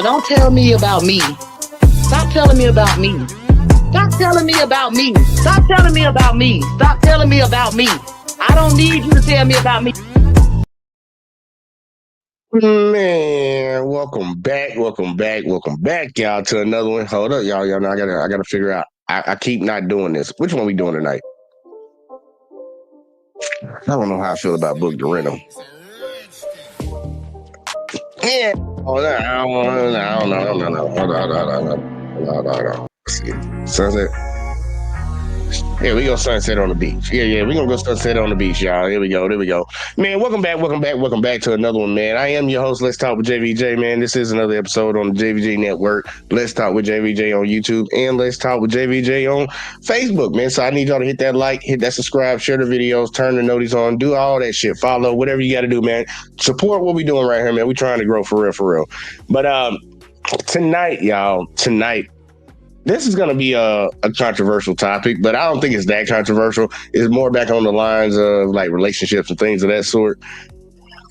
Don't tell me about me. Stop telling me about me. Stop telling me about me. Stop telling me about me. Stop telling me about me. I don't need you to tell me about me. Man, welcome back, y'all, to another one. Hold up, y'all know I gotta figure out. I keep not doing this. Which one we doing tonight? I don't know how I feel about Book Dorino. Yeah. Oh, no, I don't know. Hold on. Let's see. Sunset. Yeah, we go sunset on the beach. Yeah, we gonna go sunset on the beach, y'all. Here we go. Man, welcome back to another one, man. I am your host. Let's talk with JVJ, man. This is another episode on the JVJ Network. Let's talk with JVJ on YouTube and let's talk with JVJ on Facebook, man. So I need y'all to hit that like, hit that subscribe, share the videos, turn the notice on, do all that shit. Follow, whatever you got to do, man. Support what we doing right here, man. We trying to grow for real. But tonight, y'all, this is going to be a controversial topic, but I don't think it's that controversial. It's more back on the lines of like relationships and things of that sort.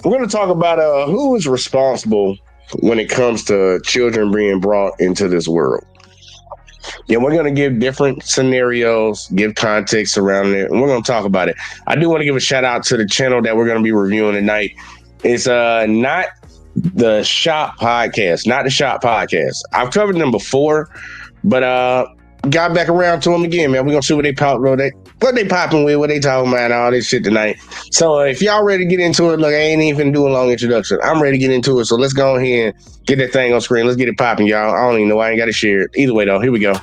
We're going to talk about who is responsible when it comes to children being brought into this world. Yeah, we're going to give different scenarios, give context around it, and we're going to talk about it. I do want to give a shout out to the channel that we're going to be reviewing tonight. It's not the Shop Podcast. I've covered them before. But got back around to them again, man. We're gonna see what they popping with, what they talking about, and all this shit tonight. So if y'all ready to get into it, look, I ain't even doing a long introduction. I'm ready to get into it. So let's go ahead and get that thing on screen. Let's get it popping, y'all. I don't even know why I ain't got to share it. Either way, though, here we go.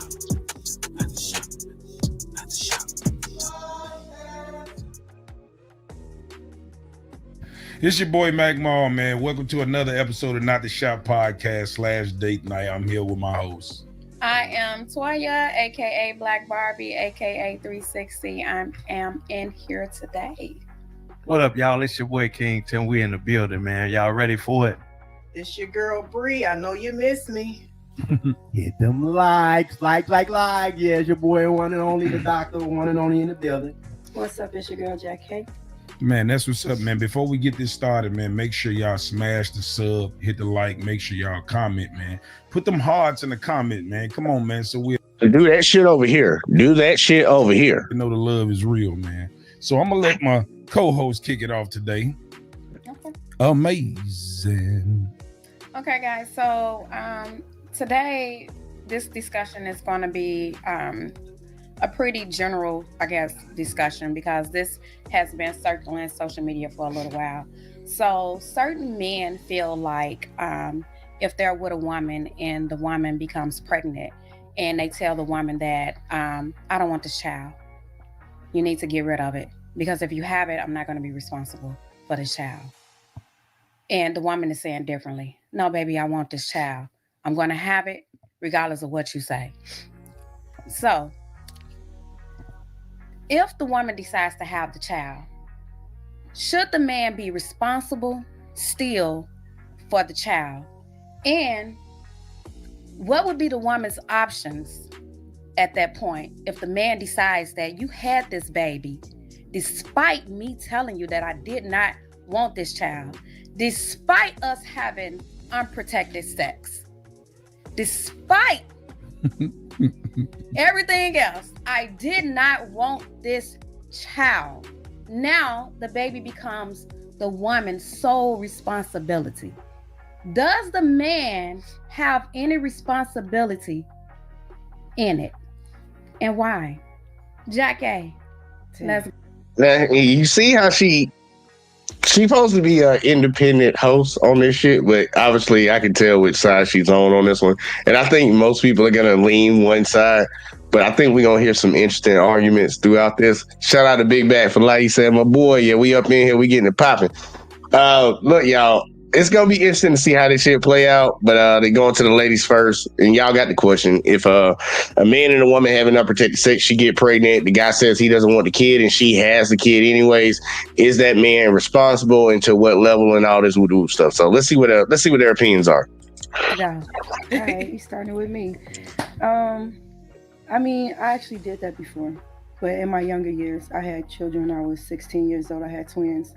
It's your boy Mac Mall, man. Welcome to another episode of Not the Shop Podcast / Date Night. I'm here with my host. I am Toya, aka Black Barbie, aka 360. I am in here today. What up, y'all? It's your boy King Tim. We in the building, man. Y'all ready for it? It's your girl Bree. I know you miss me. Hit them likes. Yeah, it's your boy, one and only, the doctor, one and only in the building. What's up? It's your girl Jack K. Man, that's what's up, man. Before we get this started, man, make sure y'all smash the sub, hit the like, make sure y'all comment, man. Put them hearts in the comment, man. Come on, man. So we do that shit over here. You know the love is real, man. So I'm gonna let my co-host kick it off today. Okay. Amazing. Okay, guys. So today this discussion is going to be a pretty general, I guess, discussion because this has been circling social media for a little while. So certain men feel like if they're with a woman and the woman becomes pregnant and they tell the woman that I don't want this child, you need to get rid of it because if you have it, I'm not going to be responsible for this child. And the woman is saying differently. No, baby, I want this child. I'm going to have it regardless of what you say. So if the woman decides to have the child, should the man be responsible still for the child? And what would be the woman's options at that point if the man decides that you had this baby despite me telling you that I did not want this child, despite us having unprotected sex, despite everything else, I did not want this child. Now the baby becomes the woman's sole responsibility. Does the man have any responsibility in it? And why? Jack A. Now, you see how she's supposed to be an independent host on this shit, but obviously I can tell which side she's on this one. And I think most people are going to lean one side, but I think we're going to hear some interesting arguments throughout this. Shout out to Big Bad for like he said, my boy, yeah, we up in here, we getting it popping. Look, y'all, it's going to be interesting to see how this shit play out, but they going to the ladies first, and y'all got the question. If a man and a woman having unprotected sex, she get pregnant, the guy says he doesn't want the kid, and she has the kid anyways, is that man responsible, and to what level, and all this woo stuff? So let's see what their opinions are. Yeah. All right, you starting with me. I mean, I actually did that before, but in my younger years, I had children when I was 16 years old. I had twins.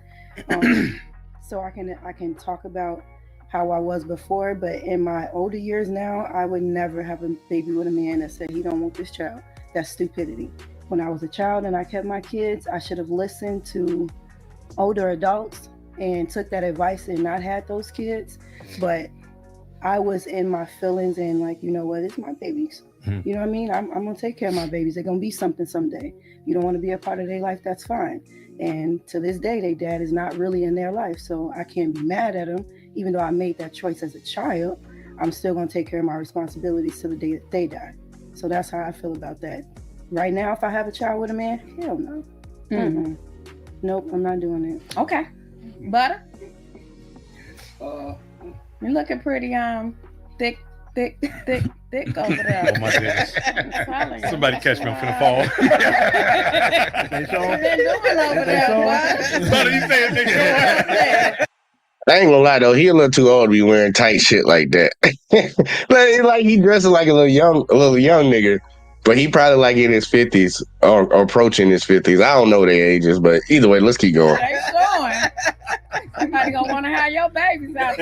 So I can talk about how I was before, but in my older years now, I would never have a baby with a man that said he don't want this child. That's stupidity. When I was a child and I kept my kids, I should have listened to older adults and took that advice and not had those kids. But I was in my feelings and like, you know what, it's my babies. You know what I mean? I'm gonna take care of my babies. They're gonna be something someday. You don't want to be a part of their life, that's fine. And to this day, their dad is not really in their life. So I can't be mad at them. Even though I made that choice as a child, I'm still gonna take care of my responsibilities to the day that they die. So that's how I feel about that. Right now, if I have a child with a man, hell no. Nope, I'm not doing it. Okay. Butter? You're looking pretty thick over there. Oh my goodness. I'm telling you. Somebody catch me, I'm finna fall. What you been doing over there, boy? Butter, you saying they showing? I ain't gonna lie though, he a little too old to be wearing tight shit like that. like he dresses like a little young nigga, but he probably like in his 50s or approaching his 50s. I don't know their ages, but either way, let's keep going. They showing. Somebody gonna want to have your babies out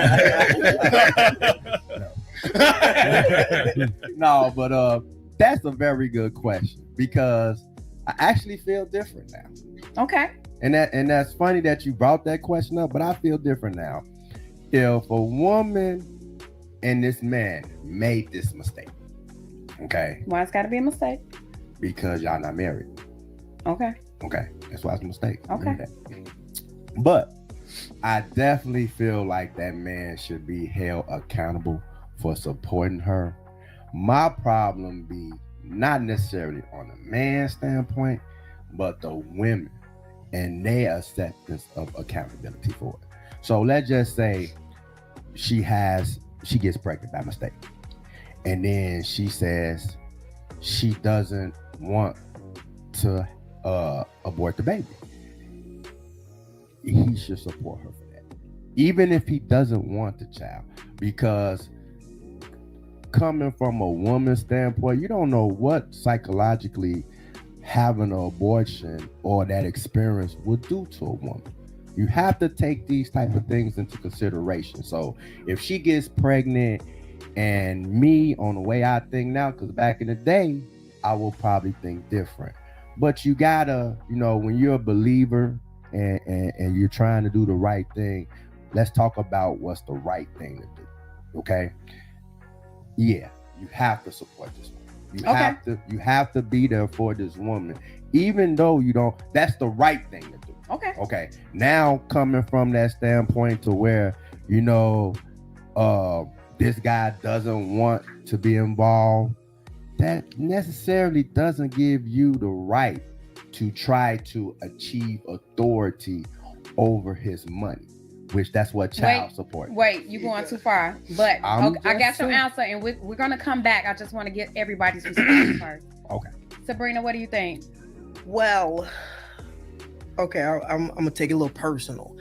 there. No, but that's a very good question because I actually feel different now. Okay. And that's funny that you brought that question up, but I feel different now. If a woman and this man made this mistake, okay? Why it's got to be a mistake? Because y'all not married. Okay. Okay, that's why it's a mistake. Okay. But I definitely feel like that man should be held accountable for supporting her. My problem be not necessarily on the man's standpoint, but the women and their acceptance of accountability for it. So let's just say she gets pregnant by mistake. And then she says she doesn't want to abort the baby. He should support her for that. Even if he doesn't want the child. Because coming from a woman's standpoint, you don't know what psychologically having an abortion or that experience would do to a woman. You have to take these type of things into consideration. So if she gets pregnant and me on the way I think now, because back in the day, I will probably think different. But you gotta, when you're a believer and you're trying to do the right thing, let's talk about what's the right thing to do. Okay? Yeah, you have to support this woman. You have to be there for this woman, even though you don't. That's the right thing to do. Okay. Now coming from that standpoint to where this guy doesn't want to be involved, that necessarily doesn't give you the right to try to achieve authority over his money, which that's what child support. Wait, you're going too far. But I got your answer, and we're gonna come back. I just want to get everybody's response first. Okay. Sabrina, what do you think? Well, okay, I'm gonna take it a little personal.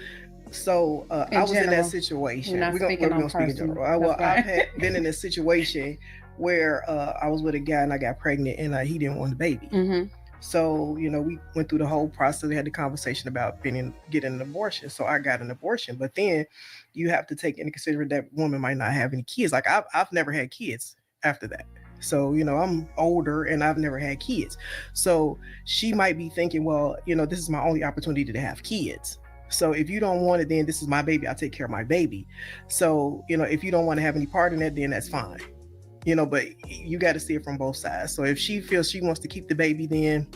So I was in that situation. We're gonna speak in general. I've been in a situation where I was with a guy and I got pregnant and he didn't want the baby. Mm-hmm. So, we went through the whole process. We had the conversation about getting an abortion. So I got an abortion, but then you have to take into consideration that woman might not have any kids. Like I've never had kids after that. So, I'm older and I've never had kids. So she might be thinking, well, this is my only opportunity to have kids. So if you don't want it, then this is my baby. I'll take care of my baby. So, if you don't want to have any part in that, then that's fine. But you got to see it from both sides. So if she feels she wants to keep the baby, then,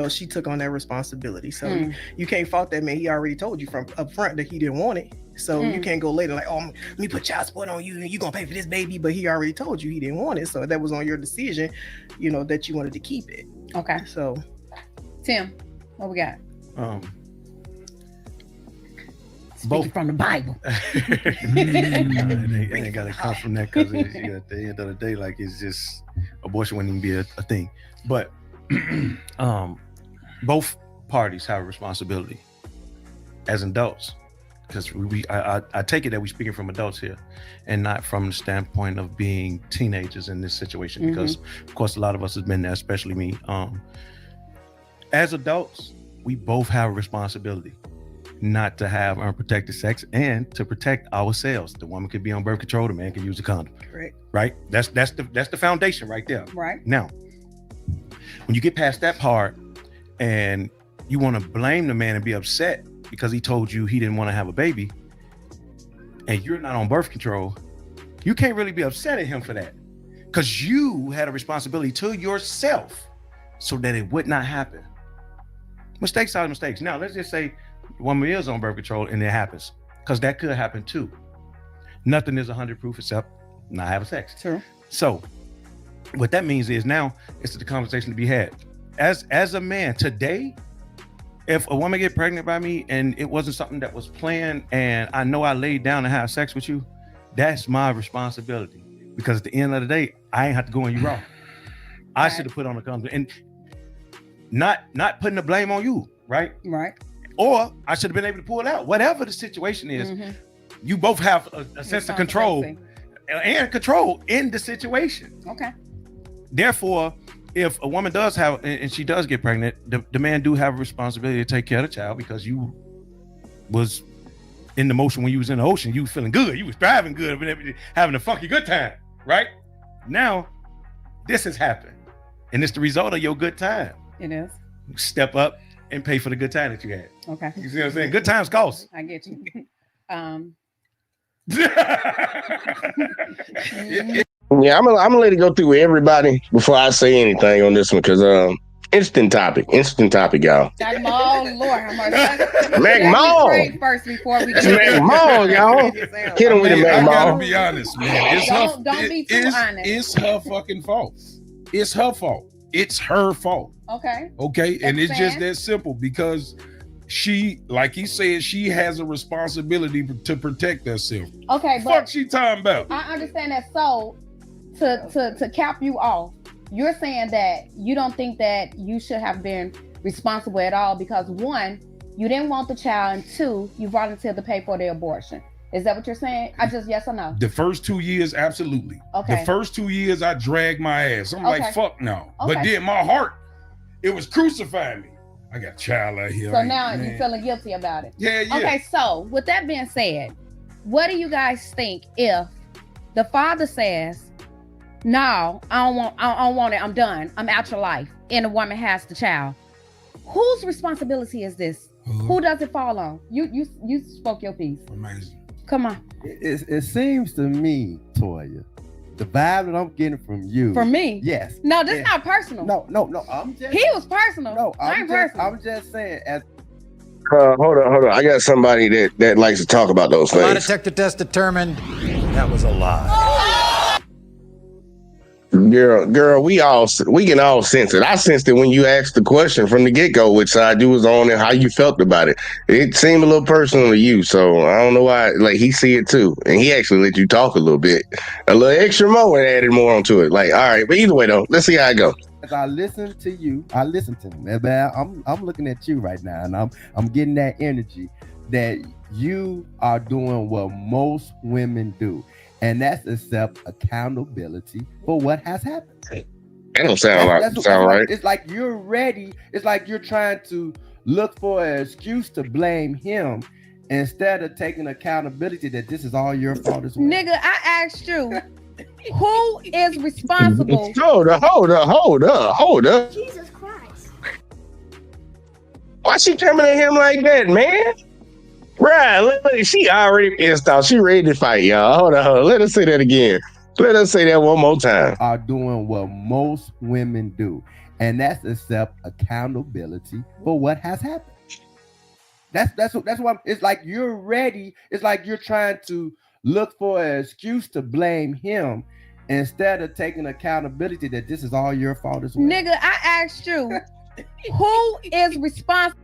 she took on that responsibility. So you can't fault that man. He already told you from up front that he didn't want it. So you can't go later like, oh, let me put child support on you and you're going to pay for this baby. But he already told you he didn't want it. So that was on your decision, that you wanted to keep it. Okay. So Tim, what we got? Both from the Bible. It ain't got to come from that because at the end of the day, like it's just abortion wouldn't even be a thing. But both parties have a responsibility as adults, because I take it that we're speaking from adults here and not from the standpoint of being teenagers in this situation, because of course a lot of us have been there, especially me. As adults, we both have a responsibility. not to have unprotected sex and to protect ourselves. The woman could be on birth control, the man can use a condom. Correct. Right? That's the foundation right there. Right. Now, when you get past that part and you want to blame the man and be upset because he told you he didn't want to have a baby and you're not on birth control, you can't really be upset at him for that because you had a responsibility to yourself so that it would not happen. Mistakes are mistakes. Now, let's just say the woman is on birth control and it happens, because that could happen too. Nothing is 100 proof except not having sex. True. So what that means is now it's the conversation to be had. As a man today, if a woman get pregnant by me and it wasn't something that was planned and I know I laid down to have sex with you, that's my responsibility. Because at the end of the day, I ain't have to go on you raw. I should have put on a condom and not putting the blame on you, right? Right. Or I should have been able to pull it out. Whatever the situation is, you both have a sense of control and control in the situation. Okay. Therefore, if a woman does have, and she does get pregnant, the man do have a responsibility to take care of the child because you was in the motion when you was in the ocean. You was feeling good. You was driving good, having a funky good time, right? Now, this has happened. And it's the result of your good time. It is. Step up and pay for the good time that you had. Okay. You see what I'm saying? Good times cost. I get you. Yeah, I'm gonna let it go through everybody before I say anything on this one because instant topic, y'all. Oh Lord, Mac Mall. First before we Mac Mall, y'all. Hit him with the Mac I gotta Mall. be honest, man. Don't be too honest. It's her fucking fault. It's her fault. It's her fault. Okay. Okay, and it's just fair. that simple because she, like he said, she has a responsibility to protect herself. Okay, Fuck but she talking about? I understand that. So to cap you off, you're saying that you don't think that you should have been responsible at all because one, you didn't want the child, and two, you volunteered to pay for the abortion. Is that what you're saying? I just yes or no? The first 2 years, absolutely. Okay. The first 2 years, I dragged my ass. I'm Okay. like, fuck no. Okay. But then my heart, it was crucifying me. I got a child out here. So now you're feeling guilty about it. Yeah. Okay, so with that being said, what do you guys think if the father says, "No, I don't want it. I'm done. I'm out your life," and the woman has the child? Whose responsibility is this? Who does it fall on? You spoke your piece. Amazing. Come on. It seems to me, Toya, the vibe that I'm getting from you. For me? Yes. No, this is not personal. No. I'm just. He was personal. No, I ain't personal. I'm just saying. As Hold on. I got somebody that likes to talk about those Lie things. detector test determined that was a lie. Girl, we can all sense it. I sensed it when you asked the question from the get-go, which side you was on and how you felt about it. It seemed a little personal to you, so I don't know why. Like, he see it too, and he actually let you talk a little bit, a little extra more, and added more onto it. Like, all right, but either way though, let's see how it go. as I listen to you, I listen to him. I'm looking at you right now, and I'm getting that energy that you are doing what most women do. And that's accept accountability for what has happened. That don't sound right. It's like you're ready. It's like you're trying to look for an excuse to blame him instead of taking accountability that this is all your fault as well. Nigga, I asked you, who is responsible? Hold up. Jesus Christ. Why she coming at him like that, man? Right, she already pissed off. She ready to fight, y'all. Hold on. Let us say that again. Let us say that one more time. Are doing what most women do, and that's accept accountability for what has happened. That's what it's like. You're ready. It's like you're trying to look for an excuse to blame him instead of taking accountability that this is all your fault as well. Nigga, I asked you, who is responsible?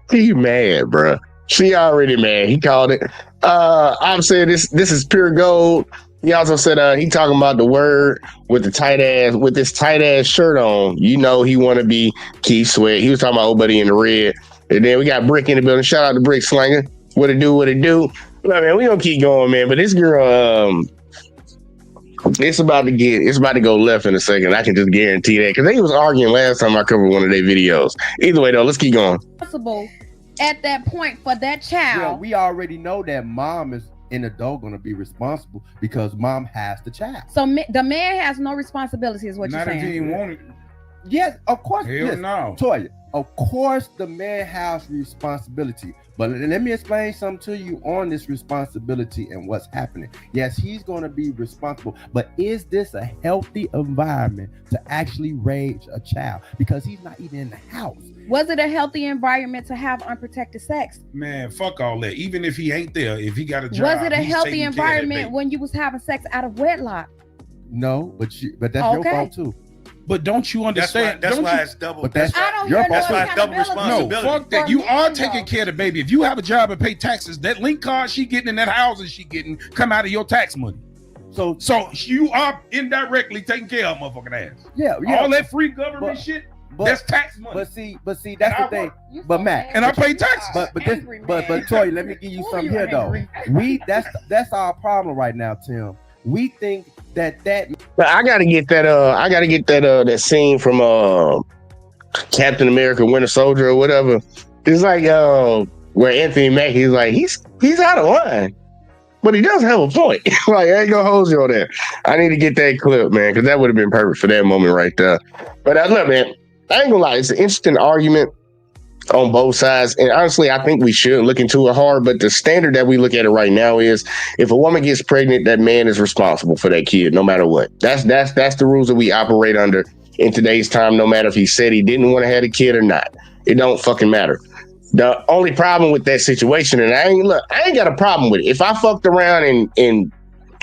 He mad, bruh. She already mad. He called it. I'm saying this is pure gold. He also said he talking about the word with this tight ass shirt on. You know he want to be Keith Sweat. He was talking about old buddy in the red. And then we got Brick in the building. Shout out to Brick Slanger. What it do? Look, man, we gonna keep going, man. But this girl, it's about to go left in a second. I can just guarantee that because they was arguing last time I covered one of their videos. Either way, though, let's keep going. at that point for that child. Well, we already know that mom is an adult going to be responsible because mom has the child. So the man has no responsibility, is what Not you're if he saying. ain't want it. Yes, of course. Hell Yes. no. Toya, of course the man has responsibility. But let me explain something to you on this responsibility and what's happening. Yes, he's going to be responsible, but is this a healthy environment to actually raise a child? Because he's not even in the house. Was it a healthy environment to have unprotected sex? Man, fuck all that. Even if he ain't there, if he got a job, Was it a he's healthy taking care of that environment baby. when you was having sex out of wedlock? No, but that's your Okay. fault too. But don't you understand? That's don't why you, it's double. But That's that's I don't your hear no That's why it's double accountability. no, responsibility. fuck that. For You men, are though. taking care of the baby. If you have a job and pay taxes, that link card she getting and that housing she getting come out of your tax money. So So you are indirectly taking care of motherfucking ass. yeah. All that free government But- shit, but, that's tax money. but see, that's And the I thing. You But so Matt, mad. and I pay taxes. But Angry man. Toy, let me give you Who something you here though. angry? That's our problem right now, Tim. We think that But I gotta get that. That scene from Captain America: Winter Soldier or whatever. It's like where Anthony Mackie's like he's out of line, but he does have a point. Like I ain't gonna hold you on that. I need to get that clip, man, because that would have been perfect for that moment right there. But look, man, I ain't gonna lie. It's an interesting argument on both sides, and honestly, I think we should look into it hard. But the standard that we look at it right now is if a woman gets pregnant, that man is responsible for that kid, no matter what. That's the rules that we operate under in today's time, no matter if he said he didn't want to have a kid or not. It don't fucking matter. The only problem with that situation, and I ain't got a problem with it. If I fucked around and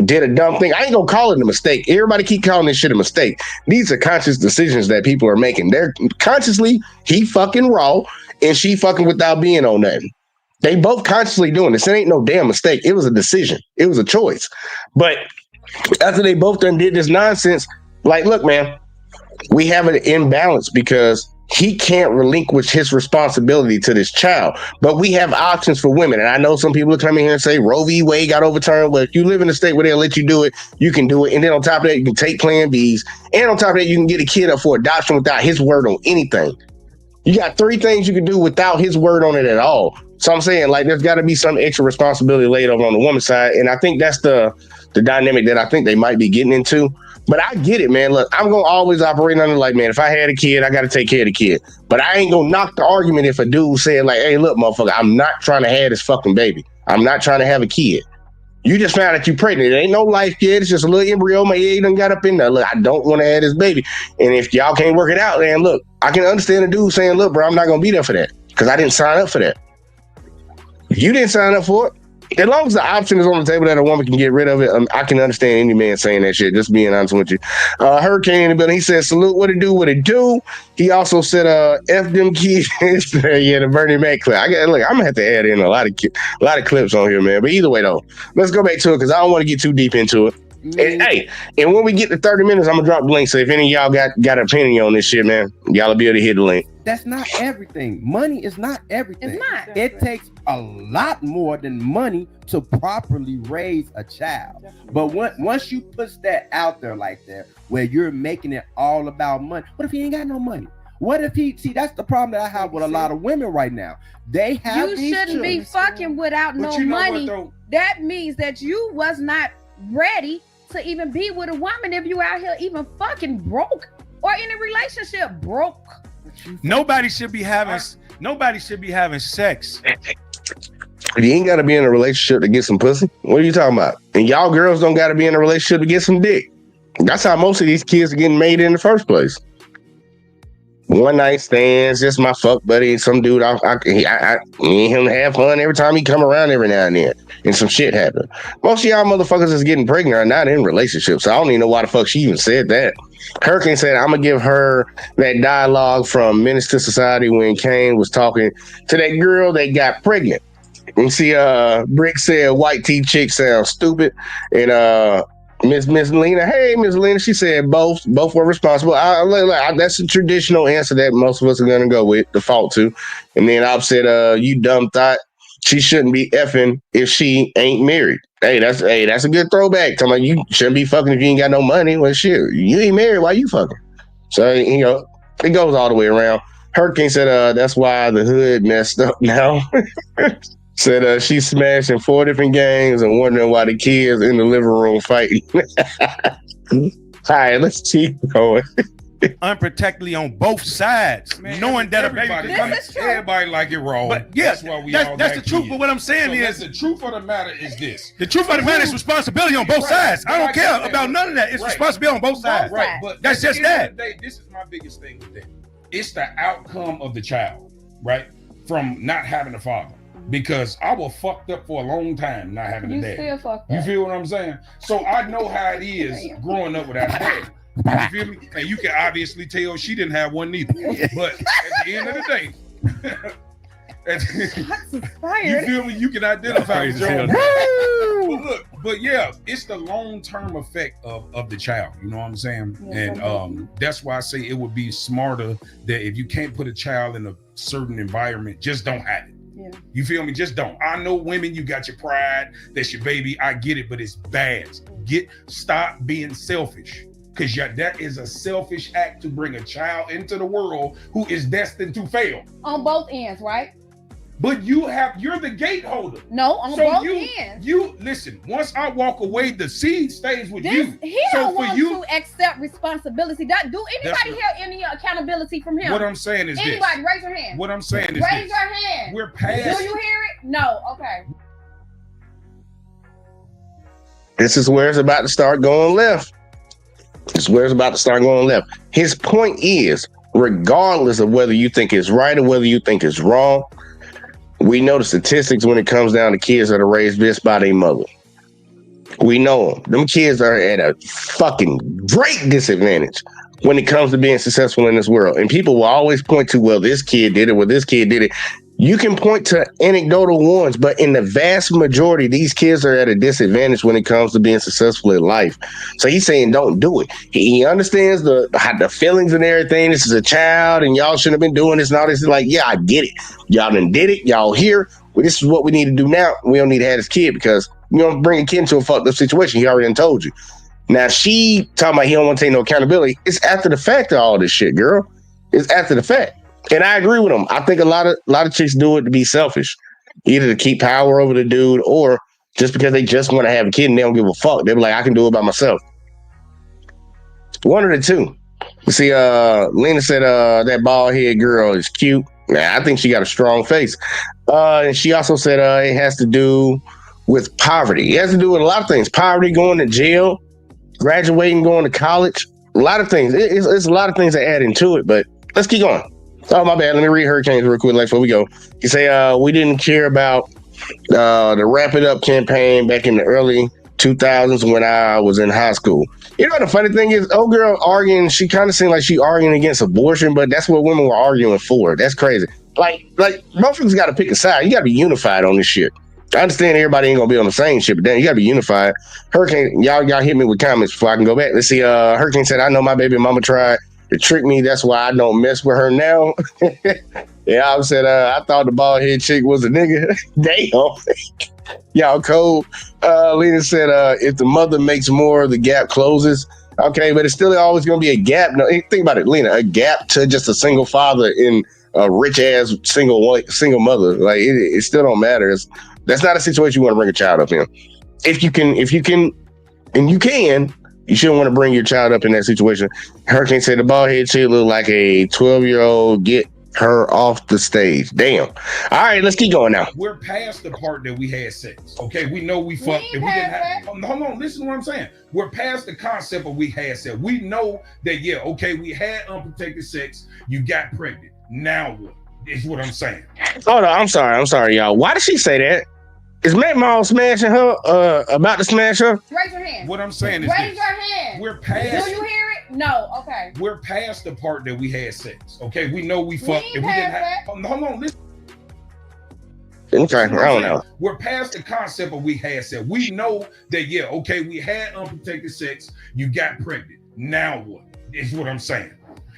did a dumb thing, I ain't gonna call it a mistake. Everybody keep calling this shit a mistake. These are conscious decisions that people are making. They're consciously, he fucking raw and she fucking without being on nothing. They both consciously doing this. It ain't no damn mistake. It was a decision. It was a choice. But after they both done did this nonsense, like, look, man, we have an imbalance because he can't relinquish his responsibility to this child. But we have options for women. And I know some people are coming here and say Roe v. Wade got overturned. Well, if you live in a state where they'll let you do it, you can do it. And then on top of that, you can take Plan Bs. And on top of that, you can get a kid up for adoption without his word on anything. You got 3 things you can do without his word on it at all. So I'm saying, like, there's got to be some extra responsibility laid over on the woman's side. And I think that's the dynamic that I think they might be getting into. But I get it, man. Look, I'm going to always operate under like, man, if I had a kid, I got to take care of the kid. But I ain't going to knock the argument if a dude said like, hey, look, motherfucker, I'm not trying to have this fucking baby. I'm not trying to have a kid. You just found out you pregnant. It ain't no life yet. It's just a little embryo. My egg done got up in there. Look, I don't want to have this baby. And if y'all can't work it out, then look, I can understand a dude saying, look, bro, I'm not going to be there for that because I didn't sign up for that. If you didn't sign up for it, as long as the option is on the table that a woman can get rid of it, I can understand any man saying that shit, just being honest with you. Hurricane in the building, he said, salute, what it do. He also said, F them kids. Yeah, the Bernie Mac clip. I'm going to have to add in a lot of clips on here, man. But either way, though, let's go back to it because I don't want to get too deep into it. And, hey, and when we get to 30 minutes, I'm going to drop the link. So if any of y'all got an opinion on this shit, man, y'all will be able to hit the link. That's not everything. Money is not everything. It's not. It takes a lot more than money to properly raise a child. But once you put that out there like that, where you're making it all about money, what if he ain't got no money? What if see, that's the problem that I have with a lot of women right now. They have You these shouldn't be fucking without But no you know what, money. though? That means that you was not ready to even be with a woman if you out here even fucking broke or in a relationship broke. Nobody should be having sex. You ain't got to be in a relationship to get some pussy. What are you talking about? And y'all girls don't got to be in a relationship to get some dick. That's how most of these kids are getting made in the first place. One night stands, just my fuck buddy, some dude. I me and him have fun every time he come around every now and then, and some shit happen. Most of y'all motherfuckers that's getting pregnant are not in relationships. So I don't even know why the fuck she even said that. Hurricane said, I'm gonna give her that dialogue from Menace to Society when Kane was talking to that girl that got pregnant. And see, Brick said white tea chick sounds stupid, and Miss Lena, hey Miss Lena, she said both were responsible. That's a traditional answer that most of us are gonna go with, default to. And then I said, you dumb thought, she shouldn't be effing if she ain't married. Hey, that's a good throwback. Talking about you shouldn't be fucking if you ain't got no money. Well, shit, you ain't married, why you fucking? So it goes all the way around. Hurricane said, that's why the hood messed up now. Said she smashed in 4 different games and wondering why the kids in the living room fighting. All right, let's keep going. Unprotectedly on both sides, Man, knowing that a everybody, baby. everybody like it wrong. But yeah, that's why we all that's the got truth. kids. But what I'm saying So is, the truth of the matter is this. the truth of the matter is responsibility on both Right. sides. I don't care about none of that. It's Right. responsibility on both sides. Right, but That's at just the end that. of the day, this is my biggest thing with that. It's the outcome of the child, right? From not having a father. Because I was fucked up for a long time not having a You dad. still fucked You up. feel what I'm saying? So I know how it is growing up without a dad. You feel me? And you can obviously tell she didn't have one neither. But at the end of the day, you feel me? You can identify with your own. But look, but yeah, it's the long-term effect of the child. You know what I'm saying? Yes, And that's why I say it would be smarter that if you can't put a child in a certain environment, just don't have it. Yeah. You feel me? Just don't. I know women, you got your pride. That's your baby. I get it, but it's bad. Stop being selfish. Because that is a selfish act to bring a child into the world who is destined to fail. On both ends, right? But you're the gate holder. No, on So both you ends. listen, once I walk away, the seed stays with This, you. he So don't for want you, to accept responsibility. Do anybody That's hear any accountability from him? what I'm saying is Anybody, this. raise your hand. What I'm saying is Raise this. your hand. We're Do past. you hear it? No. Okay. This is where it's about to start going left. This is where it's about to start going left. His point is, regardless of whether you think it's right or whether you think it's wrong, we know the statistics when it comes down to kids that are raised just by their mother. We know them. Them kids are at a fucking great disadvantage when it comes to being successful in this world. And people will always point to, well, this kid did it, well, this kid did it. You can point to anecdotal ones, but in the vast majority, these kids are at a disadvantage when it comes to being successful in life. So he's saying, don't do it. He understands the feelings and everything. This is a child, and y'all shouldn't have been doing this and all this. He's like, yeah, I get it. Y'all done did it. Y'all here. Well, this is what we need to do now. We don't need to have this kid because you don't bring a kid into a fucked up situation. He already done told you. Now she talking about he don't want to take no accountability. It's after the fact of all this shit, girl. It's after the fact. And I agree with him. I think a lot of chicks do it to be selfish, either to keep power over the dude or just because they just want to have a kid and they don't give a fuck. They're like, I can do it by myself. One of the two. You see, Lena said that bald head girl is cute. Nah, I think she got a strong face. And she also said it has to do with poverty. It has to do with a lot of things. Poverty, going to jail, graduating, going to college. A lot of things. It's a lot of things that add into it, but let's keep going. Oh, my bad. Let me read Hurricanes real quick before we go. You say, we didn't care about the Wrap It Up campaign back in the early 2000s when I was in high school. You know, the funny thing is, old girl arguing, she kind of seemed like she arguing against abortion, but that's what women were arguing for. That's crazy. Like motherfuckers got to pick a side. You got to be unified on this shit. I understand everybody ain't going to be on the same shit, but then you got to be unified. Hurricane, y'all hit me with comments before I can go back. Let's see. Hurricane said, I know my baby mama tried to trick me. That's why I don't mess with her now. Yeah, I said, I thought the bald head chick was a nigga. Damn. Y'all cold. Lena said, if the mother makes more, the gap closes. Okay, but it's still always going to be a gap. No, think about it, Lena, a gap to just a single father in a rich ass single mother. Like it still don't matter. That's not a situation you want to bring a child up in. If you can, and you can, you shouldn't want to bring your child up in that situation. Hurricane said the bald head chick looked like a 12-year-old. Get her off the stage. Damn. All right, let's keep going now. We're past the part that we had sex. Okay, we know we fucked. If we didn't have, hold on, listen to what I'm saying. We're past the concept of we had sex. We know that, yeah, okay, we had unprotected sex. You got pregnant. Now what? Is what I'm saying. Hold on, I'm sorry, y'all. Why did she say that? Is Matt Mall smashing her? About to smash her? Raise your hand. What I'm saying is raise this. your hand. We're past. Do you hear it? No. Okay. We're past the part that we had sex. Okay, we know we fucked. ain't If we didn't past have, hold on, listen. Okay, I don't know. We're past the concept of we had sex. We know that, yeah, okay, we had unprotected sex. You got pregnant. Now what? Is what I'm saying.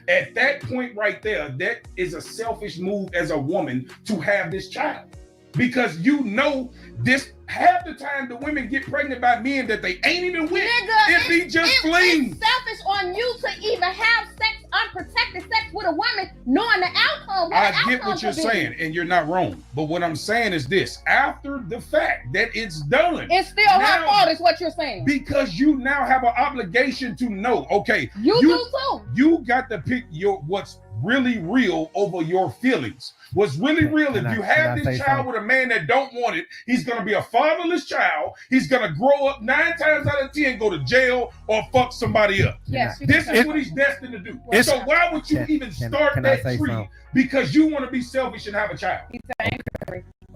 At that point right there, that is a selfish move as a woman to have this child. Because you know this, half the time the women get pregnant by men that they ain't even with. Nigga, it be just fling. It's selfish on you to even have sex unprotected sex with a woman, knowing the outcome. I get what you're saying, and you're not wrong. But what I'm saying is this: after the fact that it's done, it's still her fault, is what you're saying. Because you now have an obligation to know. Okay, you do too. You got to pick what's really real over your feelings. What's really real, if you have this child with a man that don't want it, he's going to be a fatherless child. He's going to grow up 9 times out of 10, go to jail or fuck somebody up. Yes, this is what he's destined to do. So why would you even start that tree? Something? Because you want to be selfish and have a child.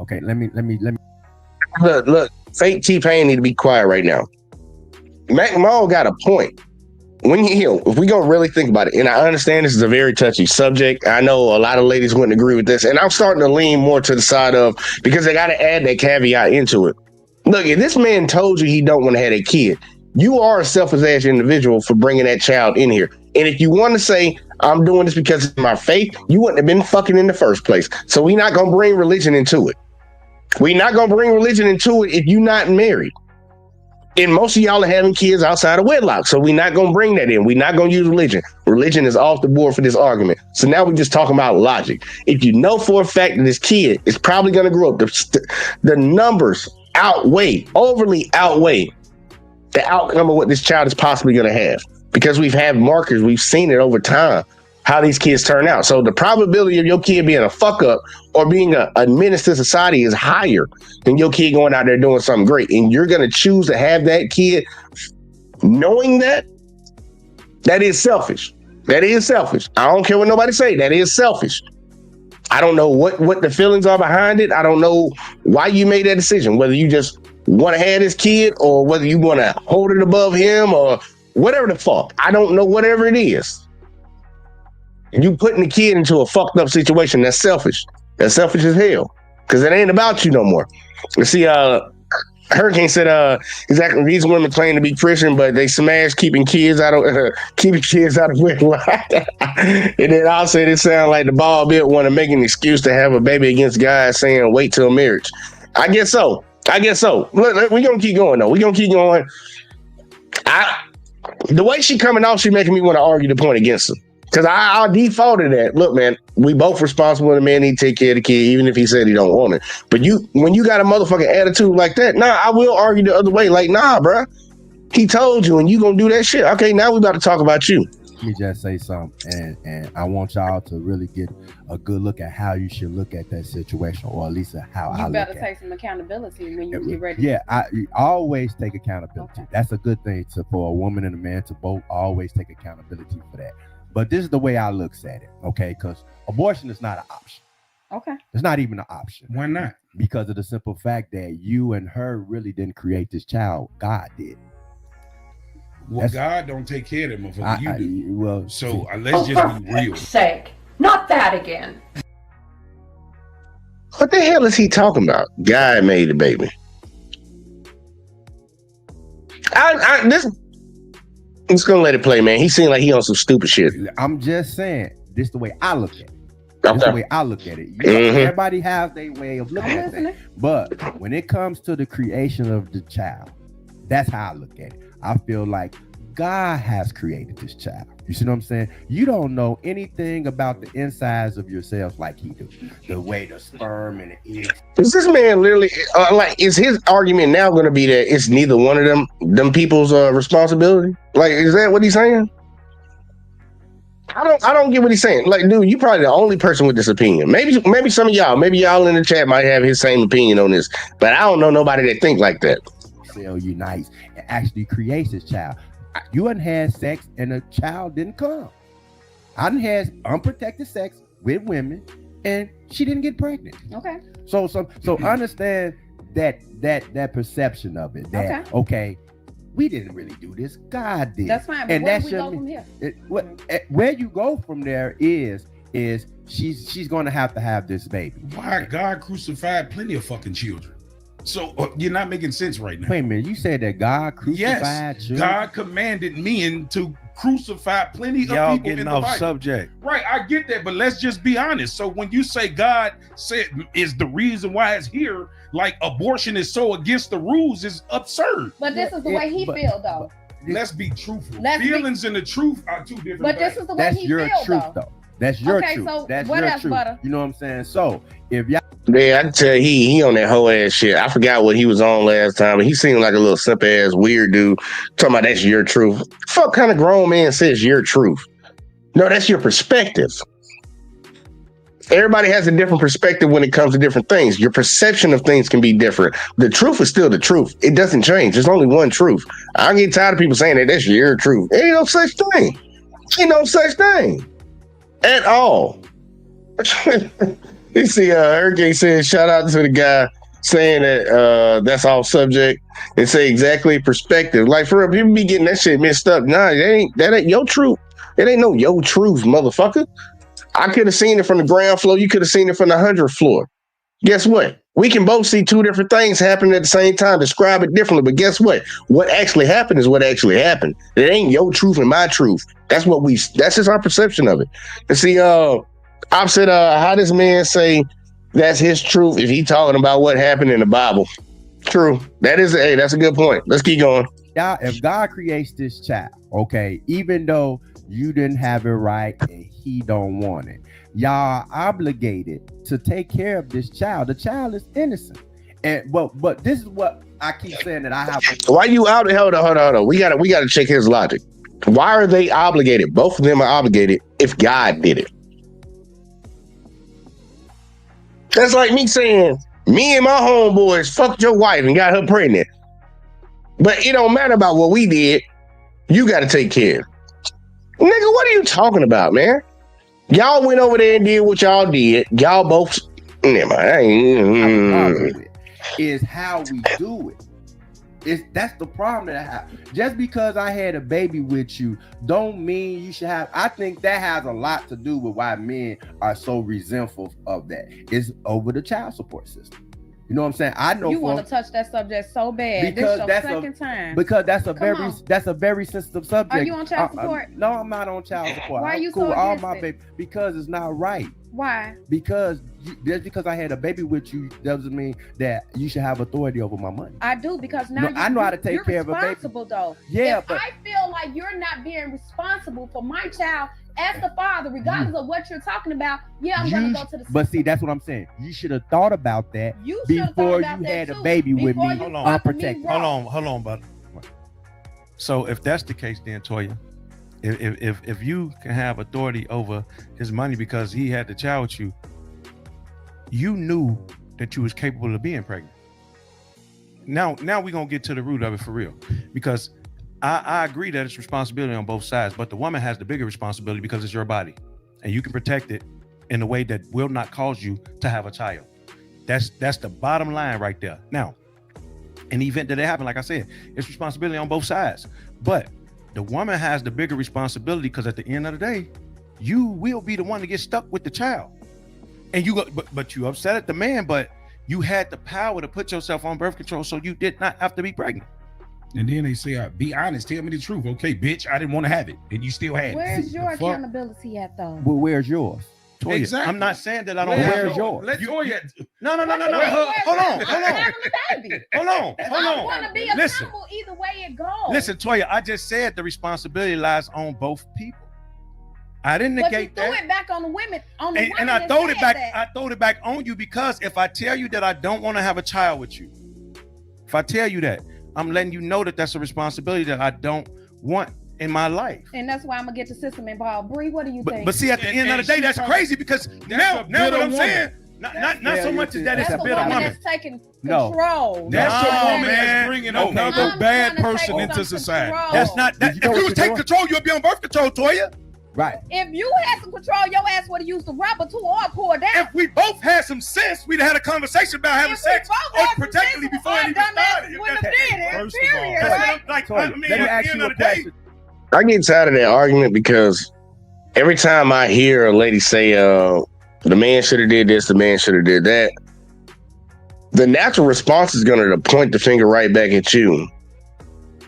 Okay, let me. Look, fake T-Pain need to be quiet right now. Mac Maul got a point. When if we gonna really think about it, and I understand this is a very touchy subject. I know a lot of ladies wouldn't agree with this, and I'm starting to lean more to the side of, because they got to add that caveat into it. Look, if this man told you he don't want to have a kid, you are a selfish ass individual for bringing that child in here. And if you want to say, I'm doing this because of my faith, you wouldn't have been fucking in the first place. So we're not gonna bring religion into it. We're not gonna bring religion into it if you're not married. And most of y'all are having kids outside of wedlock. So we're not going to bring that in. We're not going to use religion. Religion is off the board for this argument. So now we're just talking about logic. If you know for a fact that this kid is probably going to grow up, the numbers overly outweigh the outcome of what this child is possibly going to have. Because we've had markers, we've seen it over time, how these kids turn out. So the probability of your kid being a fuck up or being a menace to society is higher than your kid going out there doing something great. And you're going to choose to have that kid knowing that is selfish. That is selfish. I don't care what nobody say. That is selfish. I don't know what the feelings are behind it. I don't know why you made that decision, whether you just want to have this kid or whether you want to hold it above him or whatever the fuck. I don't know, whatever it is. And you putting the kid into a fucked up situation, that's selfish. That's selfish as hell. Because it ain't about you no more. You see, Hurricane said, exactly, these women claim to be Christian, but they smash keeping kids out of wedlock. And then I'll say it sounds like the ball bit want to make an excuse to have a baby against guys saying wait till marriage. I guess so. Look, we're gonna keep going though. We're gonna keep going. The way she coming off, she making me want to argue the point against her. Because I'll default to that. Look, man, we both responsible. The man need to take care of the kid, even if he said he don't want it. But when you got a motherfucking attitude like that, I will argue the other way. Like, bro, he told you, and you gonna do that shit. Okay, now we about to talk about you. Let me just say something, and I want y'all to really get a good look at how you should look at that situation, or at least how I look at it. You better take some accountability when you get ready. Yeah, I always take accountability. Okay. That's a good thing for a woman and a man to both always take accountability for that. But this is the way I look at it, okay? Because abortion is not an option. Okay. It's not even an option. Why not? Because of the simple fact that you and her really didn't create this child. God did. Well, God don't take care of them for you do. So let's for just be real. Sake, not that again. What the hell is he talking about? God made the baby. I'm just gonna let it play, man. He seemed like he on some stupid shit. I'm just saying, this is the way I look at it. That's the way I look at it. Everybody has their way of looking at it. But when it comes to the creation of the child, that's how I look at it. I feel like God has created this child. You see what I'm saying? You don't know anything about the insides of yourself like he do. The way the sperm and the egg. Is this man literally is his argument now going to be that it's neither one of them people's responsibility? Like, is that what he's saying? I don't get what he's saying. Like, dude, you probably the only person with this opinion. Maybe some of y'all, in the chat might have his same opinion on this, but I don't know nobody that think like that. Cell unites and actually creates this child. You hadn't had sex and a child didn't come. I done had unprotected sex with women and she didn't get pregnant. Okay. So understand that perception of it. That okay, we didn't really do this. God did. That's fine. But and where do we go from here? Where you go from there is she's going to have this baby. Why? God crucified plenty of fucking children. So you're not making sense right now. Wait a minute, you said that God crucified children? God commanded men to crucify plenty of Y'all people in the off Bible. Subject. Right, I get that, but let's just be honest. So when you say God said is the reason why it's here, like abortion is so against the rules is absurd. But this is the way he feels, though. let's be truthful. Let's be- Feelings and the truth are two different But things. this is the way That's he your feels, truth, though. though. That's your Okay, truth. so That's what your else, truth. Butter? You know what I'm saying? So if y'all Yeah, I can tell he on that whole ass shit. I forgot what he was on last time, but he seemed like a little simp ass weird dude. Talking about that's your truth. Fuck kind of grown man says your truth? No, that's your perspective. Everybody has a different perspective when it comes to different things. Your perception of things can be different. The truth is still the truth. It doesn't change. There's only one truth. I get tired of people saying that that's your truth. Ain't no such thing. Ain't no such thing at all. You see, Hurricane said, shout out to the guy saying that that's all subject and say exactly perspective. Like for real, people be getting that shit messed up. Nah, that ain't your truth. It ain't no your truth, motherfucker. I could have seen it from the ground floor. You could have seen it from the 100th floor. Guess what? We can both see two different things happening at the same time, describe it differently. But guess what? What actually happened is what actually happened. It ain't your truth and my truth. That's just our perception of it. And see, I've said, how does man say that's his truth if he talking about what happened in the Bible? True. That's a good point. Let's keep going. Y'all, if God creates this child, okay, even though you didn't have it right and he don't want it, y'all are obligated to take care of this child. The child is innocent. And but this is what I keep saying that I have. Why you out? Hold on. We gotta check his logic. Why are they obligated? Both of them are obligated if God did it. That's like me saying, me and my homeboys fucked your wife and got her pregnant. But it don't matter about what we did. You got to take care. Nigga, what are you talking about, man? Y'all went over there and did what y'all did. Y'all both... Never mind. Is how we do it. That's the problem that I have. Just because I had a baby with you don't mean you should have. I think that has a lot to do with why men are so resentful of that. It's over the child support system. You know what I'm saying? I know you want to touch that subject so bad. Because this that's your second time. Because that's a very sensitive subject. Are you on child support? No, I'm not on child support. Why are you cool so with all against my it? baby because it's not right. Why? Because just because I had a baby with you doesn't mean that you should have authority over my money. I do, because now I know how to take care of a baby. You're responsible, though. Yeah, but I feel like you're not being responsible for my child as the father, regardless of what you're talking about. Yeah, I'm gonna go to the. But see, that's what I'm saying. You should have thought about that before you had a baby with me unprotected. Hold on, bud. So if that's the case, then Toya, if you can have authority over his money because he had the child with you, you knew that you was capable of being pregnant. Now we're gonna get to the root of it for real, because I agree that it's responsibility on both sides, but the woman has the bigger responsibility because it's your body and you can protect it in a way that will not cause you to have a child. That's the bottom line right there. Now, in the event that it happened, like I said, it's responsibility on both sides, but the woman has the bigger responsibility because at the end of the day, you will be the one to get stuck with the child. And you go, but you upset at the man, but you had the power to put yourself on birth control, so you did not have to be pregnant. And then they say, be honest, tell me the truth. Okay, bitch, I didn't want to have it. And you still had it. Where's your accountability at, though? Well, where's yours? Toya, Exactly. I'm not saying that I don't. Where's yours? Let Toya. No. Hold on. I want to be accountable either way it goes. Listen, Toya, I just said the responsibility lies on both people. I didn't negate that. But you threw it back on the women. And I throwed it back. I throwed it back on you because if I tell you that I don't want to have a child with you, if I tell you that, I'm letting you know that that's a responsibility that I don't want in my life. And that's why I'm gonna get the system involved. Bree, what do you think? But see, at the end of the day, that's crazy because now what I'm saying, not so much as that it's a bitter woman. That's taking control. That's a woman that's bringing another bad person into society. That's not. If you was taking control, you'll be on birth control, Toya. Right. If you had some control, your ass would have used the rubber too or poured down. If we both had some sense, we'd have had a conversation about having sex or protectively before it even started. First of all, let me ask you a question. I get tired of that argument because every time I hear a lady say, the man should have did this, the man should have did that, the natural response is going to point the finger right back at you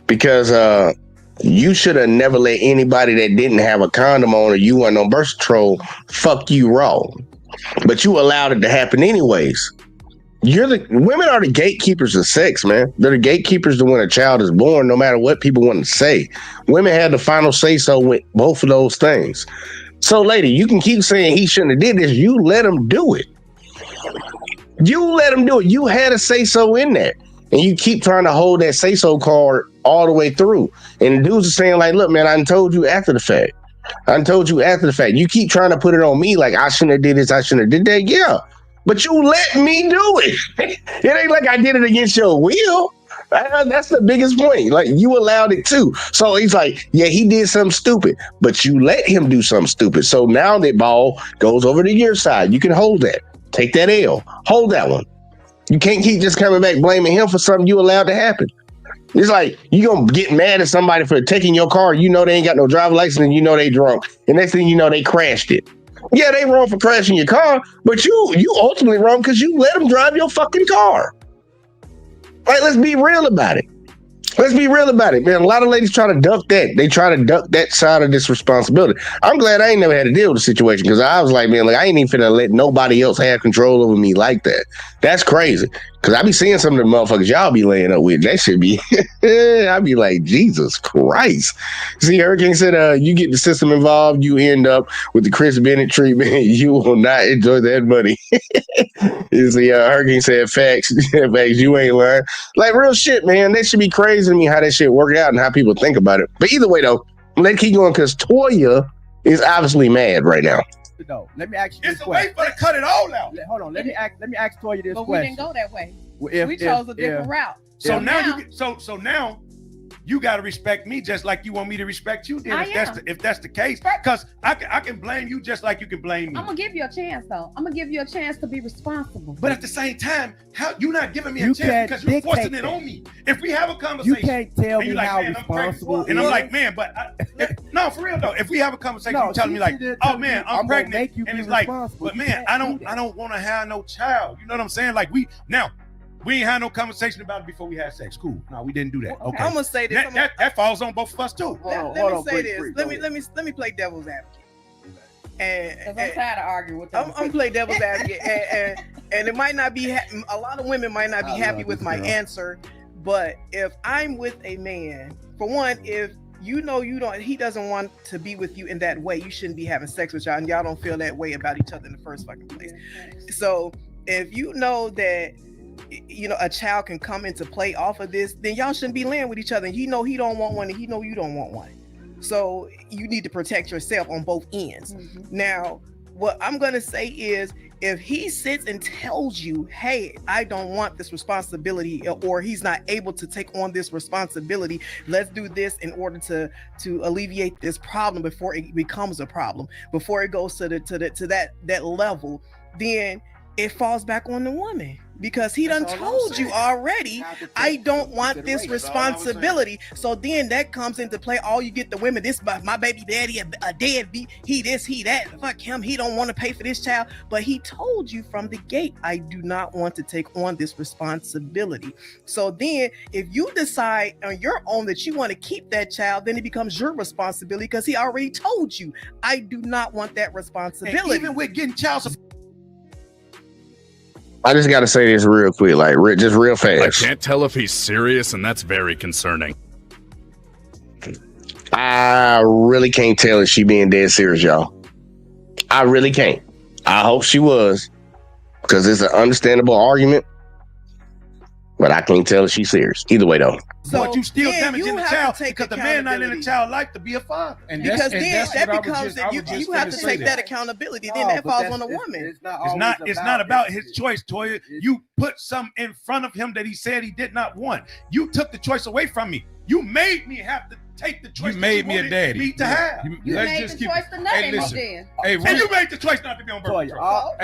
because you should have never let anybody that didn't have a condom on or you weren't on birth control fuck you raw. But you allowed it to happen anyways. Women are the gatekeepers of sex, man. They're the gatekeepers to when a child is born, no matter what people want to say. Women have the final say so with both of those things. So, lady, you can keep saying he shouldn't have did this. You let him do it. You let him do it. You had a say so in that. And you keep trying to hold that say so card all the way through. And the dudes are saying, like, look, man, I done told you after the fact. You keep trying to put it on me like I shouldn't have did this, I shouldn't have did that. Yeah. But you let me do it. It ain't like I did it against your will. That's the biggest point. Like, you allowed it too. So he's like, yeah, he did something stupid, but you let him do something stupid. So now that ball goes over to your side. You can hold that. Take that L. Hold that one. You can't keep just coming back blaming him for something you allowed to happen. It's like you gonna get mad at somebody for taking your car. You know they ain't got no driver's license and you know they drunk. And next thing you know, they crashed it. Yeah, they wrong for crashing your car, but you ultimately wrong because you let them drive your fucking car. Like, let's be real about it. Man. A lot of ladies try to duck that. They try to duck that side of this responsibility. I'm glad I ain't never had to deal with the situation because I was like, man, like I ain't even finna let nobody else have control over me like that. That's crazy. Because I be seeing some of the motherfuckers y'all be laying up with. That should be, I be like, Jesus Christ. See, Hurricane said, you get the system involved, you end up with the Chris Bennett treatment. You will not enjoy that money. You see, Hurricane said, facts, you ain't lying. Like, real shit, man. That should be crazy to me how that shit work out and how people think about it. But either way, though, let's keep going because Toya is obviously mad right now. No, let me ask you this It's a way for to cut it all out. Hold on, let me ask Toya this But question. we didn't go that way. Well, We chose a different route. So now you got to respect me just like you want me to respect you. Then if that's the case, because I can blame you just like you can blame me. I'm gonna give you a chance though. I'm gonna give you a chance to be responsible. But at the same time, how you not giving me a chance because you're forcing it on me? If we have a conversation, you can't tell me like, how man, responsible. And I'm like, man, but no, for real though. If we have a conversation, you telling me like, oh man, I'm pregnant, and it's like, but man, I don't want to have no child. You know what I'm saying? Like we ain't had no conversation about it before we had sex. Cool. No, we didn't do that. Okay. I'm gonna say this. That falls on both of us too. Let me say this. Let me play devil's advocate. And I'm tired of arguing with them. I'm play devil's advocate, and it might not be. A lot of women might not be happy with my answer, but if I'm with a man, for one, if you know he doesn't want to be with you in that way, you shouldn't be having sex with y'all, and y'all don't feel that way about each other in the first fucking place. So if you know that a child can come into play off of this, then y'all shouldn't be laying with each other. He know he don't want one, and he know you don't want one. So you need to protect yourself on both ends. Mm-hmm. Now, what I'm gonna say is, if he sits and tells you, hey, I don't want this responsibility, or he's not able to take on this responsibility, let's do this in order to alleviate this problem before it becomes a problem, before it goes to that level, then it falls back on the woman. Because he done told you already, I don't want this responsibility. So then that comes into play. All you get the women, this my baby daddy, a deadbeat, he this, he that, fuck him, he don't want to pay for this child. But he told you from the gate, I do not want to take on this responsibility. So then if you decide on your own that you want to keep that child, then it becomes your responsibility because he already told you, I do not want that responsibility. And even with getting child support. I just got to say this real quick, like just real fast. I can't tell if he's serious, and that's very concerning. I really can't tell if she being dead serious, y'all. I really can't. I hope she was, because it's an understandable argument, but I can't tell if she's serious. Either way, though. So but you still damaging the child because the man not in the child life to be a father. And because then that becomes that you have to take that accountability. Then that falls on the woman. It's not about his choice, Toya. You put something in front of him that he said he did not want. You took the choice away from me. You made me have to take the choice. You made me a daddy. Me to have. You made the choice to not be then. And you made the choice not to be on birth control.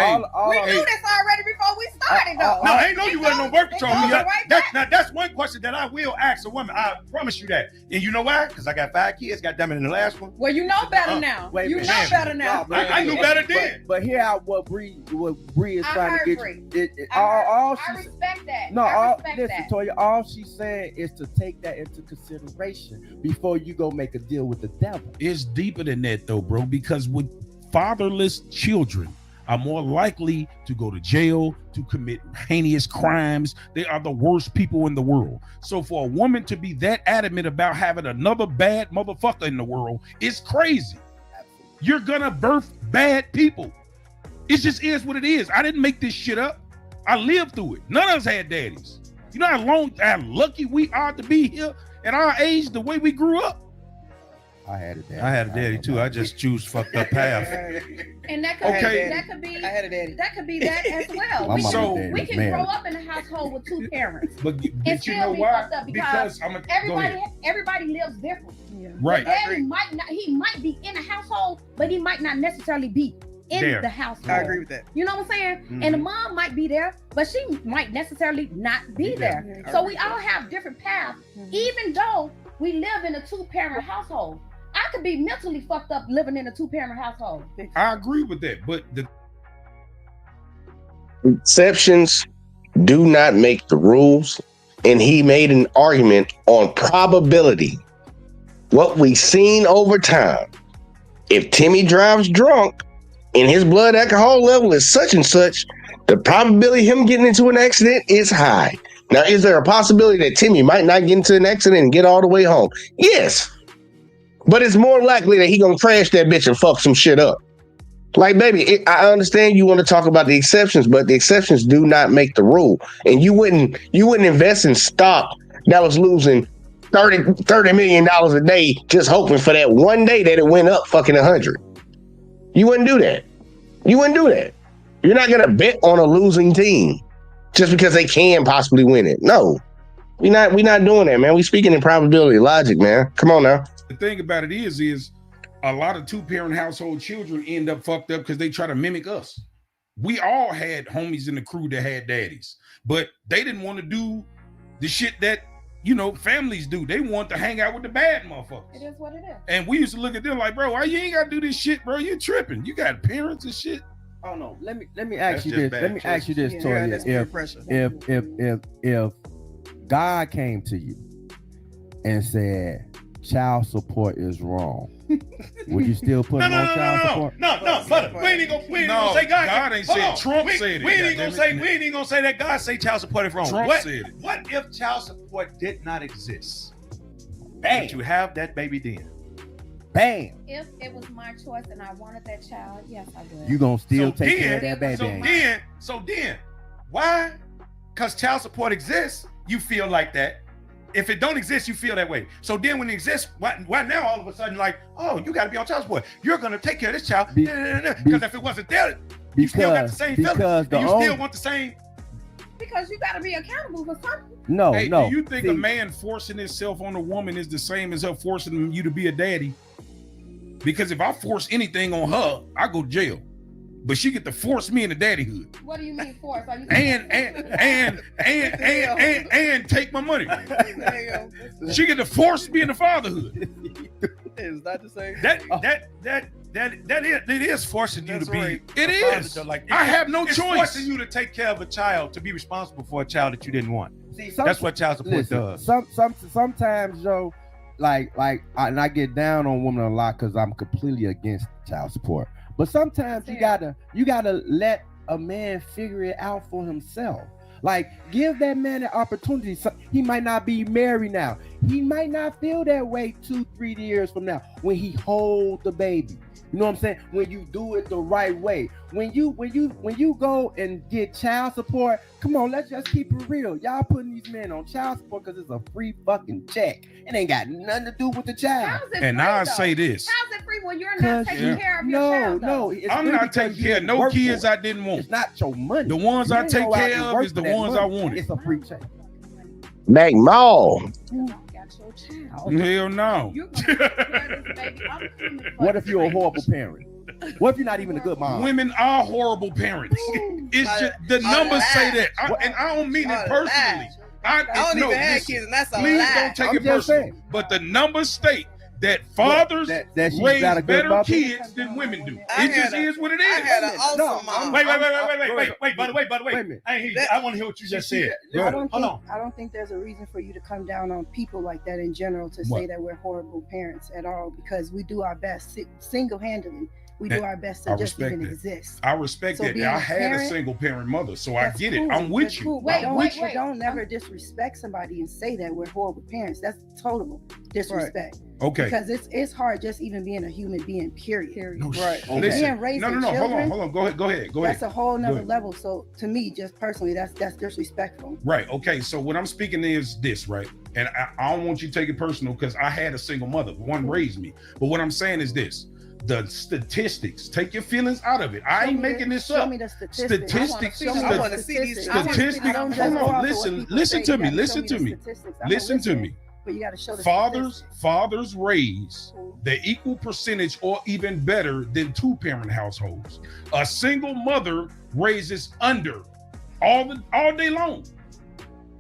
We knew this already before we started, though. No, I ain't know you wasn't on birth control. Now that's one question that I will ask a woman. I promise you that. And you know why? Because I got 5 kids. God damn it, in the last one. Well, you know better now. You know better now. I knew better then. But here out what Bree is trying to get you. I respect that. No, listen, Toya. All she's saying is to take that into consideration before you go make a deal with the devil. It's deeper than that, though, bro. Because with fatherless children are more likely to go to jail, to commit heinous crimes. They are the worst people in the world. So for a woman to be that adamant about having another bad motherfucker in the world is crazy. You're gonna birth bad people. It just is what it is. I didn't make this shit up. I lived through it. None of us had daddies. You know how lucky we are to be here at our age, the way we grew up. I had a daddy. I had a daddy too. I just choose fucked up path. And that could be I had a daddy. that could be that as well. My We, mama So- and daddy we was can married. grow up in a household with two parents. But And you still know be why? fucked up because Go Everybody ahead. everybody lives different. Yeah. Right. Daddy might not, he might be in a household, but he might not necessarily be in There. the household. I agree with that. You know what I'm saying? Mhm. And the mom might be there, but she might necessarily not be there. I So agree we with all that. have different paths, Mhm. even though we live in a two-parent household. I could be mentally fucked up living in a two-parent household. I agree with that. But the Exceptions do not make the rules. And he made an argument on probability. What we've seen over time. If Timmy drives drunk and his blood alcohol level is such and such, the probability of him getting into an accident is high. Now, is there a possibility that Timmy might not get into an accident and get all the way home? Yes. But it's more likely that he gonna crash that bitch and fuck some shit up. Like, baby, I understand you want to talk about the exceptions, but the exceptions do not make the rule. And you wouldn't invest in stock that was losing $30 million a day just hoping for that one day that it went up fucking 100. You wouldn't do that. You wouldn't do that. You're not gonna bet on a losing team just because they can possibly win it. No, we're not doing that, man. We speaking in probability logic, man. Come on now. the thing about it is a lot of two-parent household children end up fucked up because they try to mimic us. We all had homies in the crew that had daddies, but they didn't want to do the shit that, families do. They want to hang out with the bad motherfuckers. It is what it is. And we used to look at them like, bro, why you ain't got to do this shit, bro? You tripping. You got parents and shit. Oh no. Let me ask That's you just this. bad Let me ask you this, choices. Yeah, Toya. that's peer pressure. If God came to you and said child support is wrong, would you still put him on child support? No, brother. We ain't even gonna say God. ain't Hold said. on. Trump we, said it. We ain't gonna goddamn say. it. We ain't even gonna say that God say child support is wrong. Trump what, said it. What if child support did not exist? But you have that baby then. Bam. If it was my choice and I wanted that child, yes, I would. You gonna still So take care of then- that baby? So then, why? Because child support exists, you feel like that. If it don't exist, you feel that way. So then when it exists, why now all of a sudden like, oh, you got to be on child support. You're going to take care of this child. Because if it wasn't there, you still got the same feeling. because the And you only, still want the same. Because you got to be accountable for something. no, Hey, no. do you think See, a man forcing himself on a woman is the same as her forcing you to be a daddy? Because if I force anything on her, I go to jail. But she get to force me into daddyhood What do you mean force? Are you and take my money. Damn. She get to force me into fatherhood. It's not the same. It is forcing you That's to be. right. It a father is. to, like, I have no it's choice. forcing you to take care of a child, to be responsible for a child that you didn't want. see, That's what child support listen, does. Sometimes, Joe, and I get down on women a lot because I'm completely against child support. But sometimes you gotta let a man figure it out for himself. Like, give that man an opportunity. So he might not be married now. He might not feel that way 2-3 years from now when he hold the baby. You know what I'm saying? When you do it the right way. When you go and get child support, come on, let's just keep it real. Y'all putting these men on child support because it's a free fucking check. It ain't got nothing to do with the child. How's it And free, I though? say this. How's it free when you're not 'Cause taking care of your child? though? it's I'm free not because taking you care of didn't no work kids for it. I didn't want. It's not your money. The ones You I ain't take go out care and of work is the for that ones I money. wanted. It's a free check. Mac Mall. You don't got your child. Hell no. You're gonna take care of this baby. I'm coming for What the if you're a baby. horrible parent? What if you're not even a good mom? Women are horrible parents. It's just the numbers say that, and I don't mean it personally. I don't no, even have listen, kids, and that's a please lie. don't take I'm it just personal. saying. But the numbers state that fathers that she's raise not a good better mother? kids than women do. I It just had a- is what it I had an is. awesome No, mom. Wait, Go by the way. Wait a minute. I ain't hear you. That- I want to hear what you just said. I don't Hold think on. I don't think there's a reason for you to come down on people like that in general to say What? that we're horrible parents at all, because we do our best single-handedly. We do our best to I just respect even that. exist. I respect So that. being I a had a parent, single parent mother, so I That's get it. cool. I'm with That's you. cool. Wait, I'm Don't, with you. wait. don't never disrespect somebody and say that we're horrible parents. That's total disrespect. Okay. Because it's hard just even being a human being, period. No, Right. okay. Being Listen. raising No. Hold children, on. Go ahead. that's a whole nother ahead. level. So to me, just personally, that's disrespectful. Right. Okay. So what I'm speaking is this, right? And I don't want you to take it personal because I had a single mother. One raised me. But what I'm saying is this. The statistics. Take your feelings out of it. I ain't making this Show up. me the statistics. Statistics. I want to see these Statistics. I don't just Hold go on. off of what Listen. people Listen say. to You me. gotta Listen show to the me. statistics. I'ma Listen to listen, me. But you got to show the Fathers raise the equal percentage or even better than two-parent households. A single mother raises under all day long.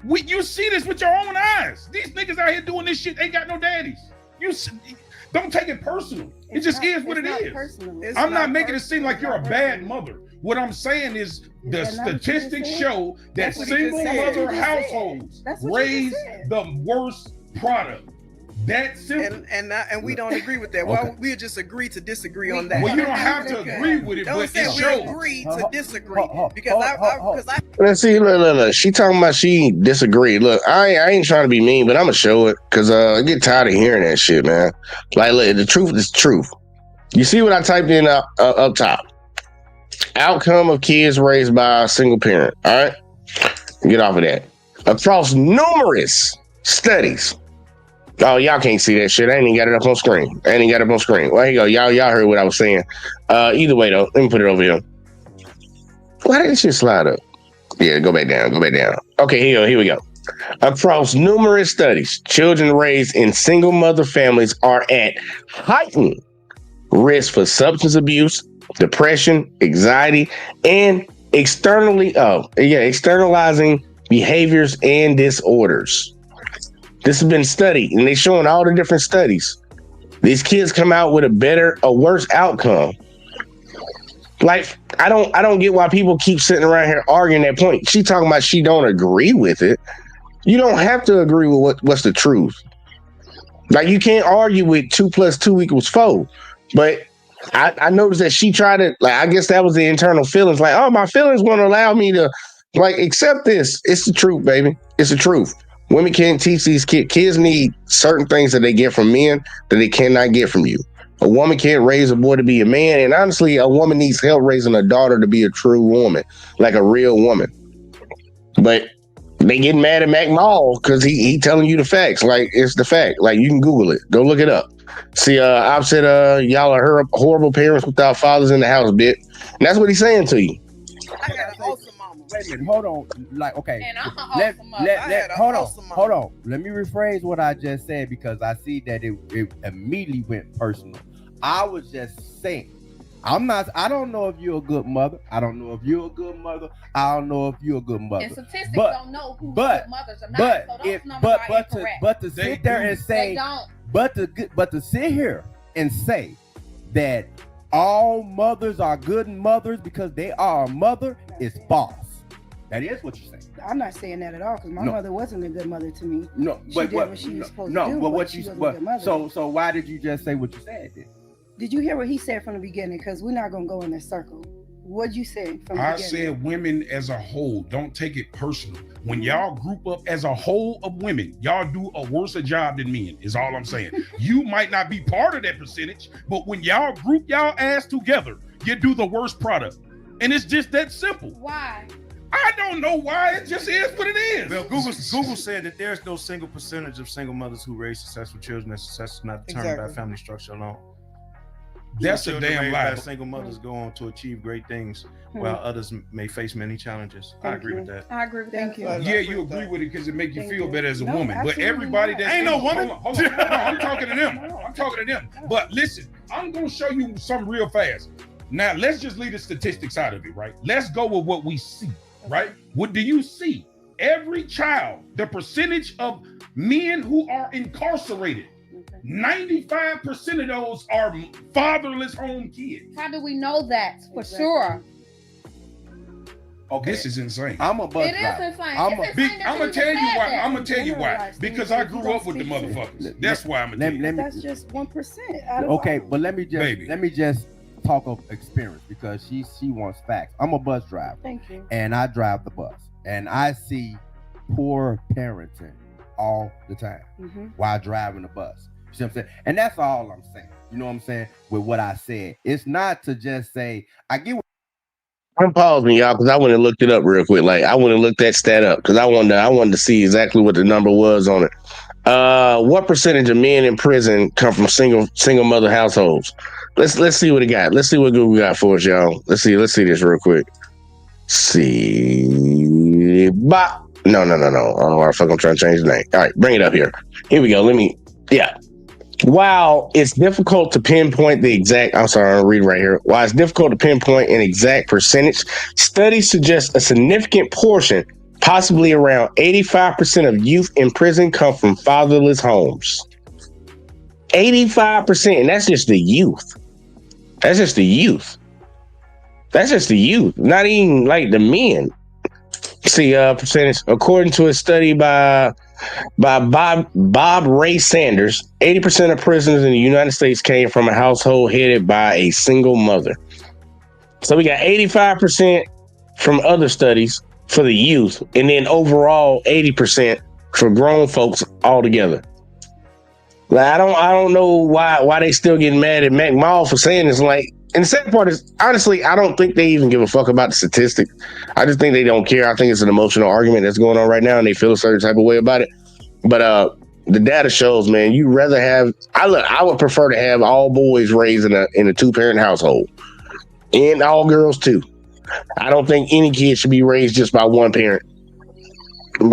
You see this with your own eyes. These niggas out here doing this shit ain't got no daddies. Don't take it personal. It just is what it is. Personal. I'm not making it seem like you're a bad mother. What I'm saying is the statistics show that That's what he just single said. mother That's what you just households That's what you raise just said. the worst product. That simple. And we don't agree with that. Okay. Well, we'll just agree to disagree on that. Well, you don't have to Okay. agree with it, Don't but say it we shows. agree to disagree because I Let's see. Look. She talking about she disagreed. Look, I ain't trying to be mean, but I'm gonna show it because I get tired of hearing that shit, man. Like, look, the truth is truth. You see what I typed in up top? Outcome of kids raised by a single parent. All right, get off of that. Across numerous studies. Oh, y'all can't see that shit. I ain't even got it up on screen. Well, here you go. Y'all heard what I was saying. Either way, though, let me put it over here. Why did this shit slide up? Yeah, go back down. Okay, here we go. Across numerous studies, children raised in single mother families are at heightened risk for substance abuse, depression, anxiety, and externalizing behaviors and disorders. This has been studied, and they're showing all the different studies. These kids come out with a worse outcome. Like, I don't get why people keep sitting around here arguing that point. She talking about she don't agree with it. You don't have to agree with what's the truth. Like, you can't argue with 2 + 2 = 4. But I noticed that she tried to, like, I guess that was the internal feelings. Like, oh, my feelings won't allow me to, like, accept this. It's the truth, baby. It's the truth. Women can't teach these kids. Kids need certain things that they get from men that they cannot get from you. A woman can't raise a boy to be a man. And honestly, a woman needs help raising a daughter to be a true woman, like a real woman. But they get mad at Mac Mall because he telling you the facts. Like, it's the fact. Like, you can Google it. Go look it up. See, I've said y'all are horrible parents without fathers in the house, bitch. And that's what he's saying to you. I got an awesome mama. Wait a minute, hold on. Like, okay. And I'm an Let- awesome mother. let- I let- had an hold awesome on, mama. hold on. Let me rephrase what I just said because I see that it immediately went personal. I was just saying, I don't know if you're a good mother. I don't know if you're a good mother. I don't know if you're a good mother. And statistics But- don't know who's but- good mothers or not. But so those if numbers are but incorrect. to They sit there do. and They say don't. but to sit here and say that all mothers are good mothers because they are a mother is false. That is what you're saying. I'm not saying that at all because my No. mother wasn't a good mother to me. No, She but did what she was supposed to do, but but what she you wasn't a but good mother. so why did you just say what you said then? Did you hear what he said from the beginning? Because we're not gonna go in this circle. What'd you say from the I beginning? said women as a whole, don't take it personal. When y'all group up as a whole of women, y'all do a worse job than men, is all I'm saying. You might not be part of that percentage, but when y'all group y'all ass together, you do the worst product. And it's just that simple. Why? I don't know why, it just is what it is. Well, Google said that there's no single percentage of single mothers who raise successful children, and success is not determined by Exactly. family structure alone. That's Some a children damn raised lie. by single mothers go on to achieve great things, while others may face many challenges. I Thank agree you. with that. I agree with Thank that. you. as well. Yeah, you agree with it because it make you Thank feel you. better as a No, woman. But absolutely everybody not. that's Ain't no woman. Hold on. No, I'm talking to them. I'm talking to them. But listen, I'm gonna show you something real fast. Now let's just leave the statistics out of it, right? Let's go with what we see, right? What do you see? Every child, the percentage of men who are incarcerated, 95% of those are fatherless home kids. How do we know that for Exactly. sure? Okay, This is insane. I'm a bus It is driver. insane. I'm It's a- insane that I'm gonna you tell you said why. that. I'm gonna tell you why. Generalize Because things. I If you grew don't up with the speak to it. motherfuckers. That's why I'm gonna tell you. Let me That's just 1%. Out of okay, all. but let me Baby. just talk of experience because she wants facts. I'm a bus driver. Thank you. And I drive the bus, and I see poor parenting all the time while driving the bus. You see what I'm saying? And that's all I'm saying. You know what I'm saying? With what I said, it's not to just say I get. I'm pausing y'all because I went and looked it up real quick. Like I went and looked that stat up because I wanted to see exactly what the number was on it. What percentage of men in prison come from single mother households? Let's see what it got. Let's see what Google got for us, y'all. Let's see this real quick. See, no. Oh, what the fuck, I'm trying to change the name. All right, bring it up here. Here we go. While it's difficult to pinpoint the exact, I'll read right here. While it's difficult to pinpoint an exact percentage, studies suggest a significant portion, possibly around 85% of youth in prison come from fatherless homes. 85%, and that's just the youth. Not even like the men. See, percentage, according to a study by Bob Ray Sanders, 80% of prisoners in the United States came from a household headed by a single mother. So we got 85% from other studies for the youth, and then overall 80% for grown folks altogether. Like, I don't know why they still getting mad at Mac Mall for saying this. Like, and the second part is, honestly, I don't think they even give a fuck about the statistics. I just think they don't care. I think it's an emotional argument that's going on right now, and they feel a certain type of way about it. But the data shows, man, you rather have. I would prefer to have all boys raised in a 2-parent household, and all girls too. I don't think any kid should be raised just by one parent. And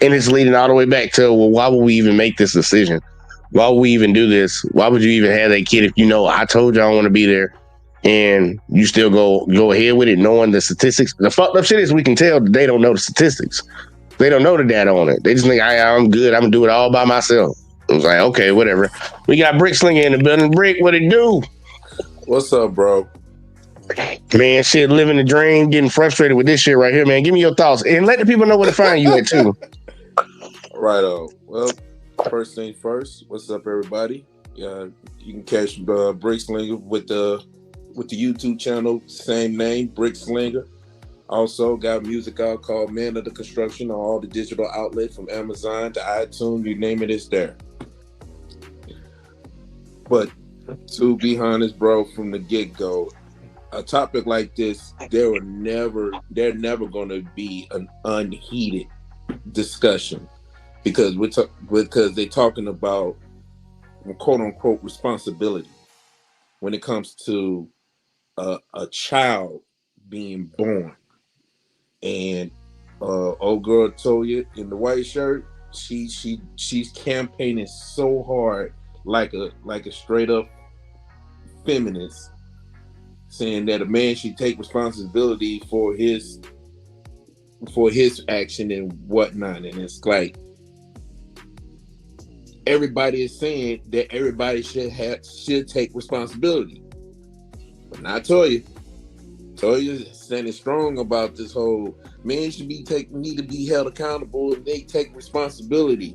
it's leading all the way back to, well, why would we even make this decision? Why would we even do this? Why would you even have that kid if you know I told you I want to be there, and you still go ahead with it, knowing the statistics? The fucked up shit is we can tell that they don't know the statistics. They don't know the data on it. They just think I'm good. I'm gonna do it all by myself. I was like, okay, whatever. We got Brick Slinger in the building. Brick, what it do? What's up, bro? Man, shit, living the dream, getting frustrated with this shit right here, man. Give me your thoughts and let the people know where to find you at too. Right on. Well, first thing first, what's up, everybody? You can catch Brick Slinger with the YouTube channel, same name, Brick Slinger. Also got music out called Man of the Construction on all the digital outlets from Amazon to iTunes, you name it, it's there. But to be honest, bro, from the get-go, a topic like this, they're never going to be an unheated discussion because they're talking about quote unquote responsibility when it comes to a child being born. And old girl Toya in the white shirt, she's campaigning so hard like a straight up feminist, saying that a man should take responsibility for his action and whatnot. And it's like everybody is saying that everybody should take responsibility, but not Toya. Toya's standing strong about this whole men need to be held accountable and they take responsibility.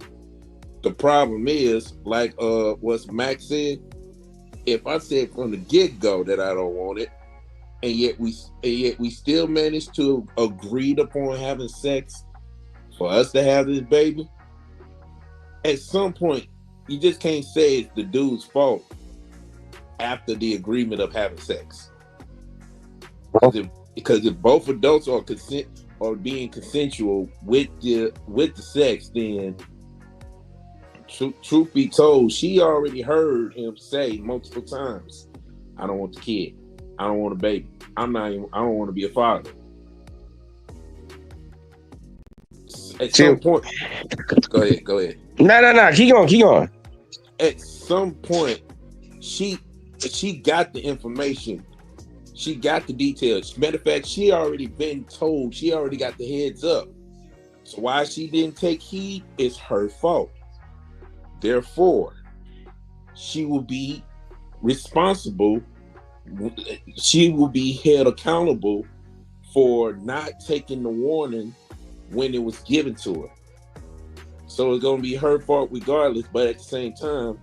The problem is, like what Max said, if I said from the get-go that I don't want it, and yet we still managed to agree upon having sex for us to have this baby, at some point you just can't say it's the dude's fault after the agreement of having sex. Because if both adults are being consensual with the sex, then truth be told, she already heard him say multiple times, "I don't want the kid. I don't want a baby. I don't want to be a father." At some point, go ahead. No. Keep going. At some point, she got the information. She got the details. Matter of fact, she already been told. She already got the heads up. So why she didn't take heed is her fault. Therefore, she will be responsible. She will be held accountable for not taking the warning when it was given to her. So it's going to be her fault regardless, but at the same time,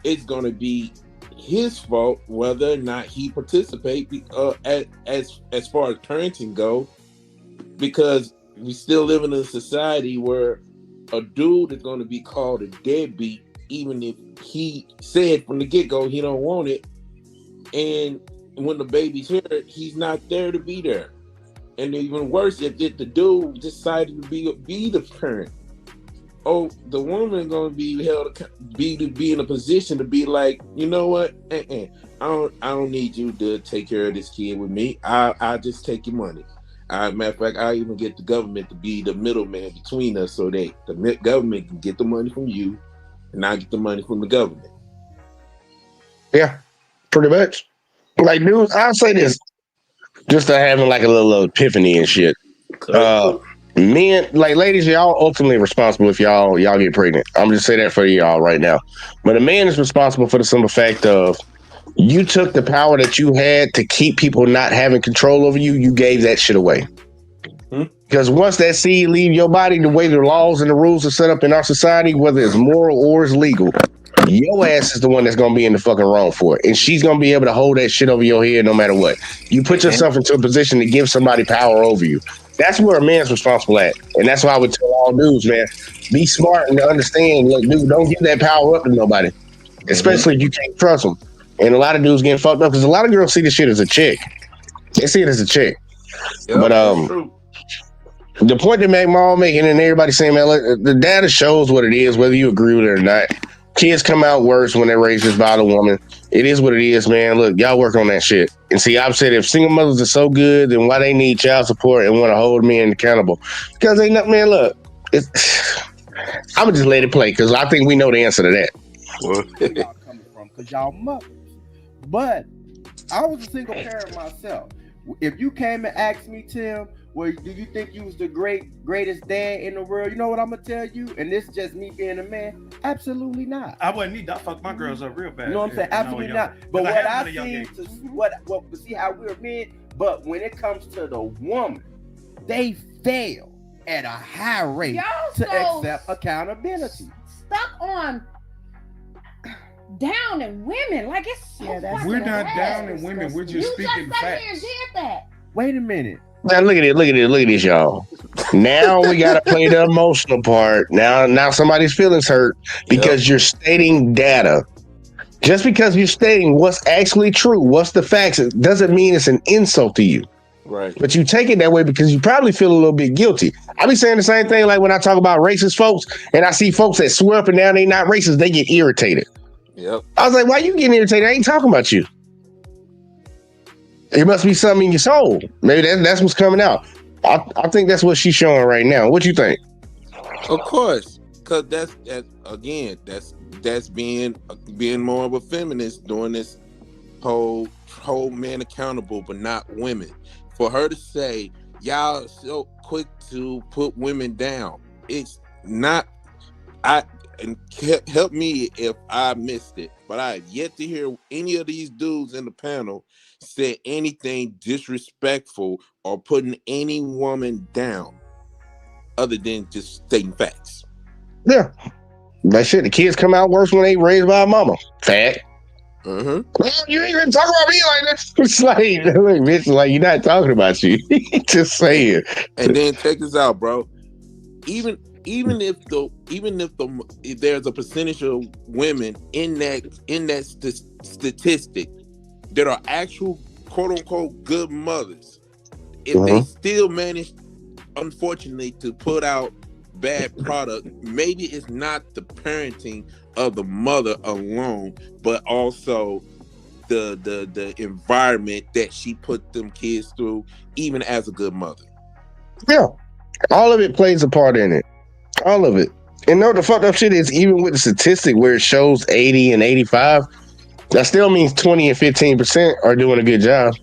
it's going to be his fault whether or not he participate as far as parenting go, because we still live in a society where a dude is going to be called a deadbeat even if he said from the get-go he don't want it, and when the baby's here, he's not there to be there. And even worse, if the dude decided to be the parent, the woman gonna be be in a position to be like, you know what? I don't need you to take care of this kid with me. I just take your money. Matter of fact, I even get the government to be the middleman between us, so that the government can get the money from you, and I get the money from the government. Yeah, pretty much. Like, dude, I'll say this, just to having like a little epiphany and shit. Men, like ladies, y'all ultimately responsible if y'all get pregnant. I'm just saying that for y'all right now. But a man is responsible for the simple fact of you took the power that you had to keep people not having control over you. You gave that shit away. Because once that seed leave your body, the way the laws and the rules are set up in our society, whether it's moral or it's legal, your ass is the one that's going to be in the fucking wrong for it. And she's going to be able to hold that shit over your head no matter what. You put yourself into a position to give somebody power over you. That's where a man's responsible at. And that's why I would tell all dudes, man, be smart and understand. Look, dude, don't give that power up to nobody, especially if you can't trust them. And a lot of dudes getting fucked up because a lot of girls see this shit as a chick. They see it as a chick. Yep, but the point that Maul making and everybody saying, man, look, the data shows what it is, whether you agree with it or not. Kids come out worse when they're raised by a woman. It is what it is, man. Look, y'all work on that shit. And see, I've said if single mothers are so good, then why they need child support and want to hold men accountable? Because they not, man, look, I'm going to just let it play because I think we know the answer to that. Where y'all coming from? Because y'all mothers. But I was a single parent myself. If you came and asked me, Tim, well, do you think you was the greatest dad in the world? You know what I'm gonna tell you? And this is just me being a man. Absolutely not. I wouldn't need that. I fuck my girls up real bad. You know what I'm saying? Absolutely not. But what I seen to see how we're men, but when it comes to the woman, they fail at a high rate to accept accountability. Stuck on down in women, like it's so we're not down in women. We're just speaking facts. You just sat here and did that. Wait a minute. Now look at this, y'all. Now we gotta play the emotional part. Now somebody's feelings hurt because you're stating data. Just because you're stating what's actually true, what's the facts, it doesn't mean it's an insult to you. Right. But you take it that way because you probably feel a little bit guilty. I be saying the same thing like when I talk about racist folks and I see folks that swear up and down they not racist, they get irritated. Yep. I was like, why you getting irritated? I ain't talking about you. It must be something in your soul. Maybe that's what's coming out. I think that's what she's showing right now. What you think? Of course, because that's being more of a feminist, doing this whole man accountable, but not women. For her to say y'all so quick to put women down, it's not. And help me if I missed it, but I have yet to hear any of these dudes in the panel say anything disrespectful or putting any woman down other than just stating facts. Yeah. That shit, the kids come out worse when they raised by a mama. Fact. Well, you ain't gonna talk about me like that. It's like, bitch, like you're not talking about you. Just saying. And then check this out, bro. Even if there's a percentage of women in that statistic that are actual quote unquote good mothers, if they still manage, unfortunately, to put out bad product, maybe it's not the parenting of the mother alone, but also the environment that she put them kids through, even as a good mother. Yeah, all of it plays a part in it. All of it. And no, the fucked up shit is even with the statistic where it shows 80 and 85, that still means 20 and 15% are doing a good job.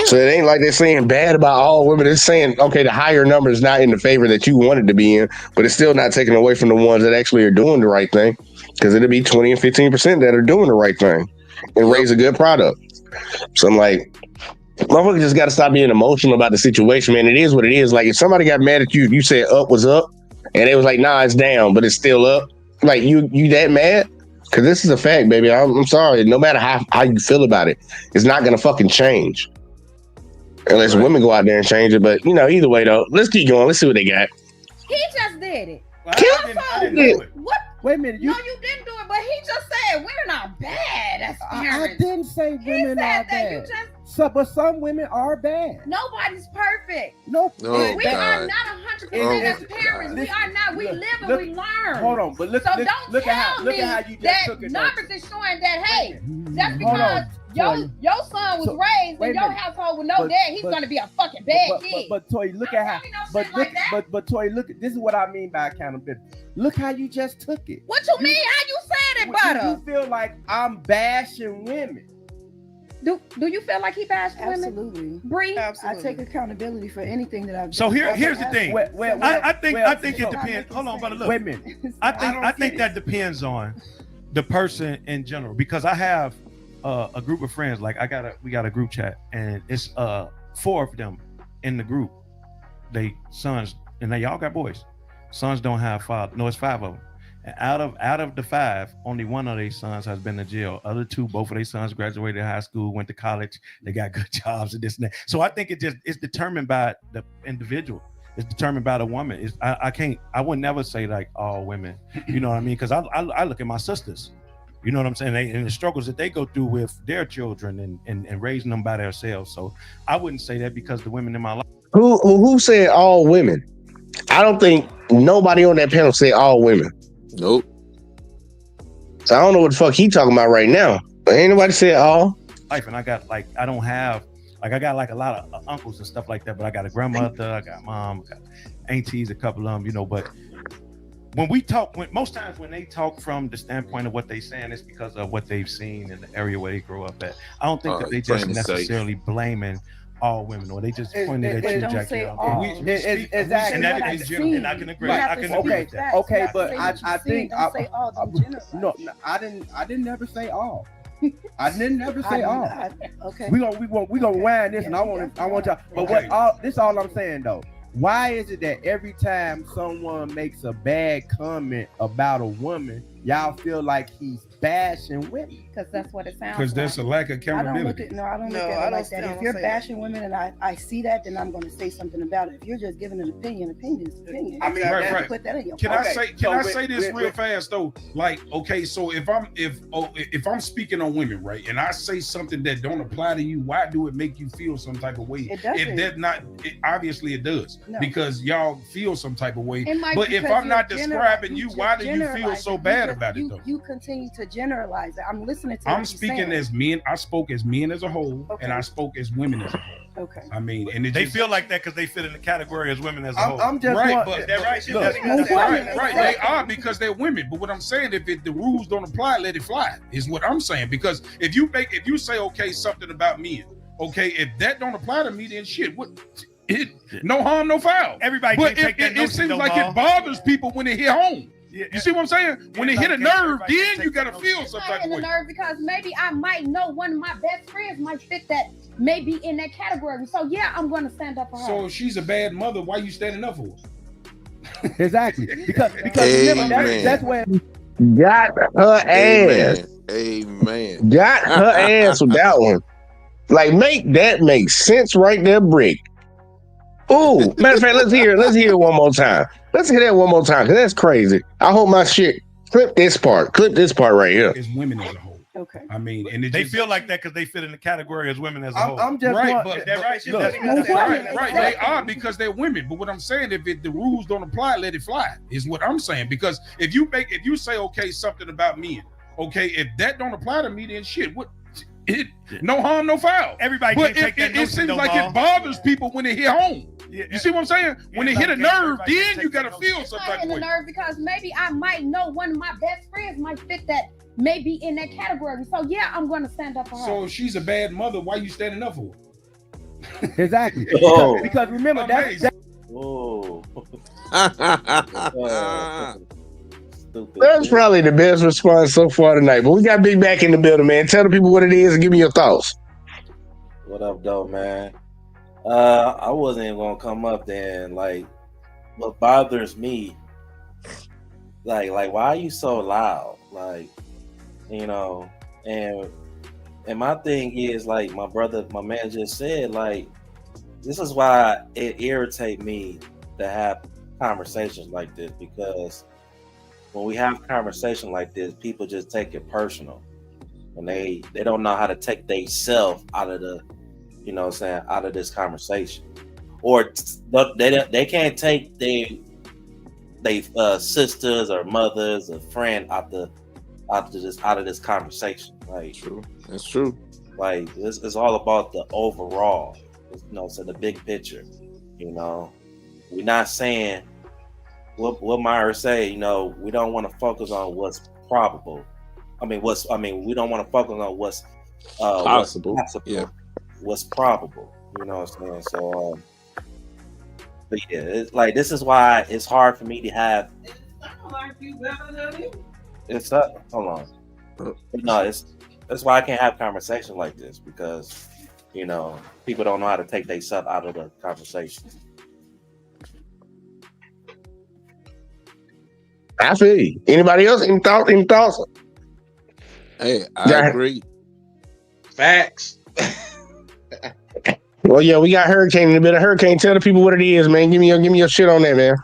So it ain't like they're saying bad about all women. It's saying, okay, the higher number is not in the favor that you wanted to be in, but it's still not taking away from the ones that actually are doing the right thing, because it'll be 20 and 15% that are doing the right thing and raise a good product. So I'm like, motherfuckers just got to stop being emotional about the situation, man. It is what it is. Like, if somebody got mad at you, you said up was up, and they was like, nah, it's down, but it's still up. Like, you that mad? Because this is a fact, baby. I'm sorry. No matter how you feel about it, it's not gonna fucking change unless women go out there and change it. But either way though, let's keep going. Let's see what they got. He just did it. Well, I didn't do it. What? Wait a minute. No, you didn't do it, but he just said women are bad as I parents. didn't say He women said are that. You bad. just But some women are bad. nobody's perfect. No, Oh, We God. are not 100% as parents. We are not. We live and we learn. Hold on, but look So look, don't look at tell how look me at how you just that took it. numbers is showing that hey, just Hold because on, your son was So, raised wait in a your minute. household with no But- dad, he's but- gonna be a fucking bad but, kid. but Toy, look at how. Don't tell me no But shit look, like that. but Toy, look. This is what I mean by accountability. Look how you just took it. What you mean? How you said it, Butter? You feel like I'm bashing women. Do you feel like he bashed women? Absolutely. Bree? I take accountability for anything that I've So done. here's the thing. I think it depends. Hold on, brother. Look, Wait a minute. I think that depends on the person in general, because I have a group of friends. Like we got a group chat, and it's 4 of them in the group. They sons, and they all got boys. Sons don't have father. No, it's 5 of them. And out of the 5, only 1 of their sons has been to jail. Other 2, both of their sons graduated high school, went to college. They got good jobs and this and that. So I think it's determined by the individual. It's determined by the woman. I would never say like all women. You know what I mean? Because I look at my sisters. You know what I'm saying? And the struggles that they go through with their children and raising them by themselves. So I wouldn't say that because the women in my life. Who said all women? I don't think nobody on that panel said all women. Nope. So I don't know what the fuck he talking about right now. But ain't nobody said all. Life, and I got like I got like a lot of uncles and stuff like that, but I got a grandmother, I got mom, I got aunties, a couple of them, but when we talk, most times when they talk from the standpoint of what they saying, it's because of what they've seen in the area where they grew up at. I don't think that they just necessarily blaming all women, or they just pointed at you, Jackie. Exactly. And I can agree. I can agree with that. Okay, but I think Don't say all. Don't generalize. no, I didn't never say all. I didn't never say all. Okay. We gonna wind this, and I want y'all. But this all I'm saying though. Why is it that every time someone makes a bad comment about a woman, y'all feel like he's bashing women? Because that's what it sounds like. Because there's a lack of I don't accountability. look at it like that. If you're bashing women and I see that, then I'm going to say something about it. If you're just giving an opinion is opinion. I mean, right. Put that in your Can pocket. I say this real fast though? Like, okay, so if I'm speaking on women, right, and I say something that don't apply to you, why do it make you feel some type of way? It doesn't. If that not, obviously it does, No. because y'all feel some type of way. It might But if because I'm not you're describing you, just why do you feel generalize so it. bad about it though? You continue to generalize it. I'm listening to. I'm what you're speaking saying. as men. I spoke as men as a whole, Okay. and I spoke as women as a whole. Okay. I mean, and They feel like that because they fit in the category as women as a whole. I'm just right, want- but that right? Look, That's right. They are because they're women. But what I'm saying, if the rules don't apply, let it fly. Is what I'm saying. Because if you say okay something about men, okay, if that don't apply to me, then shit, what? No harm, no foul. Everybody But can't take that it notion, seems though, like Ma. it bothers people when they hit home. You see what I'm saying? When they hit a Everybody can't- nerve, everybody then can't you take gotta that feel notion. some Not type in of the way. nerve because maybe I might know one of my best friends might fit that, maybe in that category. So yeah, I'm going to stand up for her. So if she's a bad mother, why you standing up for her? Exactly. Because remember Amen. that's where Got her ass. Amen. Got her ass with that one. Like, make that make sense right there, Brick. Ooh, matter of fact, let's hear it one more time. Let's hear that one more time, because that's crazy. I hope my shit clip this part right here. It's women as a whole. Okay. I mean, and They feel like that because they fit in the category as women as a whole. I'm just right, want- but that right? Look, That's right. They are because they're women. But what I'm saying, if the rules don't apply, let it fly. Is what I'm saying. Because if you say okay something about men, okay, if that don't apply to me, then shit, what? No harm, no foul. Everybody But can't take that it notion, seems though, like Ma. it bothers people when they hit home. You see what I'm saying? When they hit a nerve, everybody then can't you take gotta that feel It's some not type in of the way. nerve because maybe I might know one of my best friends might fit that, maybe in that category. So yeah, I'm going to stand up for her. So if she's a bad mother, why you standing up for her? exactly. Oh. Because remember Amazing. Whoa. Stupid. That's probably the best response so far tonight. But we got Big Back in the building, man. Tell the people what it is and give me your thoughts. What up, though, man? I wasn't even gonna come up there and what bothers me, like why are you so loud? Like you know, and my thing is like my man just said, like, this is why it irritates me to have conversations like this, because when we have conversation like this, people just take it personal, and they don't know how to take they self out of the, you know what I'm saying, out of this conversation, or they can't take they sisters or mothers or friend out of this conversation. Like, true, that's true. Like, it's all about the overall, you know, so the big picture. You know, we're not saying what Myra say. You know, we don't want to focus on what's probable. We don't want to focus on what's possible. What's probable. You know what I'm saying? So, but yeah, it's like, this is why it's hard for me to have. It's up. Hold on. No, that's why I can't have conversations like this, because, you know, people don't know how to take themselves out of the conversation. I feel you. Anybody else? Any thoughts? Hey, I agree. Facts. Well, yeah, we got Hurricane in a bit. Hurricane, tell the people what it is, man. Give me your shit on that, man.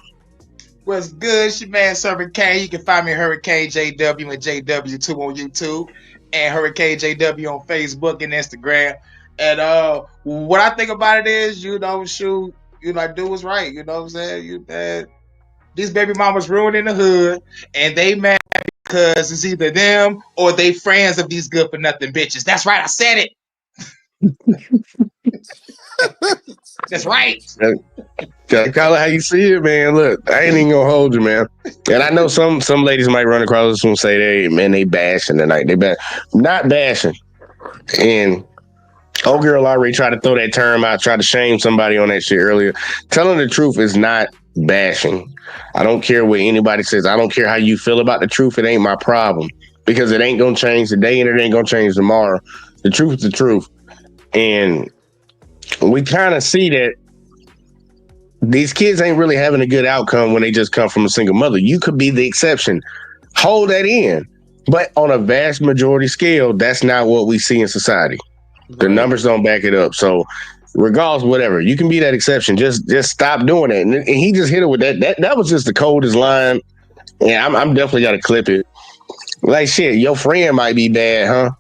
What's good? It's your man, Servant K. You can find me at Hurricane JW and JW2 on YouTube, and Hurricane JW on Facebook and Instagram. And what I think about it is, you know, shoot, you know, do what's right. You know what I'm saying? These baby mamas ruining the hood, and they mad because it's either them or they friends of these good for nothing bitches. That's right, I said it. That's right. Call it how you see it, man. Look, I ain't even gonna hold you, man. And I know some ladies might run across this and say, they bashing tonight. They not bashing. And old girl already tried to throw that term out, tried to shame somebody on that shit earlier. Telling the truth is not bashing. I don't care what anybody says. I don't care how you feel about the truth. It ain't my problem, because it ain't gonna change today and it ain't gonna change tomorrow. The truth is the truth. And we kind of see that these kids ain't really having a good outcome when they just come from a single mother. You could be the exception. Hold that in. But on a vast majority scale, that's not what we see in society. The numbers don't back it up. So regardless, whatever, you can be that exception. Just stop doing it. And he just hit it with that. That was just the coldest line. Yeah, I'm definitely got to clip it. Like, shit, your friend might be bad, huh?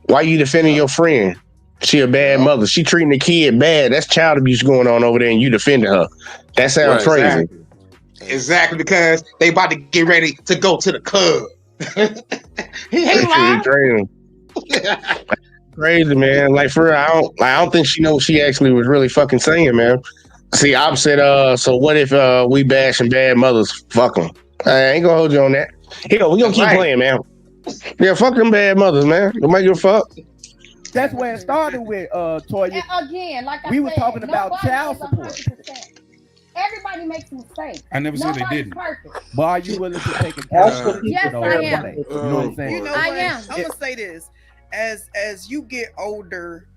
Why you defending your friend? She a bad mother. She treating the kid bad. That's child abuse going on over there, and you defending her. That sounds crazy. Exactly, because they about to get ready to go to the club. He ain't lying. Crazy, man. Like, for real, I don't think she knows what she actually was really fucking saying, man. See, opposite. So what if we bashing bad mothers? Fuck them. I ain't gonna hold you on that. Here, we gonna keep playing, man. Yeah, fuck them bad mothers, man. Don't make you fuck. That's where it started with Toya. And again, like we I were said, talking about child support. 100%. Everybody makes mistakes. I never said they didn't. Perfect. But are you willing to take accountability? Yes, I am. You know what I'm saying? You know I what? am. I'm gonna say this: as you get older,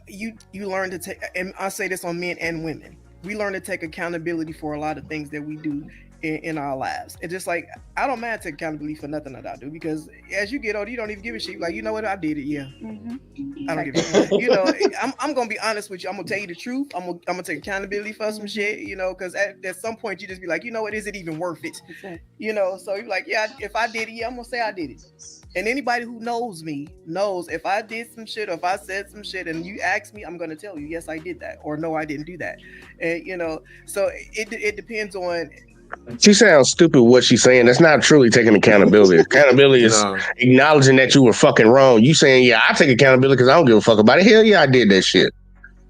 you learn to take. And I say this on men and women. We learn to take accountability for a lot of things that we do in our lives. It's just like, I don't mind taking accountability for nothing that I do, because as you get older, you don't even give a shit. Like, you know what, I did it. Yeah, I don't give a shit. You know, I'm gonna be honest with you. I'm gonna tell you the truth. I'm gonna take accountability for some shit. You know, because at some point you just be like, you know what, is it even worth it? You know, so you're like, yeah, if I did it, yeah, I'm gonna say I did it. And anybody who knows me knows if I did some shit or if I said some shit and you ask me, I'm gonna tell you, yes, I did that, or no, I didn't do that. And you know, so it depends on. She sounds stupid what she's saying. That's not truly taking accountability. Accountability is acknowledging that you were fucking wrong. You saying, yeah, I take accountability because I don't give a fuck about it. Hell yeah, I did that shit.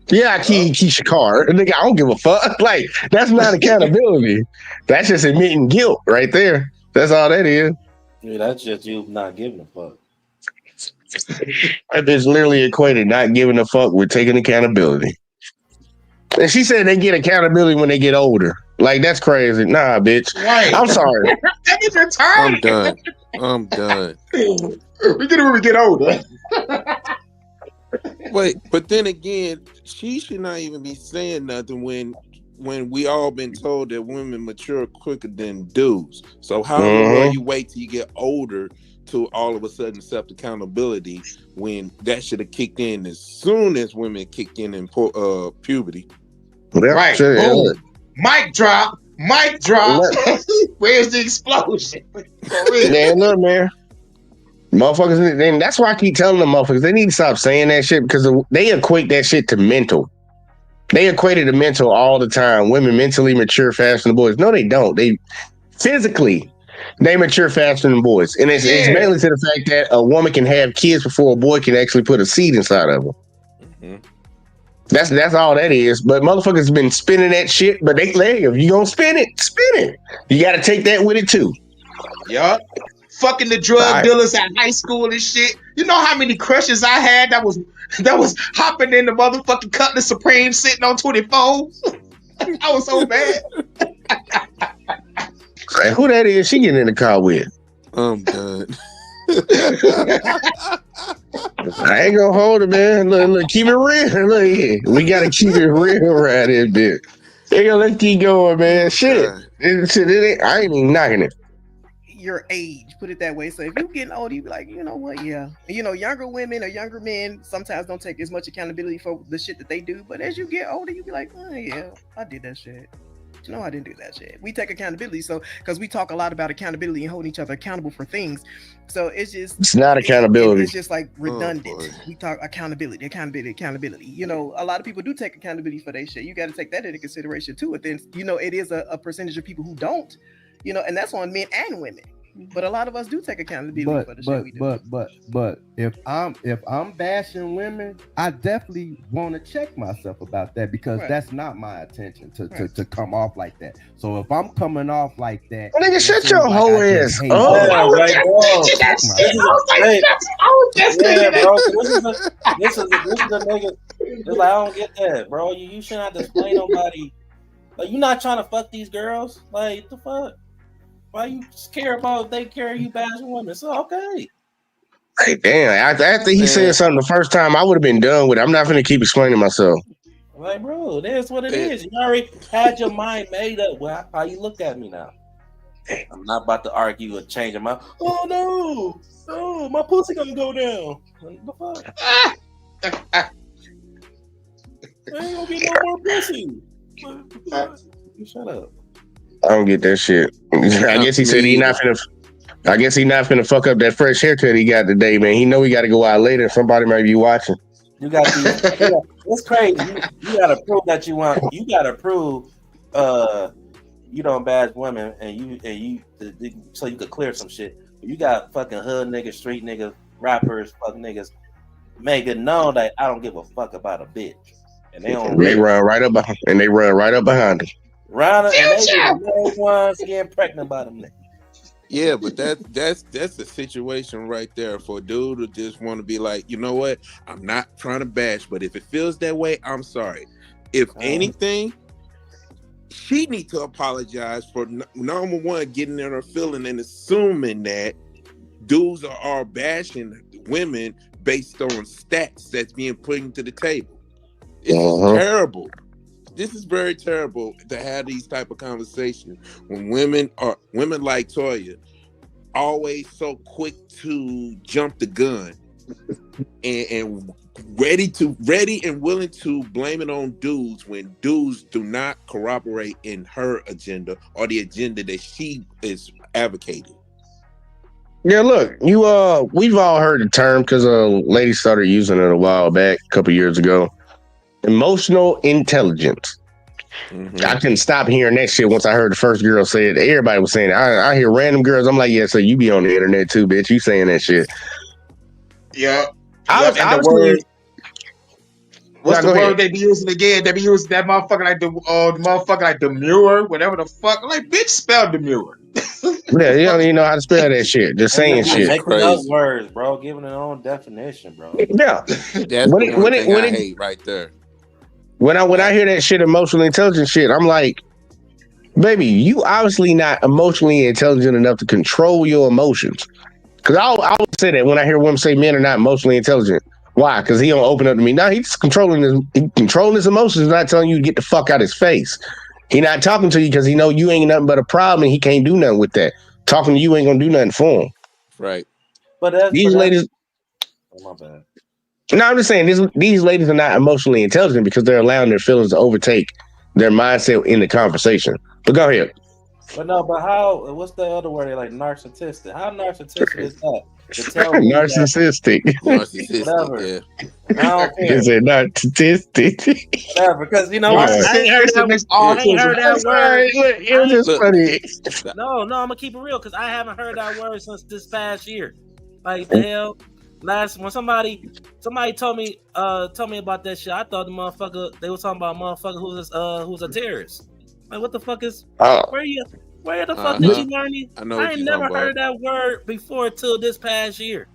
Yeah, I keyed Keisha car. Nigga, I don't give a fuck. Like, that's not accountability. That's just admitting guilt right there. That's all that is. Yeah, that's just you not giving a fuck. That bitch literally equated not giving a fuck with taking accountability. And she said they get accountability when they get older. Like, that's crazy. Nah, bitch. Right. I'm sorry. That means you're tired. I'm done. We get it when we get older. Wait, but then again, she should not even be saying nothing when we all been told that women mature quicker than dudes. So how will you wait till you get older to all of a sudden accept accountability when that should have kicked in as soon as women kicked in puberty. Right. Boom. Mic drop. Mic drop. Where's the explosion? Man, look, man. Motherfuckers, and that's why I keep telling them motherfuckers, they need to stop saying that shit because they equate that shit to mental. They equate it to mental all the time. Women mentally mature faster than boys. No, they don't. They physically, they mature faster than boys. And it's mainly to the fact that a woman can have kids before a boy can actually put a seed inside of her. Mm-hmm. That's all that is. But motherfuckers been spinning that shit, but if you gonna spin it, spin it. You gotta take that with it too. Yup. Fucking the drug dealers at high school and shit. You know how many crushes I had that was hopping in the motherfucking Cutlass Supreme sitting on 24? I was so bad. Like, who that is she getting in the car with? I'm done. I ain't gonna hold it, man. Look, keep it real. Look here. We gotta keep it real right here, bitch. Hey, let's keep going, man. Shit. I ain't even knocking it. Your age, put it that way. So if you're getting older, you be like, you know what, yeah. And, you know, younger women or younger men sometimes don't take as much accountability for the shit that they do. But as you get older, you be like, oh yeah, I did that shit. No, I didn't do that shit. We take accountability, so because we talk a lot about accountability and holding each other accountable for things. So it's not accountability. It's just like redundant. We talk accountability. You know, a lot of people do take accountability for their shit. You got to take that into consideration too. And then, you know, it is a percentage of people who don't. You know, and that's on men and women. But a lot of us do take accountability for the shit we do. But if I'm bashing women, I definitely want to check myself about that because that's not my intention to come off like that. So if I'm coming off like that, nigga, shut your whole ass. This is the nigga. It's like, I don't get that, bro. You shouldn't have to explain nobody. Like, you're not trying to fuck these girls. Like, the fuck? Why you care about if they care you bashing women? So okay. Hey, damn. After he said something the first time, I would have been done with it. I'm not gonna keep explaining myself. Like, bro, that's what it is. You already had your mind made up. Well, how you look at me now? I'm not about to argue or change my mind. Oh no, my pussy gonna go down. What the fuck? There ain't gonna be no more pussy. Shut up. I don't get that shit. I guess he said he not finna fuck up that fresh haircut he got today, man. He know he got to go out later. Somebody might be watching. You got to. It's crazy. You got to prove that you want. You got to prove, you don't bash women, and you so you could clear some shit. You got fucking hood niggas, street niggas, rappers, fuck niggas, make it known that I don't give a fuck about a bitch, and they don't. They run right up behind, and they run right up behind them. Round and they get the ones getting pregnant by them niggas. Yeah, but that's a situation right there for a dude to just want to be like, you know what? I'm not trying to bash, but if it feels that way, I'm sorry. If anything, she need to apologize for number one, getting in her feeling and assuming that dudes are bashing women based on stats that's being put into the table. It's terrible. This is very terrible to have these type of conversations when women like Toya always so quick to jump the gun and ready and willing to blame it on dudes when dudes do not corroborate in her agenda or the agenda that she is advocating. Yeah, look, we've all heard the term because a lady started using it a while back, a couple years ago. Emotional intelligence. Mm-hmm. I couldn't stop hearing that shit once I heard the first girl say it. Everybody was saying it. I hear random girls. I'm like, yeah, so you be on the internet too, bitch. You saying that shit. Yeah. What's the word they be using again? They be using that motherfucker like the motherfucker like demure, whatever the fuck. Like, bitch, spell demure. Yeah, you don't even know how to spell that shit. Just saying shit. Making those words, bro. Giving their own definition, bro. Yeah. That's when I hate right there. When I hear that shit, emotionally intelligent shit, I'm like, baby, you obviously not emotionally intelligent enough to control your emotions. Because I always say that when I hear women say men are not emotionally intelligent. Why? Because he don't open up to me. No, he's controlling his emotions, not telling you to get the fuck out his face. He not talking to you because he know you ain't nothing but a problem and he can't do nothing with that. Talking to you ain't gonna do nothing for him. Right. But these ladies. Oh, my bad. No, I'm just saying these ladies are not emotionally intelligent because they're allowing their feelings to overtake their mindset in the conversation. But go ahead. But how? What's the other word? Like narcissistic. How narcissistic is that? To tell me Narcissistic. Whatever. Yeah. I don't care. Is it narcissistic? Whatever, because you know I ain't heard that word. It was just funny. No, I'm gonna keep it real because I haven't heard that word since this past year. Like the hell, when somebody told me about that shit, I thought the motherfucker they were talking about a motherfucker who's a terrorist. Like what the fuck is where the fuck did you learn it? I ain't never heard that word before until this past year.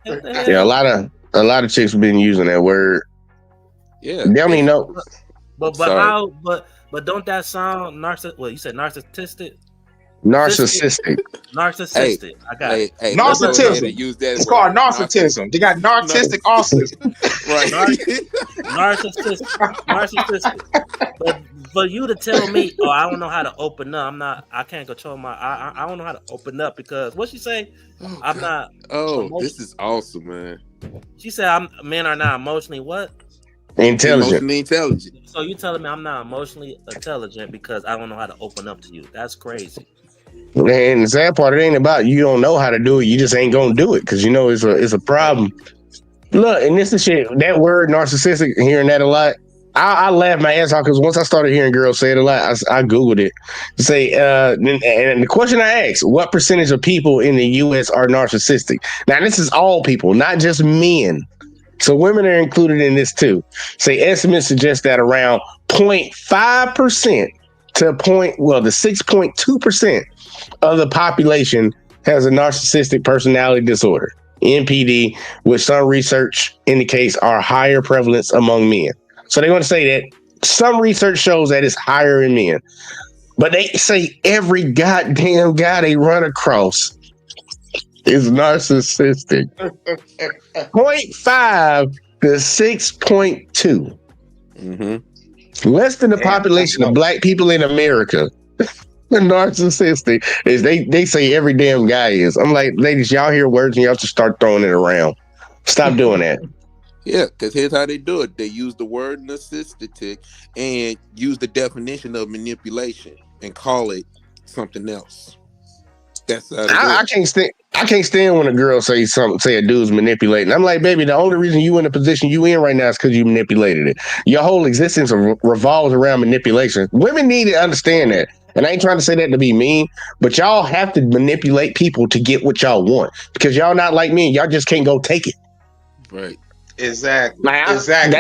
Yeah, a lot of chicks have been using that word. Yeah, they don't even know. But how? But don't that sound narcissistic? Well, you said narcissistic. Narcissistic. Narcissistic. I got it. Hey, narcissism. Use that it's called narcissism. They got narcissistic autism. Right. Narcissistic. But for you to tell me, I don't know how to open up. I can't control I don't know how to open up because what she say? I'm not. Oh, this is awesome, man. She said men are not emotionally what? Intelligent. Emotionally intelligent. So you telling me I'm not emotionally intelligent because I don't know how to open up to you? That's crazy. And the sad part, it ain't about you don't know how to do it. You just ain't gonna do it because you know it's a problem. Look, and this is shit. That word narcissistic, hearing that a lot. I laughed my ass off because once I started hearing girls say it a lot, I Googled it. Say, and the question I asked, what percentage of people in the U.S. are narcissistic? Now, this is all people, not just men. So women are included in this too. Say estimates suggest that around 0.5% to the 6.2% of the population has a narcissistic personality disorder, NPD, which some research indicates are higher prevalence among men. So they're going to say that some research shows that it's higher in men, but they say every goddamn guy they run across is narcissistic. 0.5 to 6.2. Mm-hmm. Less than the population of black people in America. Narcissistic is they say every damn guy is. I'm like, ladies, y'all hear words and y'all just start throwing it around. Stop doing that. Yeah, because here's how they do it. They use the word narcissistic and use the definition of manipulation and call it something else. That's how I can't stand when a girl say a dude's manipulating. I'm like, baby, the only reason you in the position you in right now is because you manipulated it. Your whole existence revolves around manipulation. Women need to understand that. And I ain't trying to say that to be mean, but y'all have to manipulate people to get what y'all want because y'all not like me and y'all just can't go take it. Right. Exactly. Exactly.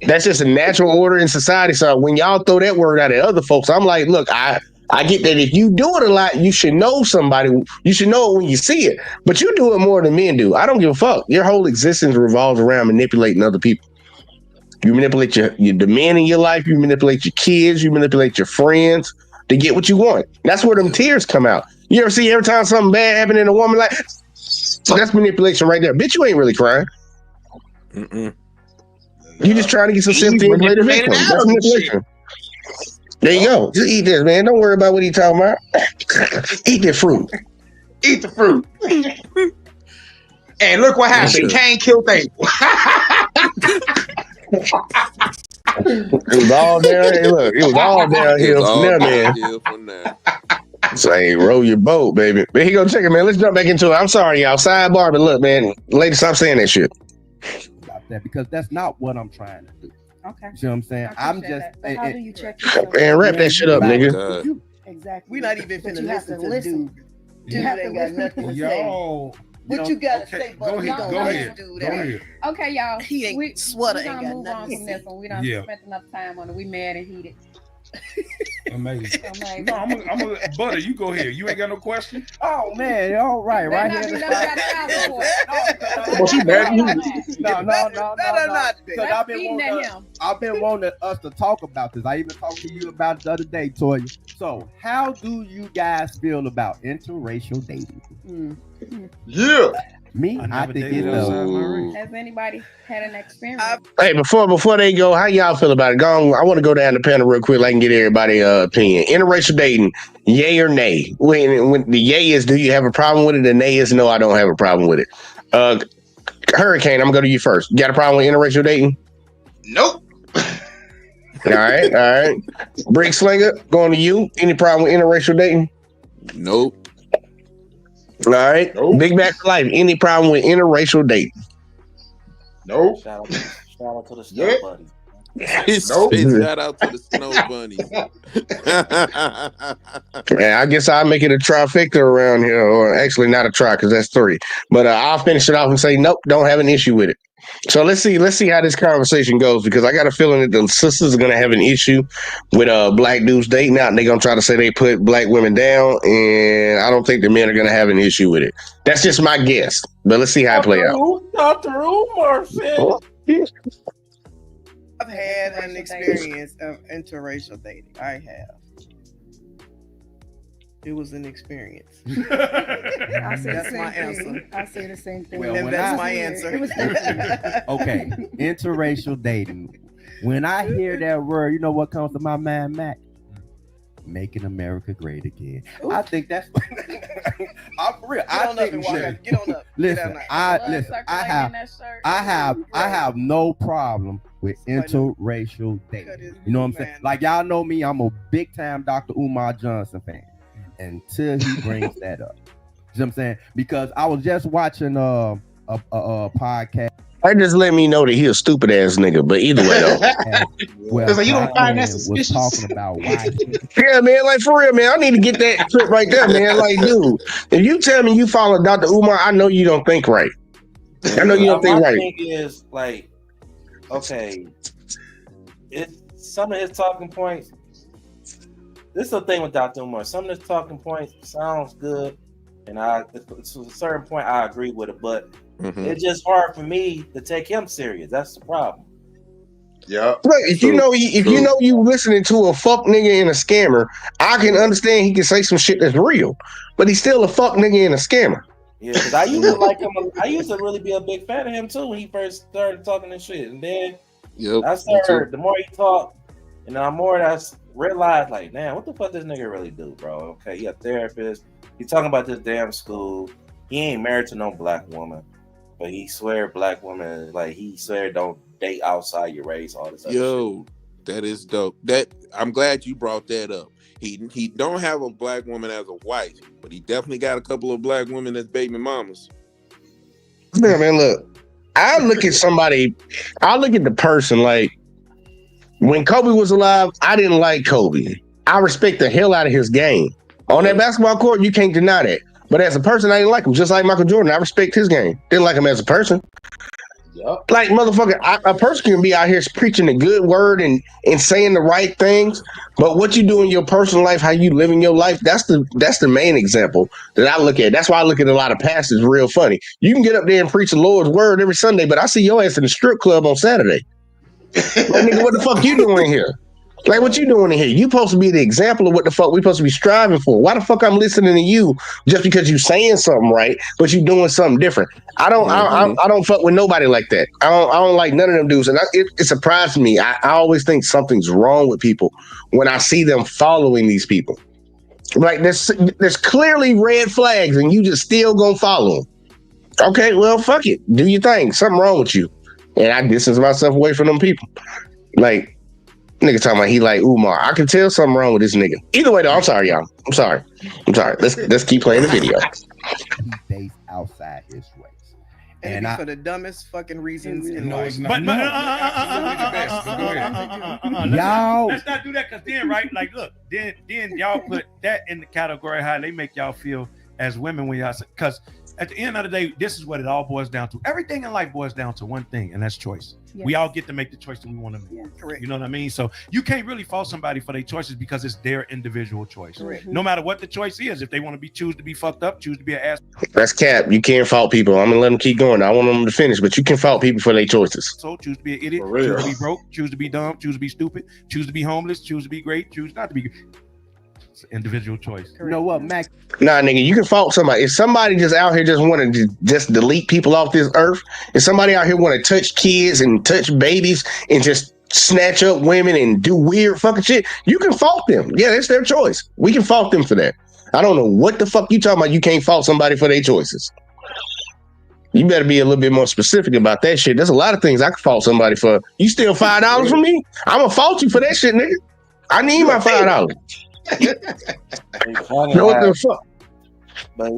That's just a natural order in society. So when y'all throw that word out at other folks, I'm like, look, I get that if you do it a lot, you should know somebody. You should know it when you see it. But you do it more than men do. I don't give a fuck. Your whole existence revolves around manipulating other people. You manipulate the men in your life. You manipulate your kids. You manipulate your friends to get what you want. That's where them tears come out. You ever see every time something bad happened in a woman, like, so that's manipulation right there. Bitch, you ain't really crying. You just trying to get some sympathy and play the victim. That's manipulation. There you go. Just eat this, man. Don't worry about what he's talking about. Eat the fruit. Eat the fruit. And look what happened. Cain killed Abel. It was all downhill. Look, it was all downhill from there, man. Say, roll your boat, baby. But here go check it, man. Let's jump back into it. I'm sorry, y'all. Sidebar, but look, man, ladies, stop saying that shit. That because that's not what I'm trying to do. Okay. You see what I'm saying? I'm just. But how do you check yourself? Man, wrap that shit up, nigga. Exactly. We're not even finna listen to listen. dude. You have to ain't got listen. nothing to say. Yo. What you got to say, Go but ahead. Okay, y'all. He ain't we sweater gonna ain't got move nothing on to from say. this one. We done spent enough time on it. We mad and heated. Amazing. Amazing. No, I'm gonna Butter, you go ahead. You ain't got no question? Oh man, all right, right here. Well, she mad. No. Because I've been wanting us to talk about this. I even talked to you about it the other day, Toya. So, how do you guys feel about interracial dating? Yeah. Me, I think it's Has anybody had an experience? Hey, before they go, how y'all feel about it? Go on, I want to go down the panel real quick. I can get everybody's opinion. Interracial dating, yay or nay? When the yay is, do you have a problem with it? The nay is, no, I don't have a problem with it. Hurricane, I'm gonna go to you first. You got a problem with interracial dating? Nope. All right. Brick Slinger, going to you. Any problem with interracial dating? Nope. All right. Nope. Big Back for Life, any problem with interracial dating? Nope. Shout out to the Snow Bunnies. Nope. Shout out to the Snow Bunnies. Yeah, I guess I'll make it a trifecta around here, or actually not a try because that's 3. But I'll finish it off and say nope, don't have an issue with it. So let's see how this conversation goes, because I got a feeling that the sisters are gonna have an issue with black dudes dating out, and they're gonna try to say they put black women down, and I don't think the men are gonna have an issue with it. That's just my guess, but let's see how it play out. Dr. Umar said. I've had an experience of interracial dating. I have. It was an experience. I say That's the my same thing. answer. I say the same thing. Well, And when that's I- my answer. It was different. Okay, interracial dating. When I hear that word, you know what comes to my mind, Mac? Making America great again. I think that's. I'm for real. Get on up and walk out. Get on up. Listen, I have no problem with interracial dating. You know what I'm saying? Like y'all know me, I'm a big time Dr. Umar Johnson fan. Until he brings that up. You know what I'm saying? Because I was just watching a podcast. That just let me know that he a stupid ass nigga. But either way though. Well, Because you don't find that was suspicious. talking about why. Yeah, man, like for real, man. I need to get that clip right there, man. Like, dude, if you tell me you follow Dr. Umar, I know you don't think right. I know you don't think My right. thing is like, okay, some of his talking points. This is the thing with Dr. Umar. Some of his talking points sounds good, and to a certain point I agree with it, but it's just hard for me to take him serious. That's the problem. Yeah. Look, if you know you listening to a fuck nigga and a scammer, I can understand he can say some shit that's real, but he's still a fuck nigga and a scammer. Yeah, because I used to like him. I used to really be a big fan of him too when he first started talking this shit, and then I started. The more he talked, and the more I realized, like, damn, what the fuck this nigga really do, bro? Okay, he a therapist. He talking about this damn school. He ain't married to no black woman, but he swear black women, like he swear don't date outside your race, all this other shit. That is dope. That I'm glad you brought that up. He don't have a black woman as a wife, but he definitely got a couple of black women as baby mamas. Yeah, man, look. I look at the person like when Kobe was alive, I didn't like Kobe. I respect the hell out of his game. On that basketball court, you can't deny that. But as a person, I didn't like him. Just like Michael Jordan, I respect his game. Didn't like him as a person. Yep. Like, motherfucker, a person can be out here preaching the good word and saying the right things, but what you do in your personal life, how you live in your life, that's the main example that I look at. That's why I look at a lot of pastors real funny. You can get up there and preach the Lord's word every Sunday, but I see your ass in the strip club on Saturday. Like, nigga, what the fuck you doing here? Like, what you doing in here? You supposed to be the example of what the fuck we supposed to be striving for. Why the fuck I'm listening to you just because you saying something right, but you doing something different? I don't fuck with nobody like that. I don't like none of them dudes, and it surprised me. I always think something's wrong with people when I see them following these people. Like there's clearly red flags, and you just still gonna follow them. Okay, well, fuck it. Do your thing. Something wrong with you, and I distance myself away from them people. Like. Nigga talking about he like Umar. I can tell something wrong with this nigga. Either way, though, I'm sorry, y'all. I'm sorry. Let's keep playing the video. He dates outside his race. And for the dumbest fucking reasons in No, life. it's not. But Absolutely the best. But go ahead. Y'all- let's not do that, because then, right? Like, look, then y'all put that in the category how they make y'all feel as women when y'all, because at the end of the day, this is what it all boils down to. Everything in life boils down to one thing, and that's choice. Yes. We all get to make the choice that we want to make. Yeah. Correct. You know what I mean? So you can't really fault somebody for their choices because it's their individual choice. Correct. No matter what the choice is, if they want to choose to be fucked up, choose to be an ass. That's cap. You can't fault people. I'm gonna let them keep going. I want them to finish, but you can fault people for their choices. So choose to be an idiot, For real. choose to be broke, choose to be dumb, choose to be stupid, choose to be homeless, choose to be great, choose not to be great. It's individual choice. You know what, Mac? Nah, nigga, you can fault somebody. If somebody just out here just want to just delete people off this earth, if somebody out here want to touch kids and touch babies and just snatch up women and do weird fucking shit, you can fault them. Yeah, that's their choice. We can fault them for that. I don't know what the fuck you talking about. You can't fault somebody for their choices. You better be a little bit more specific about that shit. There's a lot of things I can fault somebody for. You steal $5 from me? I'm gonna fault you for that shit, nigga. I need my $5. What the fuck? But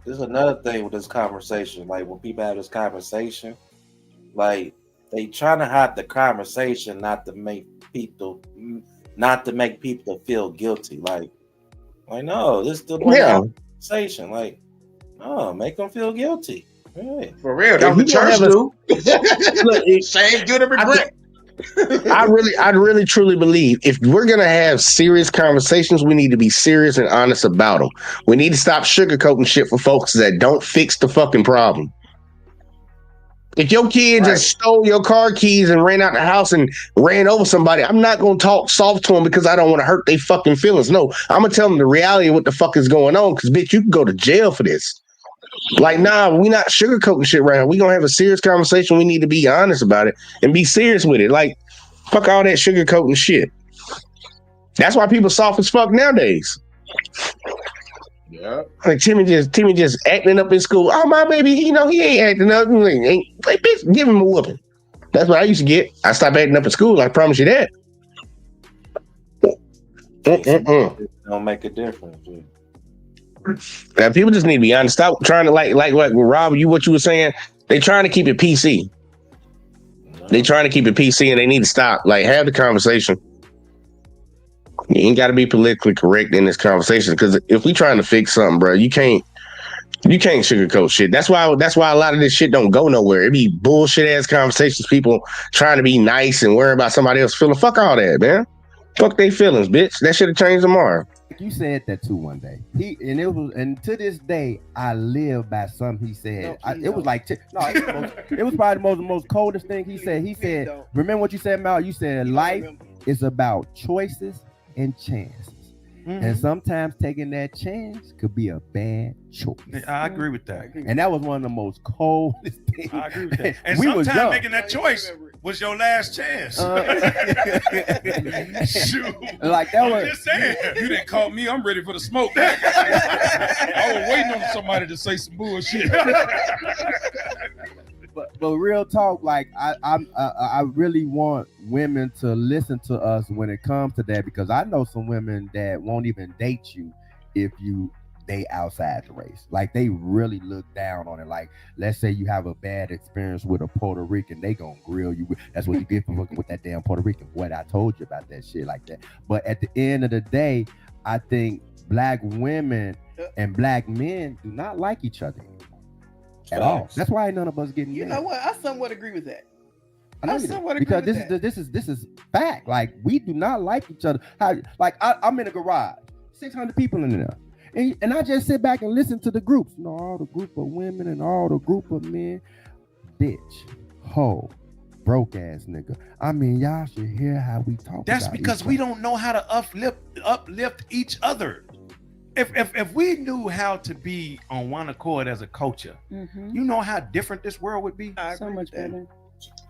there's another thing with this conversation. Like when people have this conversation, like they trying to have the conversation not to make people feel guilty. Like no, this is the conversation. Like, no, make them feel guilty. Right. For real, that's what the church do. Shame, guilt, and regret. I really truly believe if we're gonna have serious conversations, we need to be serious and honest about them. We need to stop sugarcoating shit for folks that don't fix the fucking problem. If your kid just stole your car keys and ran out the house and ran over somebody, I'm not gonna talk soft to them because I don't want to hurt their fucking feelings. No, I'm gonna tell them the reality of what the fuck is going on. Because bitch, you can go to jail for this. Like, nah, we not sugarcoating shit right now. We gonna have a serious conversation. We need to be honest about it and be serious with it. Like, fuck all that sugarcoating shit. That's why people soft as fuck nowadays. Yeah. Like Timmy just acting up in school. Oh, my baby, he ain't acting up. Like, bitch, give him a whooping. That's what I used to get. I stopped acting up in school. I promise you that. It don't make a difference. Dude. Now, people just need to be honest. Stop trying to like with Rob, what you were saying. They trying to keep it PC. They trying to keep it PC, and they need to stop. Like, have the conversation. You ain't got to be politically correct in this conversation, because if we trying to fix something, bro, you can't sugarcoat shit. That's why a lot of this shit don't go nowhere. It be bullshit ass conversations. People trying to be nice and worry about somebody else feeling. Fuck all that, man. Fuck they feelings, bitch. That should have changed tomorrow. You said that too one day. And to this day, I live by something he said. It was probably the most coldest thing he said. He said, remember what you said, Mal? You said life is about choices and chances. Mm-hmm. And sometimes taking that chance could be a bad choice. I agree with that. And that was one of the most coldest things. I agree with that. And sometimes making that choice was your last chance. Shoot. Like that was just saying. You didn't call me. I'm ready for the smoke. I was waiting on somebody to say some bullshit. But real talk, like I really want women to listen to us when it comes to that, because I know some women that won't even date you if you date outside the race. Like they really look down on it. Like let's say you have a bad experience with a Puerto Rican, they gonna grill you. That's what you get for looking with that damn Puerto Rican. What I told you about that shit like that. But at the end of the day, I think black women and black men do not like each other at all. That's why none of us getting You know what? I somewhat agree with that. I somewhat agree because this is fact. Like we do not like each other. I'm in a garage, 600 people in there, and I just sit back and listen to the groups. All the group of women and all the group of men, bitch, hoe, broke ass nigga. I mean, y'all should hear how we talk. That's because we don't know how to uplift each other. If we knew how to be on one accord as a culture, you know how different this world would be. So much better.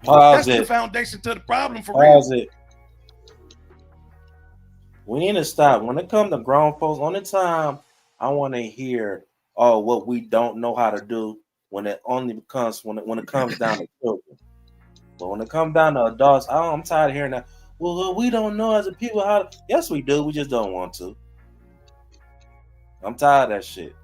That's the foundation to the problem for real. We need to stop. When it comes to grown folks, only time I want to hear what we don't know how to do when it comes down to children. But when it comes down to adults, I'm tired of hearing that. Well, we don't know as a people how to. Yes, we do. We just don't want to. I'm tired of that shit.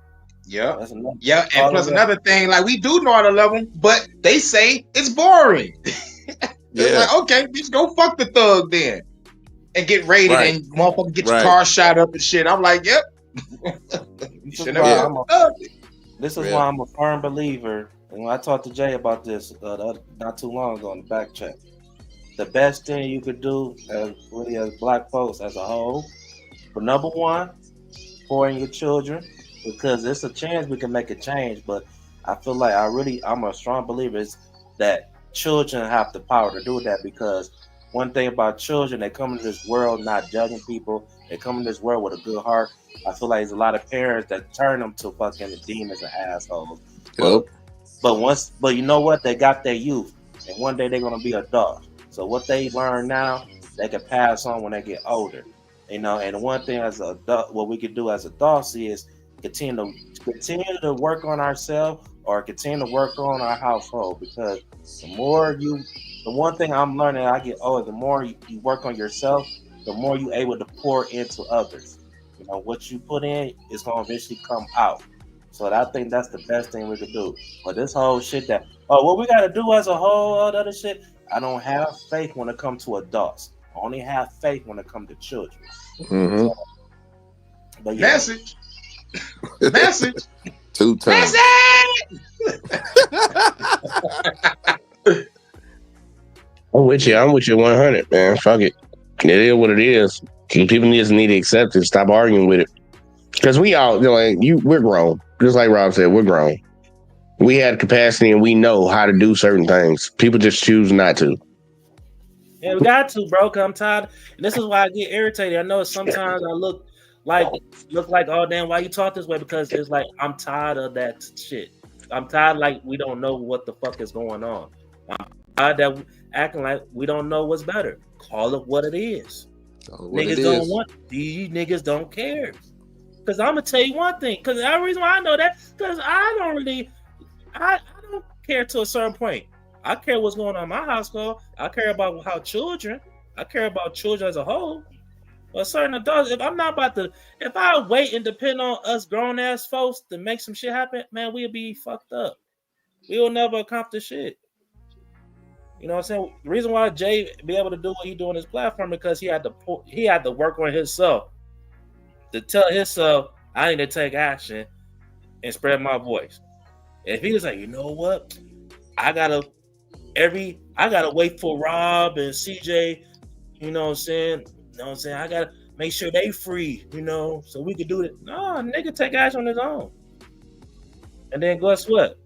Yeah. And plus another thing, like we do know how to love them, but they say it's boring. It's like, okay, just go fuck the thug then. And get raided and motherfucker get your car shot up and shit. I'm like, yep. This is why I'm a firm believer. And when I talked to Jay about this not too long ago in the back chat, the best thing you could do as black folks as a whole, for number one, pouring your children, because it's a chance we can make a change. But I feel like I'm a strong believer is that children have the power to do that, because one thing about children, they come into this world not judging people, They come in this world with a good heart. I feel like there's a lot of parents that turn them to fucking demons and assholes. But you know what? They got their youth, and one day they're gonna be adults. So what they learn now, they can pass on when they get older. You know, and one thing as an adult, what we can do as adults is continue to work on ourselves or continue to work on our household, because the one thing I'm learning as I get older, the more you work on yourself, the more you're able to pour into others. You know, what you put in is going to eventually come out. So I think that's the best thing we could do. But this whole shit that, what we got to do as a whole, all that other shit, I don't have faith when it comes to adults. I only have faith when it comes to children. Mm-hmm. So, but yeah. Message. Message. 2 times. I'm with you 100, man. Fuck it. It is what it is. People just need to accept it. Stop arguing with it. Because we all, we're grown. Just like Rob said, we're grown. We had capacity and we know how to do certain things. People just choose not to. Yeah, we got to, bro. Cause I'm tired. And this is why I get irritated. I know sometimes I look like, oh damn, why you talk this way? Because it's like I'm tired of that shit. I'm tired like we don't know what the fuck is going on. I'm tired that acting like we don't know what's better. Call it what it is. Niggas don't want, these niggas don't care. Because I'm gonna tell you one thing. Because the reason why I know that, because I don't care to a certain point. I care what's going on in my household. I care about I care about children as a whole. But certain adults, if I wait and depend on us grown ass folks to make some shit happen, man, we'll be fucked up. We will never accomplish shit. You know what I'm saying? The reason why Jay be able to do what he do on his platform because he had to work on himself to tell himself I need to take action and spread my voice. If he was like, you know what, I gotta wait for Rob and CJ, you know what I'm saying? I gotta make sure they free, so we could do it. No, nigga take action on his own. And then guess what?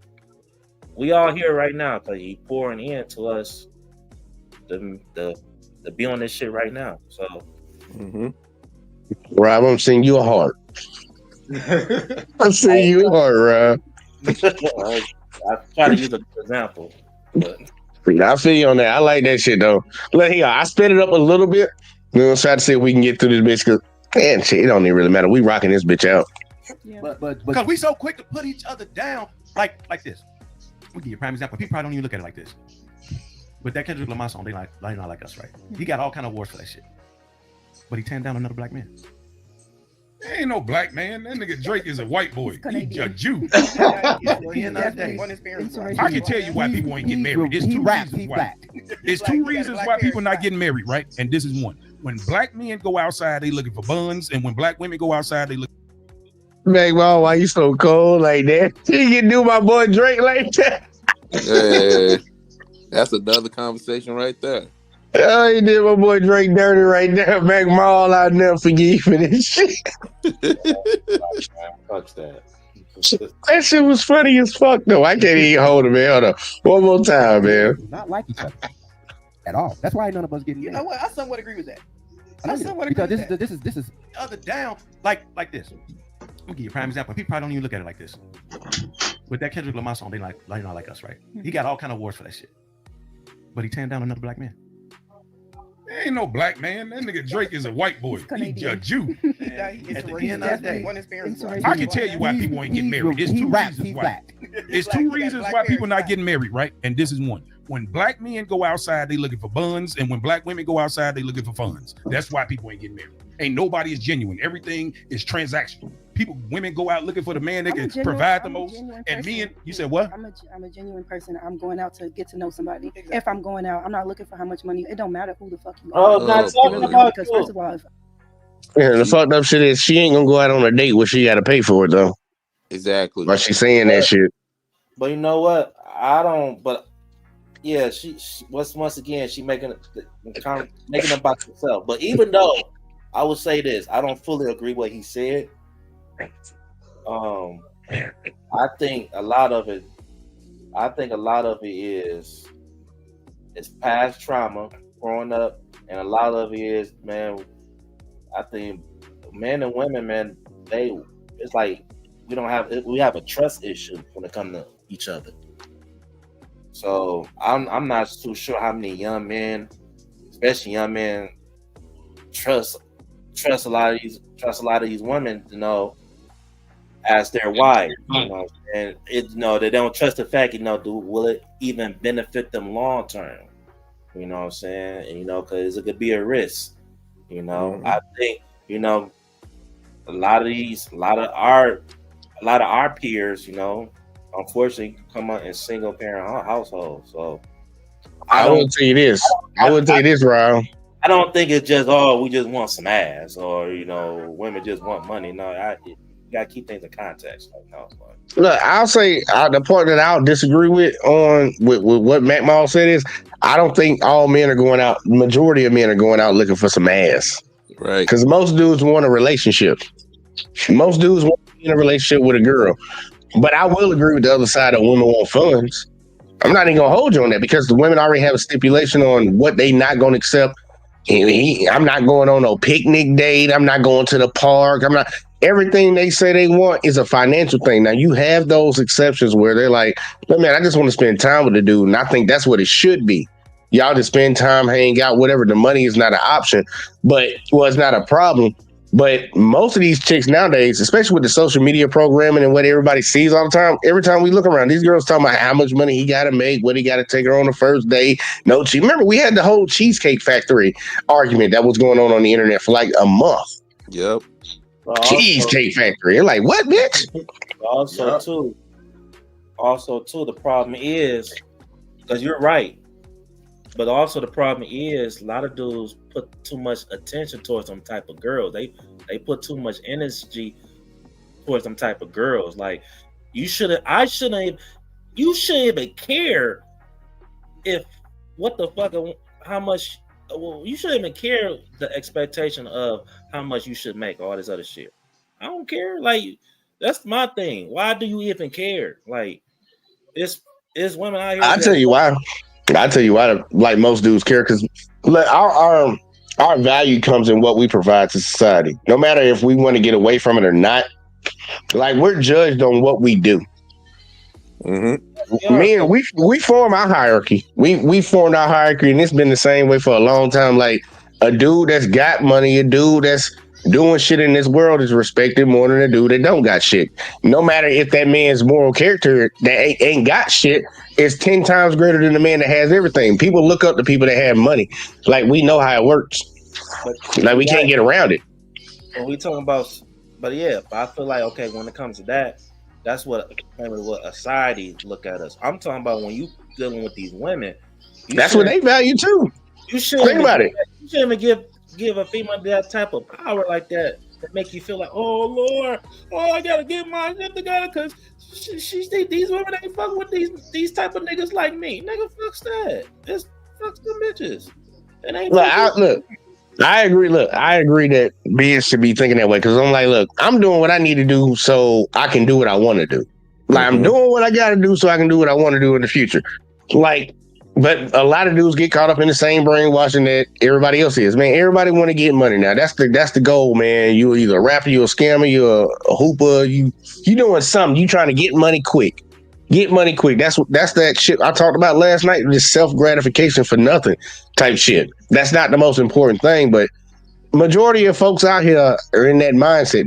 We all here right now because he pouring into us to be on this shit right now. So Rob, I'm seeing you a heart. I'm seeing you a heart, Rob. I try to use an example. But I feel you on that. I like that shit though. Look here, I sped it up a little bit. Try to see if we can get through this bitch. Cause man, shit, it don't even really matter. We rocking this bitch out. Yeah. But because we so quick to put each other down like this. We'll give you a prime example. People probably don't even look at it like this. But that Kendrick Lamar song, they not like us, right? He got all kind of awards for that shit. But he turned down another black man. There ain't no black man. That nigga Drake is a white boy. He's a Jew. I can tell you why people ain't getting married. There's two reasons why people not getting married, right? And this is one. When black men go outside, they looking for buns, and when black women go outside, they look. Big Ball, why you so cold like that? You can do my boy Drake like that. Hey, that's another conversation right there. Oh, you did my boy Drake dirty right there. Mac Mall, I'll never forgive you for this shit. Fuck that. That shit was funny as fuck, though. I can't even hold it, man. Hold on. One more time, man. Not like each other at all. That's why none of us getting. You know what? I somewhat agree with that. Because this is other down like this. Let me give you a prime example. People probably don't even look at it like this. With that Kendrick Lamar song, they not like us, right? He got all kind of awards for that shit. But he turned down another black man. There ain't no black man. That nigga Drake is a white boy. He's a Jew. At the end of the day, I can tell you why people ain't getting married. There's two reasons why. There's two reasons why people not getting married, right? And this is one. When black men go outside, they looking for buns, and when black women go outside, they looking for funds. That's why people ain't getting married. Ain't nobody is genuine. Everything is transactional. Women go out looking for the man that can provide the most. And men, you said what? I'm a genuine person. I'm going out to get to know somebody. Exactly. If I'm going out, I'm not looking for how much money. It don't matter who the fuck you are. Not talking about because first of all, the fucked up shit is she ain't gonna go out on a date where she gotta pay for it though. Exactly. But she's saying that shit. But you know what? I don't. But yeah, she once again she making about herself. But even though I would say this, I don't fully agree what he said. I think a lot of it is past trauma growing up, and a lot of it is, man, I think men and women, man, it's like we have a trust issue when it comes to each other. So I'm not too sure how many young men, especially young men, trust a lot of these women, as their wife, and they don't trust the fact, will it even benefit them long term? You know what I'm saying? And, because it could be a risk. I think, a lot of our peers, unfortunately come out in single parent households. So I will tell you this. Ryan. I don't think it's just we just want some ass, or women just want money. No, you gotta keep things in context. Look, I'll say the part that I'll disagree with what Mac Mall said is I don't think all men are going out. Majority of men are going out looking for some ass, right? Because most dudes want a relationship. Most dudes want to be in a relationship with a girl. But I will agree with the other side of women want funds. I'm not even gonna hold you on that because the women already have a stipulation on what they not gonna accept. I'm not going on no picnic date. I'm not going to the park. Everything they say they want is a financial thing. Now you have those exceptions where they're like, but man, I just want to spend time with the dude. And I think that's what it should be. Y'all just spend time, hang out, whatever. The money is not an option, it's not a problem. But most of these chicks nowadays, especially with the social media programming and what everybody sees all the time, every time we look around, these girls talking about how much money he got to make, what he got to take her on the first date. No cheese. Remember, we had the whole Cheesecake Factory argument that was going on the internet for like a month. Yep. Cheesecake Factory. You're like, what, bitch? Also, too, the problem is, because you're right, but also the problem is a lot of dudes put too much attention towards them type of girls. They put too much energy towards them type of girls. Like you shouldn't even care if how much. Well, you shouldn't even care the expectation of how much you should make, all this other shit. I don't care. Like that's my thing. Why do you even care? Like it's women out here. I tell you why. Like most dudes care because our value comes in what we provide to society. No matter if we want to get away from it or not, like we're judged on what we do. Mm-hmm. Man, we form our hierarchy. We formed our hierarchy, and it's been the same way for a long time. Like a dude that's got money, a dude that's doing shit in this world is respected more than a dude that don't got shit. No matter if that man's moral character that ain't got shit is 10 times greater than the man that has everything. People look up to people that have money. Like we know how it works. Like we can't get around it. When we talking about, but I feel like okay, when it comes to that, that's what a society look at us. I'm talking about when you dealing with these women. That's what they value too. You should think about it. You shouldn't even give a female that type of power like that make you feel like, oh Lord, I gotta get my shit together because these women ain't fucking with these type of niggas like me. Nigga, fuck that. It's fuck them bitches. It ain't I agree. Look, I agree that men should be thinking that way because I'm like, look, I'm doing what I need to do so I can do what I want to do. Like I'm doing what I got to do so I can do what I want to do in the future. Like, but a lot of dudes get caught up in the same brainwashing that everybody else is. Man, everybody want to get money now. That's the goal, man. You either a rapper, you a scammer, you a hooper, you doing something. You trying to get money quick. Get money quick. That's that shit I talked about last night. Just self-gratification for nothing type shit. That's not the most important thing, but majority of folks out here are in that mindset.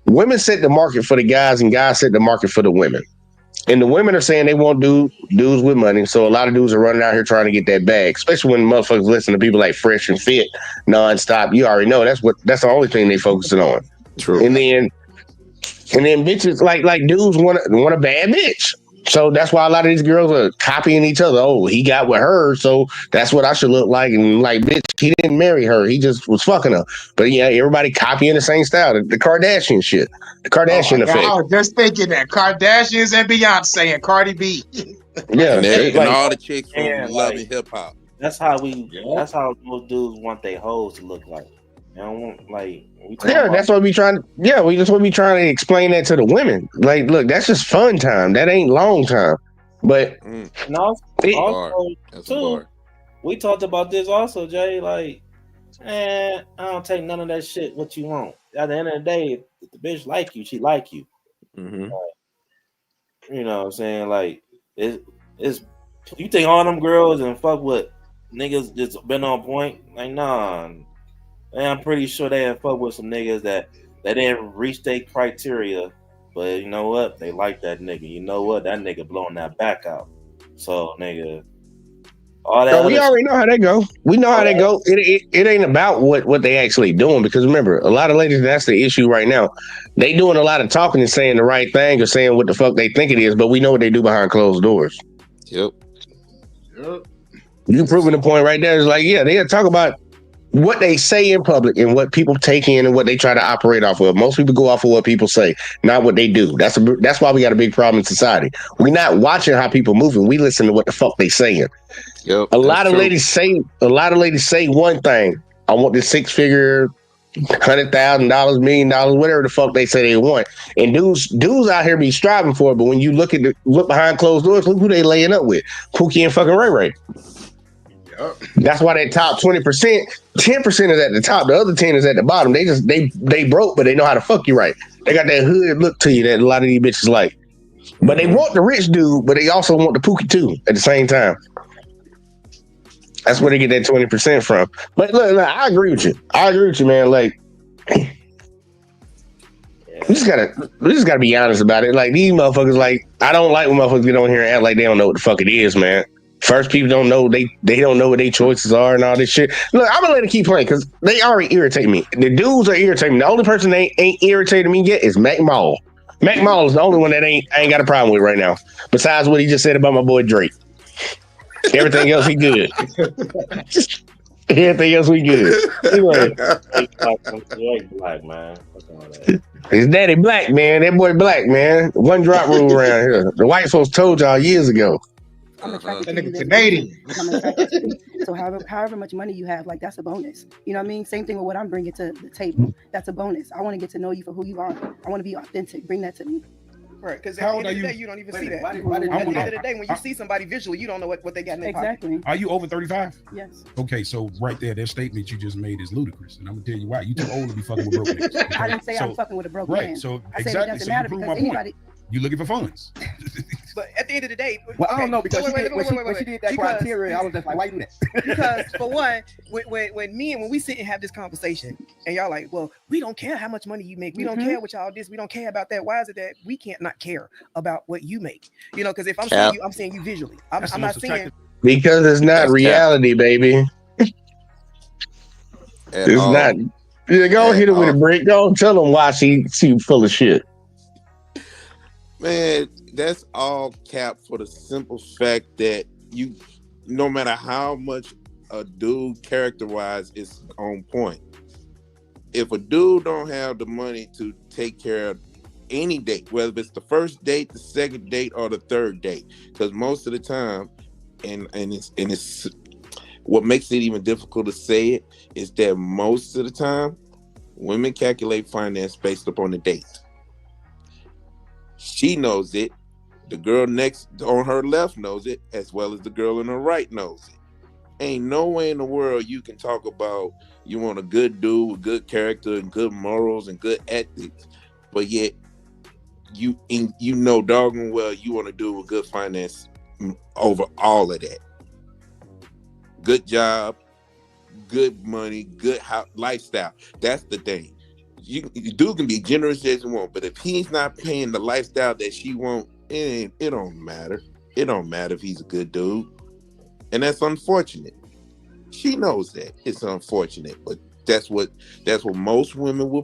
Women set the market for the guys and guys set the market for the women. And the women are saying they want dudes with money. So a lot of dudes are running out here trying to get that bag, especially when motherfuckers listen to people like Fresh and Fit nonstop. You already know that's the only thing they focusing on. True. And then bitches like dudes want a bad bitch. So that's why a lot of these girls are copying each other. Oh, he got with her, so that's what I should look like. And like, bitch, he didn't marry her. He just was fucking her. But yeah, everybody copying the same style. The Kardashian shit. The Kardashian effect. I was just thinking that. Kardashians and Beyonce and Cardi B. Yeah. And all the chicks from Love and Hip Hop. That's how those dudes want their hoes to look like. They don't want that's what we trying. Yeah, we just want to be trying to explain that to the women. Like, look, that's just fun time. That ain't long time. But also, we talked about this also, Jay. Like, And I don't take none of that shit. What you want? At the end of the day, if the bitch like you, she like you. Mm-hmm. You know what I'm saying? Like, it's you think all them girls and fuck with niggas just been on point? Like, nah. And I'm pretty sure they have fuck with some niggas that didn't reach their criteria, but you know what? They like that nigga. You know what? That nigga blowing that back out. So, nigga, all that. So we already know how they go. We know how they go. It ain't about what they actually doing, because remember, a lot of ladies, that's the issue right now. They doing a lot of talking and saying the right thing or saying what the fuck they think it is, but we know what they do behind closed doors. Yep. You proving the point right there. Is like, yeah, they'll talk about what they say in public and what people take in and what they try to operate off of. Most people go off of what people say, not what they do. That's why we got a big problem in society. We're not watching how people moving. We listen to what the fuck they saying. Yep, a lot of ladies say one thing. I want this 6-figure, $100,000, $1 million, whatever the fuck they say they want. And dudes out here be striving for it. But when you look behind closed doors, look who they laying up with. Pookie and fucking Ray Ray. That's why that top 20%, 10% is at the top. The other 10 is at the bottom. They broke, but they know how to fuck you right. They got that hood look to you that a lot of these bitches like. But they want the rich dude, but they also want the Pookie too at the same time. That's where they get that 20% from. But look, I agree with you, man. Like, we just gotta be honest about it. Like, these motherfuckers, like, I don't like when motherfuckers get on here and act like they don't know what the fuck it is, man. First, people don't know they don't know what their choices are and all this shit. Look, I'm gonna let it keep playing because they already irritate me. The dudes are irritating me. The only person they ain't irritating me yet is Mac Mall. Mac Mall is the only one that ain't got a problem with right now. Besides what he just said about my boy Drake. Everything else he good. Everything else we good. Anyway. Black, man. His daddy black, man. That boy black, man. One drop rule around here. The white folks told y'all years ago. I'm attracted That to you. nigga Canadian. I'm attracted to you. So however much money you have, like, that's a bonus. You know what I mean? Same thing with what I'm bringing to the table. That's a bonus. I want to get to know you for who you are. I want to be authentic. Bring that to me. Right, because at How the old end of are the day, you? you don't even Wait see a that. minute, why did- At the end of the day, when you see somebody visually, you don't know what they got in their Exactly. Are you over 35? Yes. Okay, so right there, that statement you just made is ludicrous, and I'm gonna tell you why. You too old to be fucking with broke niggas. Okay? I didn't say So- I'm fucking with a broke right, man. so I said exactly. it doesn't So matter you prove because my point. anybody. You looking for funds? But at the end of the day, Well, I don't okay, know because wait, when she did that because- criteria, I was just like, why you do that? Because for one, when we sit and have this conversation, and y'all like, well, we don't care how much money you make, we don't care what y'all this, we don't care about that. Why is it that we can't not care about what you make? You know, because if I'm seeing you, I'm seeing you visually. I'm not seeing. Because it's not reality, baby. It's not. Yeah, go hit it with a brick. Go tell them why she full of shit. Man, that's all cap for the simple fact that you, no matter how much a dude character-wise is on point, if a dude don't have the money to take care of any date, whether it's the first date, the second date, or the third date, because most of the time, and it's what makes it even difficult to say it is that most of the time, women calculate finance based upon the date. She knows it. The girl next on her left knows it, as well as the girl on her right knows it. Ain't no way in the world you can talk about you want a good dude with good character and good morals and good ethics, but yet you know doggone well you want to do with good finance over all of that. Good job, good money, good lifestyle. That's the thing. You dude can be generous as you want, but if he's not paying the lifestyle that she want, it don't matter. It don't matter if he's a good dude, and that's unfortunate. She knows that it's unfortunate, but that's what most women will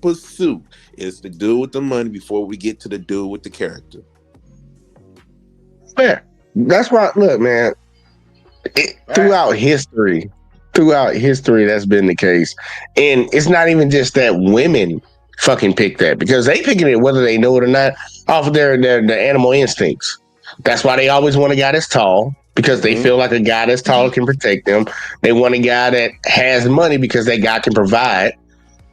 pursue is the dude with the money before we get to the dude with the character. Yeah, that's why. Look, man. Throughout history, that's been the case, and it's not even just that women fucking pick that, because they picking it whether they know it or not off of their animal instincts. That's why they always want a guy that's tall, because they feel like a guy that's tall can protect them. They want a guy that has money because that guy can provide,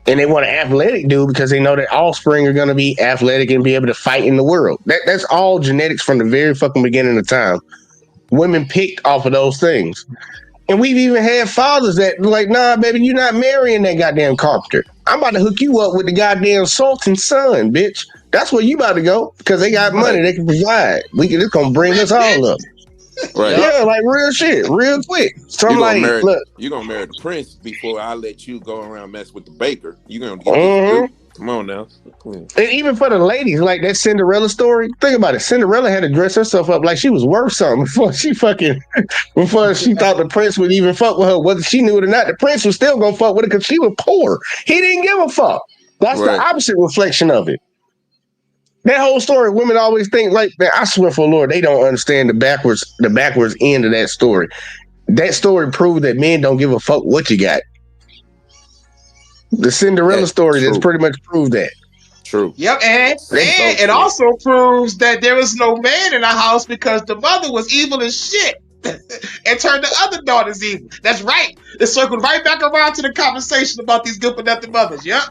and they want an athletic dude because they know that offspring are going to be athletic and be able to fight in the world. That's all genetics from the very fucking beginning of time. Women picked off of those things. And we've even had fathers that like, nah, baby, you're not marrying that goddamn carpenter. I'm about to hook you up with the goddamn Sultan's son, bitch. That's where you about to go because they got money they can provide. It's gonna bring us all up. Right. Yeah, like real shit, real quick. So I'm like, look, you're gonna marry the prince before I let you go around mess with the baker. You're gonna get this. Come on now. And even for the ladies, like that Cinderella story, think about it. Cinderella had to dress herself up like she was worth something before she thought the prince would even fuck with her. Whether she knew it or not, the prince was still gonna fuck with her because she was poor. He didn't give a fuck. That's the opposite reflection of it. That whole story, women always think like, man, I swear for the Lord, they don't understand the backwards end of that story. That story proved that men don't give a fuck what you got. The Cinderella story that's pretty much proved that. True. Yep, and it also proves that there was no man in the house because the mother was evil as shit and turned the other daughters evil. That's right. It circled right back around to the conversation about these good for nothing mothers. Yep.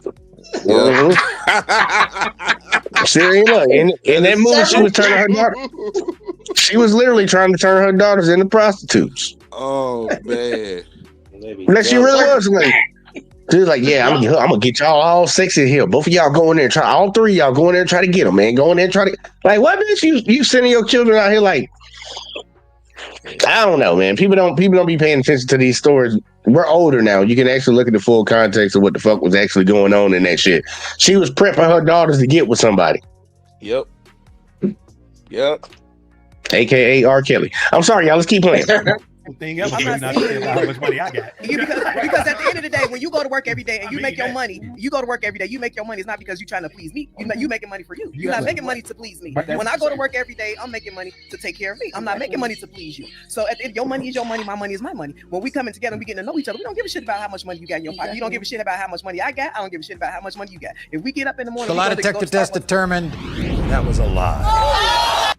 See, look, in that movie, she was turning her daughter. She was literally trying to turn her daughters into prostitutes. Oh man, like she really was. Like, she was like, "Yeah, I'm gonna get y'all all sexy here. Both of y'all go in there and try. All three of y'all go in there and try to get them, man. Go in there and try to like. What bitch you sending your children out here like? I don't know, man. People don't be paying attention to these stories. We're older now. You can actually look at the full context of what the fuck was actually going on in that shit. She was prepping her daughters to get with somebody. Yep. AKA R. Kelly. I'm sorry, y'all. Let's keep playing. Thing else, I'm not saying about how much money I got. Because at the end of the day, when you go to work every day and you make your money, you go to work every day, you make your money. It's not because you're trying to please me. You making money for you. You're not making money to please me. When I go to work every day, I'm making money to take care of me. I'm not making money to please you. So at the end, your money is your money. My money is my money. When we coming together and we getting to know each other, we don't give a shit about how much money you got in your pocket. You don't give a shit about how much money I got. I don't give a shit about how much money you got. If we get up in the morning, The lie detector test determined that was a lie.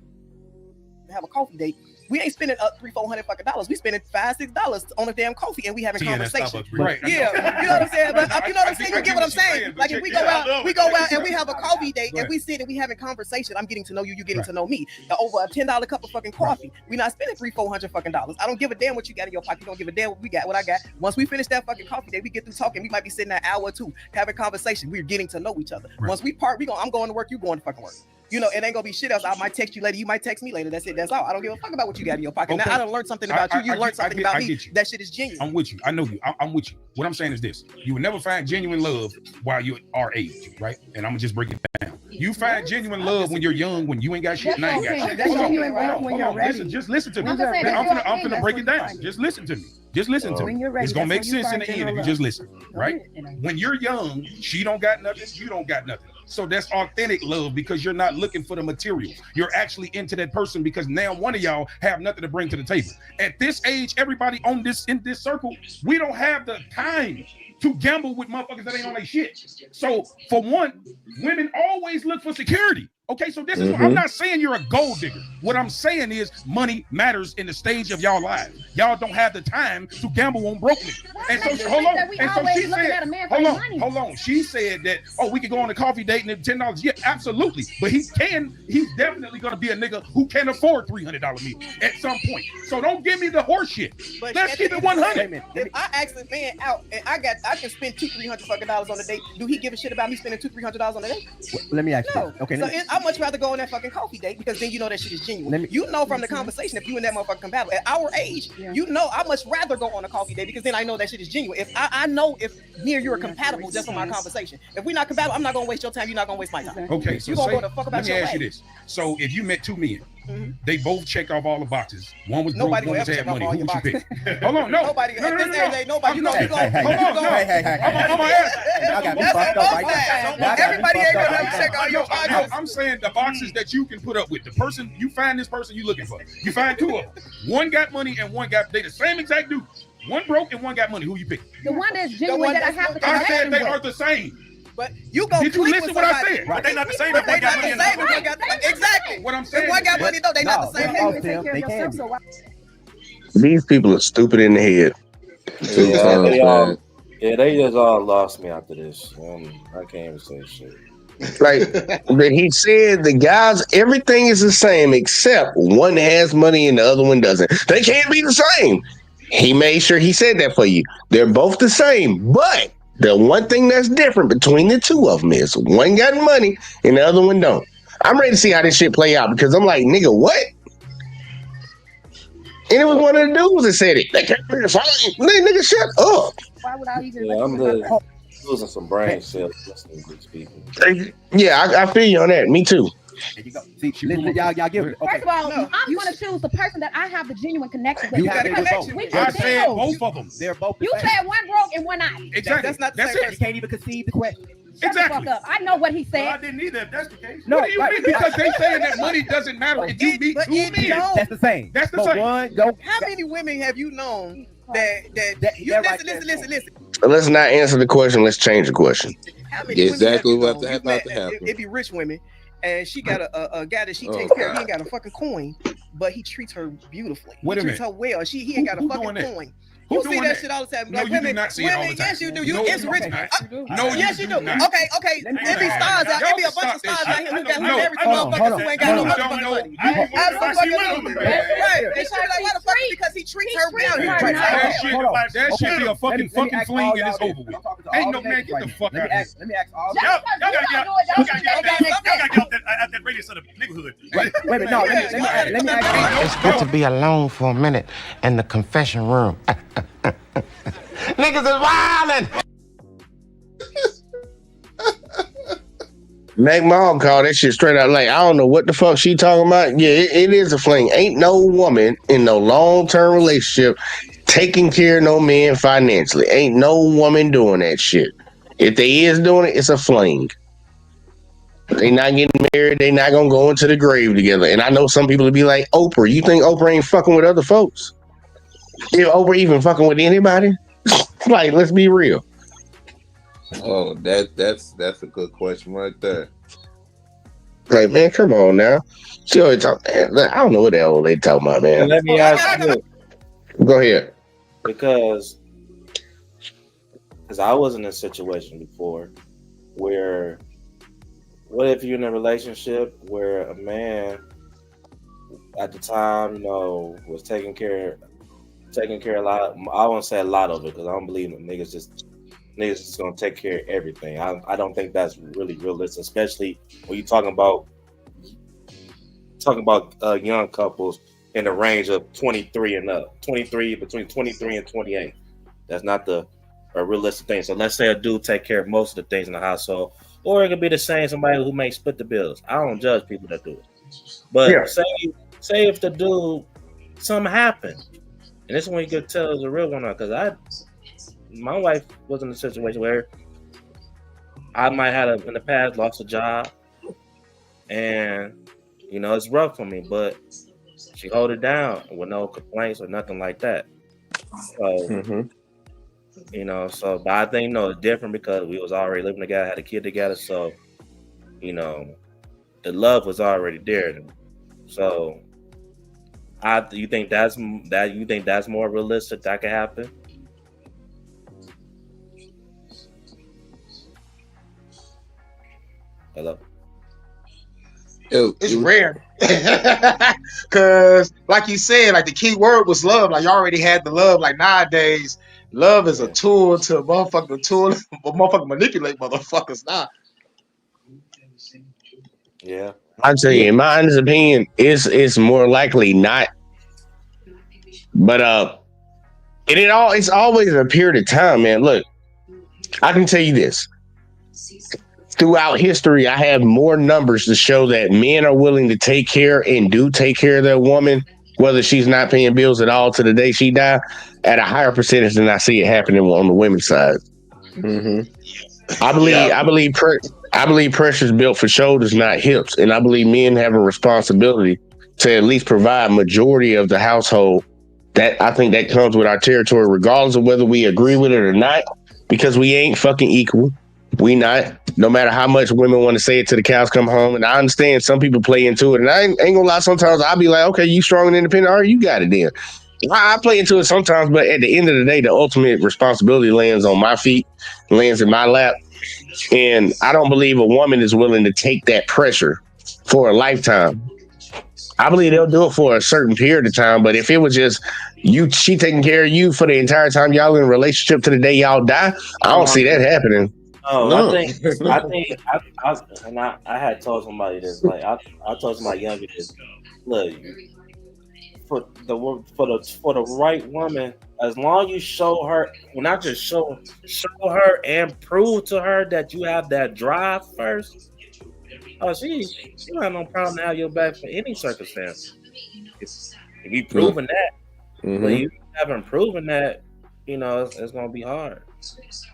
Have a coffee date. We ain't spending $300-400 fucking dollars. We spending $5-6 on a damn coffee, and we having conversation. Right? Yeah, you know what I'm saying. But you know what I'm saying. You get what I'm saying. Like if we go out and we have a coffee date and we sit and we having conversation. I'm getting to know you. You getting to know me. Over a $10 cup of fucking coffee. We not spending $300-400 fucking dollars. I don't give a damn what you got in your pocket. You don't give a damn what we got. What I got. Once we finish that fucking coffee date, we get through talking. We might be sitting an hour or two having conversation. We're getting to know each other. Once we part, I'm going to work. You going to fucking work. You know, it ain't gonna be shit else. I might text you later. You might text me later. That's it. That's all. I don't give a fuck about what you got in your pocket. Okay. Now I done learned something about you. You learned something about me. That shit is genuine. I'm with you. I know you. I'm with you. What I'm saying is this: you will never find genuine love while you're our age, right? And I'm gonna just break it down. You find genuine love when you're young, when you ain't got shit, and I ain't got shit. That's genuine love when you're ready. Listen, just listen to me. I'm I'm finna break it down. Just listen to me. Just listen to me. It's gonna make sense in the end if you just listen, right? When you're young, she don't got nothing, you don't got nothing. So that's authentic love because you're not looking for the materials. You're actually into that person because now one of y'all have nothing to bring to the table. At this age, everybody in this circle, we don't have the time to gamble with motherfuckers that ain't on their shit. So for one, women always look for security. Okay, so this is what I'm not saying you're a gold digger. What I'm saying is money matters in the stage of y'all lives. Y'all don't have the time to gamble on brokenness. And so hold on. And so she said, hold on. She said that, we could go on a coffee date and it's $10. Yeah, absolutely. But he's definitely gonna be a nigga who can afford $300 meal at some point. So don't give me the horse shit. But let's keep it 100. If I ask a man out and I can spend $200-300 fucking dollars on a date, do he give a shit about me spending $200-300 on a date? Let me ask you. Okay. So I'd much rather go on that fucking coffee date because then you know that shit is genuine. You know from the conversation if you and that motherfucker compatible. At our age, you know I much rather go on a coffee date because then I know that shit is genuine. If I know if me or you are compatible just from our conversation. If we're not compatible, I'm not gonna waste your time. You're not gonna waste my time. Okay, so you gonna go the fuck about let me ask you this. So if you met two men, they both checked off all the boxes. One was broke, one was had money. Who would you pick? Hold on, no. Nobody. No. Nobody. You know you going. Hold on, I'm gonna ask. Everybody ain't gonna have to check all your boxes. I'm saying the boxes that you can put up with. The person you find, this person you looking for. You find two of them. One got money and one got. They the same exact dude. One broke and one got money. Who you pick? The one that's genuine that I have to. I said they are the same. But you go. Did you listen what I said? Right. They not the same. They not the same. Exactly. What I'm saying. If one got money though, they not the same. They can be. These people are stupid in the head. They just all lost me after this. I can't even say shit. Like, but he said the guys, everything is the same except one has money and the other one doesn't. They can't be the same. He made sure he said that for you. They're both the same, but the one thing that's different between the two of them is one got money and the other one don't. I'm ready to see how this shit play out because I'm like, nigga, what? And it was one of the dudes that said it. Nigga, shut up. Why would I even? Yeah, I'm losing some brain cells listening to these people. Yeah, I feel you on that. Me too. There you go. See, listen, y'all give it. First of all, I'm going to choose the person that I have the genuine connection with. You got to Because both. we I can said tell. both of them. They're both. You said one broke and one not. Exactly. That's not the That's same it. person. You can't even conceive the question. Shut the fuck up. I know what he said. Well, I didn't either if that's the case. No, What do you mean? Because they saying that money doesn't matter if you meet But two it men. don't. That's the same. That's the But same. one go. How many women have you known that you that right listen? Let's not answer the question. Let's change the question. How many women Exactly have you what known? about You met- to happen. It be rich women, and she got a guy that she Oh, takes care of. He God. ain't got a fucking coin, but he treats her beautifully. Wait a He treats minute. her well. He ain't got a Who fucking doing that? coin. Who You see doing that that? shit all the time. No, you do not see it all the time. Yes, you do. No, It's you rich. do not. Uh, No, yes, you you do do. not. Okay. It be stars out. It be a bunch of stars out here who got No, everything. hold on, Motherfuckers who ain't got no hold on. motherfucking No, money. I ain't worried about she Absolutely. with them. Right. And she be like, why the fuck? Because he treats her well. He treats her That well. shit, that shit be a fucking ask fling all and it's y'all over this. with. I'm talking to Ain't all no the man, niggas get right the now. fuck Let out me of ask. Let me ask all. Y'all gotta get at that radius of the neighborhood. Wait a minute. No. Let me ask. It's good to be alone for a minute in the confession room. Niggas is wildin'. Mac Mall called that shit straight out. Like, I don't know what the fuck she talking about. Yeah, it is a fling. Ain't no woman in no long-term relationship taking care of no man financially. Ain't no woman doing that shit. If they is doing it, it's a fling. They not getting married. They not gonna go into the grave together. And I know some people would be like, Oprah, you think Oprah ain't fucking with other folks? If Oprah even fucking with anybody? Like, let's be real. Oh, that's a good question right there. Like, man, come on now. She always talk. I don't know what the hell they talking about, man. Let me ask you, Go ahead. because I was in a situation before where, what if you're in a relationship where a man at the time, was taking care a lot. I won't say a lot of it because I don't believe in niggas just gonna take care of everything. I don't think that's really realistic, especially when you're talking about young couples in the range of 23 and up, between 23 and 28. That's not a realistic thing. So let's say a dude take care of most of the things in the household, or it could be the same somebody who may split the bills. I don't judge people that do it, but Yeah. say if the dude something happened, and this one you could tell is a real one, because my wife was in a situation where I might have in the past lost a job, and it's rough for me, but she hold it down with no complaints or nothing like that. So but I think it's different because we was already living together, had a kid together, so the love was already there. So you think that's more realistic that could happen? Hello. It's rare. Cause like you said, like the key word was love. Like you already had the love. Like nowadays, love is a tool to motherfucker manipulate motherfuckers now. Yeah. I'd say, in my honest opinion, it's more likely not. But it's always a period of time, man. Look, I can tell you this. Throughout history, I have more numbers to show that men are willing to take care and do take care of their woman, whether she's not paying bills at all to the day she died, at a higher percentage than I see it happening on the women's side. Mm-hmm. I believe pressure's built for shoulders, not hips, and I believe men have a responsibility to at least provide majority of the household. That I think that comes with our territory, regardless of whether we agree with it or not, because we ain't fucking equal. We not. No matter how much women want to say it till the cows come home, and I understand some people play into it, and I ain't gonna lie. Sometimes I'll be like, okay, you strong and independent. All right, you got it then. I play into it sometimes, but at the end of the day, the ultimate responsibility lands on my feet, lands in my lap. And I don't believe a woman is willing to take that pressure for a lifetime I believe they'll do it for a certain period of time. But if it was just she taking care of you for the entire time y'all in a relationship to the day y'all die, I don't see that happening. No, I had told somebody this. Like I told somebody younger this. Look, for the right woman, as long as you show her, well, not just show her and prove to her that you have that drive first. Oh, she don't have no problem to have your back for any circumstance. If you proven that, but you haven't proven that, it's gonna be hard.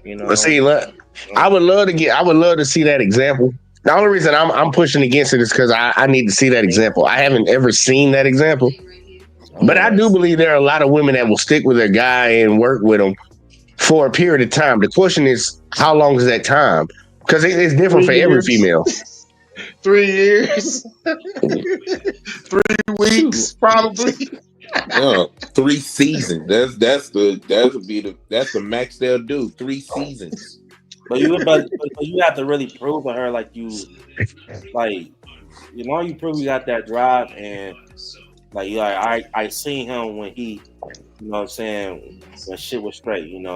But see, look, I would love to see that example. The only reason I'm pushing against it is because I need to see that example. I haven't ever seen that example. But I do believe there are a lot of women that will stick with their guy and work with him for a period of time. The question is, how long is that time? Because it's different for every female. 3 years, 3 weeks, probably. 3 seasons. That's the max they'll do. 3 seasons. But you have to really prove to her like as long as you prove you got that drive and I seen him when he, when shit was straight,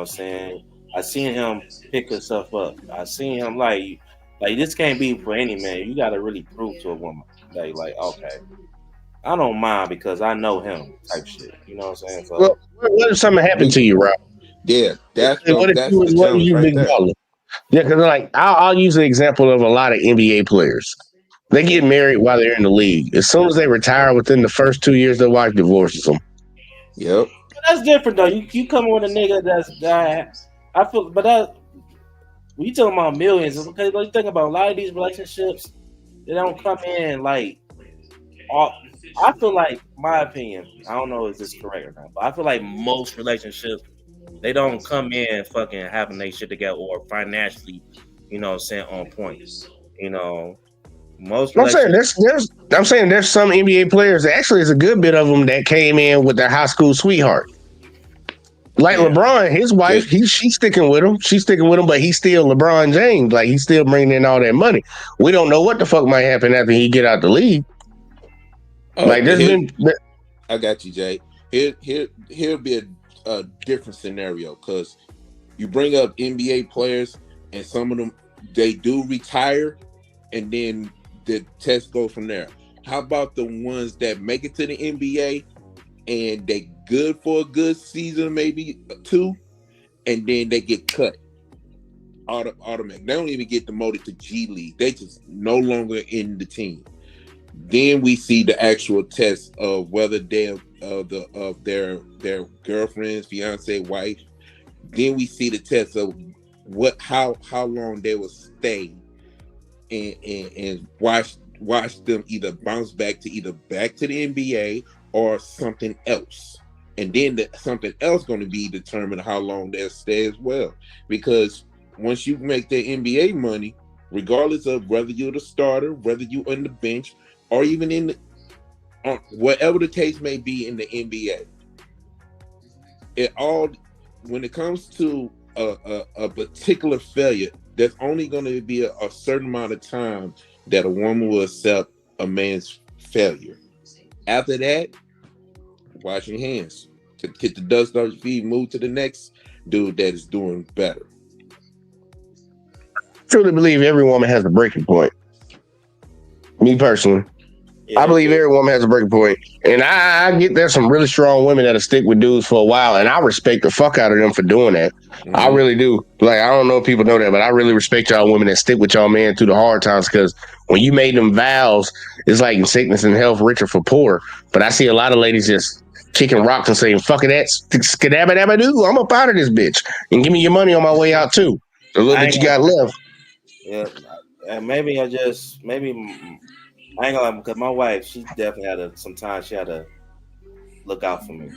I seen him pick himself up. I seen him like this can't be for any man. You gotta really prove to a woman like okay, I don't mind because I know him type shit. You know what I'm saying? So, well, what if something happened to you, Rob? Yeah, that's the big baller? Yeah, because I'll use the example of a lot of NBA players. They get married while they're in the league. As soon as they retire, within the first 2 years, their wife divorces them. Yep. But that's different though. You come with a nigga that I feel, but that when you talking about millions, okay? Like, you think about a lot of these relationships, they don't come in I feel like, my opinion, I don't know if this is correct or not, but I feel like most relationships, they don't come in fucking having their shit together or financially, on point. Most. I'm saying there's some NBA players. Actually, it's a good bit of them that came in with their high school sweetheart. Like LeBron, his wife, she's sticking with him. She's sticking with him, but he's still LeBron James. Like, he's still bringing in all that money. We don't know what the fuck might happen after he get out the league. I got you, Jay. Here'll be a different scenario because you bring up NBA players and some of them they do retire and then the test goes from there. How about the ones that make it to the NBA and they good for a good season, maybe 2, and then they get cut? Automatic. They don't even get demoted to G League. They just no longer in the team. Then we see the actual test of whether they're of their girlfriends, fiance, wife. Then we see the test of how long they will stay and watch them either bounce back to the NBA or something else. And then something else going to be determined how long they'll stay as well. Because once you make the NBA money, regardless of whether you're the starter, whether you're on the bench, or even in whatever the case may be in the NBA, when it comes to a particular failure, there's only going to be a certain amount of time that a woman will accept a man's failure. After that, wash your hands, get the dust off your feet, move to the next dude that is doing better. I truly believe every woman has a breaking point. Me personally. I believe every woman has a breaking point. And I get there's some really strong women that'll stick with dudes for a while, and I respect the fuck out of them for doing that. Mm-hmm. I really do. Like, I don't know if people know that, but I really respect y'all women that stick with y'all man through the hard times, because when you made them vows, it's like in sickness and health, richer for poor. But I see a lot of ladies just kicking rocks and saying, fuck it, that's skadabba-dabba-doo, I'm up out of this bitch. And give me your money on my way out too. The little bit you got left. Yeah, and maybe I ain't gonna, because my wife, she definitely sometimes she had to look out for me.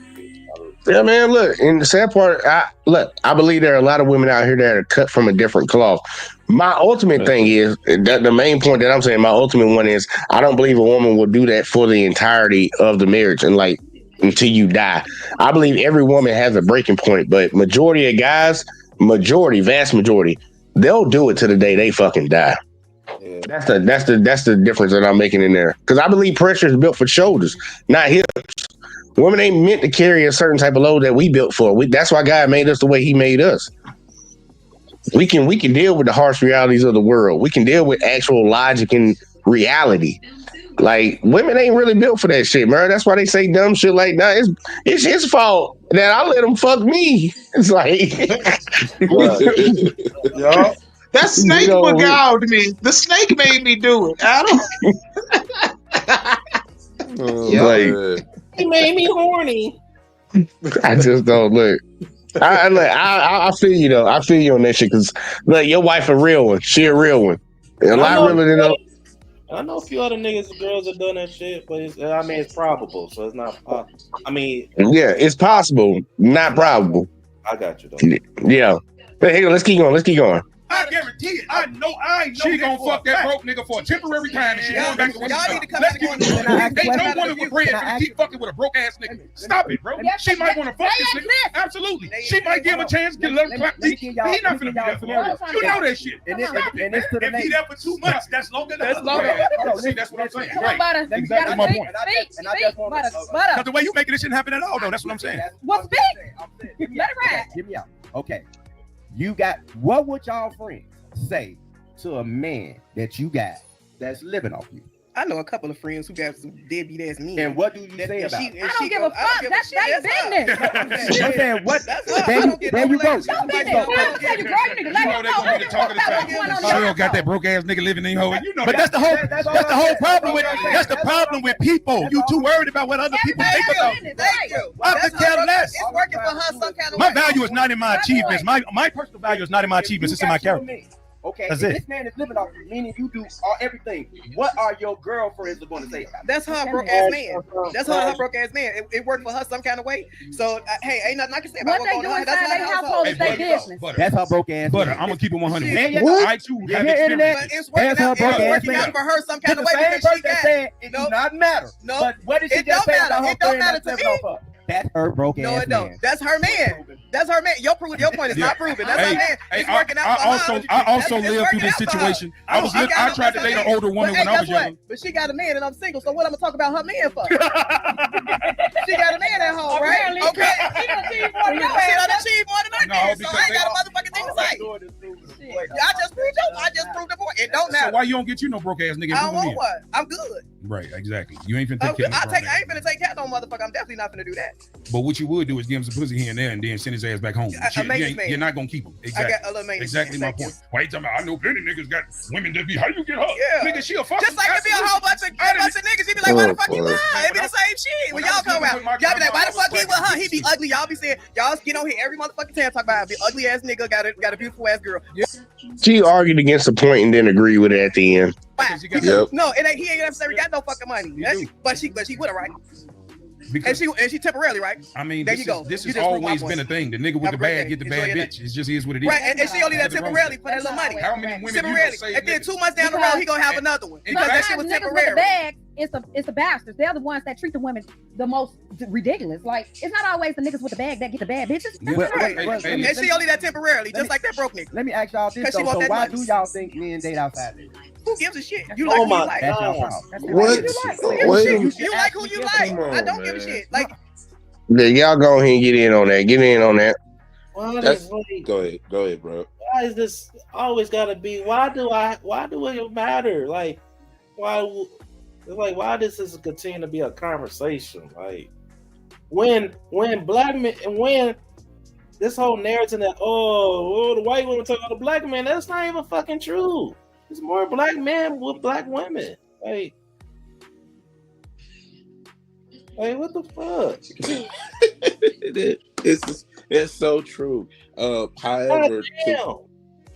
Yeah, man, look, and the sad part, I believe there are a lot of women out here that are cut from a different cloth. My ultimate thing is, that the main point that I'm saying, my ultimate one is, I don't believe a woman will do that for the entirety of the marriage and like until you die. I believe every woman has a breaking point, but majority of guys, vast majority, they'll do it to the day they fucking die. That's the difference that I'm making in there. Because I believe pressure is built for shoulders, not hips. Women ain't meant to carry a certain type of load that we built for. That's why God made us the way He made us. We can deal with the harsh realities of the world. We can deal with actual logic and reality. Like, women ain't really built for that shit, man. That's why they say dumb shit like, nah, it's his fault that I let him fuck me. It's like, Yo, that snake beguiled me. The snake made me do it. I don't. He made me horny. I just don't look. I feel you though. I feel you on that shit because look, your wife a real one. She a real one. A lot realer than those. I know a few other niggas and girls have done that shit, but it's probable, so it's not. Yeah, it's possible, not probable. I got you though. Yeah, but hey, let's keep going. I guarantee it. I know She gonna fuck that broke nigga for a temporary time, and she going back to what Y'all need to come Let's back keep on. Ain't no woman with bread finna keep fucking with a broke ass nigga. Stop it, bro. She might want to fuck this nigga. Absolutely. She might give him a chance, get a little clap. He not finna be there for her. You know that shit. And it's to the if he there for 2 months, that's longer than That's longer. See, that's what I'm saying. Right. Exactly my point. Because the way you making this shit happen at all, though, that's what I'm saying. What's big? Let it ride. Hear me out. Okay. What would y'all friends say to a man that you got that's living off you? I know a couple of friends who got some deadbeat ass men. And what do you say about it? I don't give a fuck. That's their business. I'm saying what? There you go. She got that broke ass nigga living in your home. But that's the whole problem with people. You too worried about what other people think about you. I could care less. It's working for her some kind of My way. value is not in my achievements. My personal value is not in my achievements. It's in my character. Okay, That's if it. this man is living off you, meaning you do everything, what are your girlfriends going to say about it? That's her broke ass man. That's her broke ass man. It worked for her some kind of way. So hey, ain't nothing I can say about What they do inside their household is their business. That's her broke ass. Butter, I'm gonna keep it 100. What? I too You have hear experience. But it's working out for her some kind of way because she got said it does not matter. No, but what did she it just don't say matter. about her It don't friend matter not to living me. off her? That's her broke No, ass it don't. man. That's her man. That's her man. Your point is not proven. That's her man. It's working out for her. I also lived through this situation. I tried to date an older woman when I was young. But she got a man and I'm single. So what I'm gonna talk about her man for? She got a man at home, right? Okay. She done achieved more than her. So I ain't got a motherfucking thing to say. I just proved the point. It don't So matter. why you don't get you no broke ass nigga? I don't want one. I'm good. Right, exactly. You ain't finna I'm take good. care of I ain't finna take cat no motherfucker. I'm definitely not finna do that. But what you would do is give him some pussy here and there and then send his ass back home. A maintenance man. You're not gonna keep him. Exactly. I got a little maintenance Exactly man. my point. Why you talking about? I know plenty niggas got women that be. How you get her? Yeah. Nigga, she a fucking. Just like it be a whole bunch of niggas, he be like, why the fuck you lying? It be the same shit. When y'all come around, y'all be like, why the fuck he with her? He be ugly. Y'all be saying, y'all get on here every motherfucking time talk about be ugly ass nigga got a beautiful ass girl. She argued against the point and then agreed with it at the end. Yep. No, it ain't. He ain't necessarily got no fucking money. But she with her, right? And she temporarily, right? I mean, there you go. This You has just proved my always point. been a thing. The nigga with Have the a great bag day. get the Enjoy bad your day. bitch. It just is what it is. Right, and she only that Nothing wrong temporarily with for that little money. How many women temporarily. you gonna say And then nigga? 2 months down the road, he gonna have another one. Because that shit was Niggas with the temporary. bag, it's the bastards. They're the ones that treat the women the most ridiculous. Like, it's not always the niggas with the bag that get the bad bitches. And she only that temporarily, just like that broke nigga. Let me ask y'all this 'Cause she though. want So that why money. do y'all think men date outside there? Who gives a shit? You Oh like who my you like. That's God. y'all problem. What? You like who you like. Come on, I don't give a man. shit. Like, Yeah, y'all go ahead and get in on that. Get in on that. Why That's- does Go ahead, bro. why is this always gotta be? Why do it matter? Like, why does this continue to be a conversation? Like, when black men and when this whole narrative that the white women talk about the black men, that's not even fucking true. There's more black men with black women. Like what the fuck? It's so true. However, God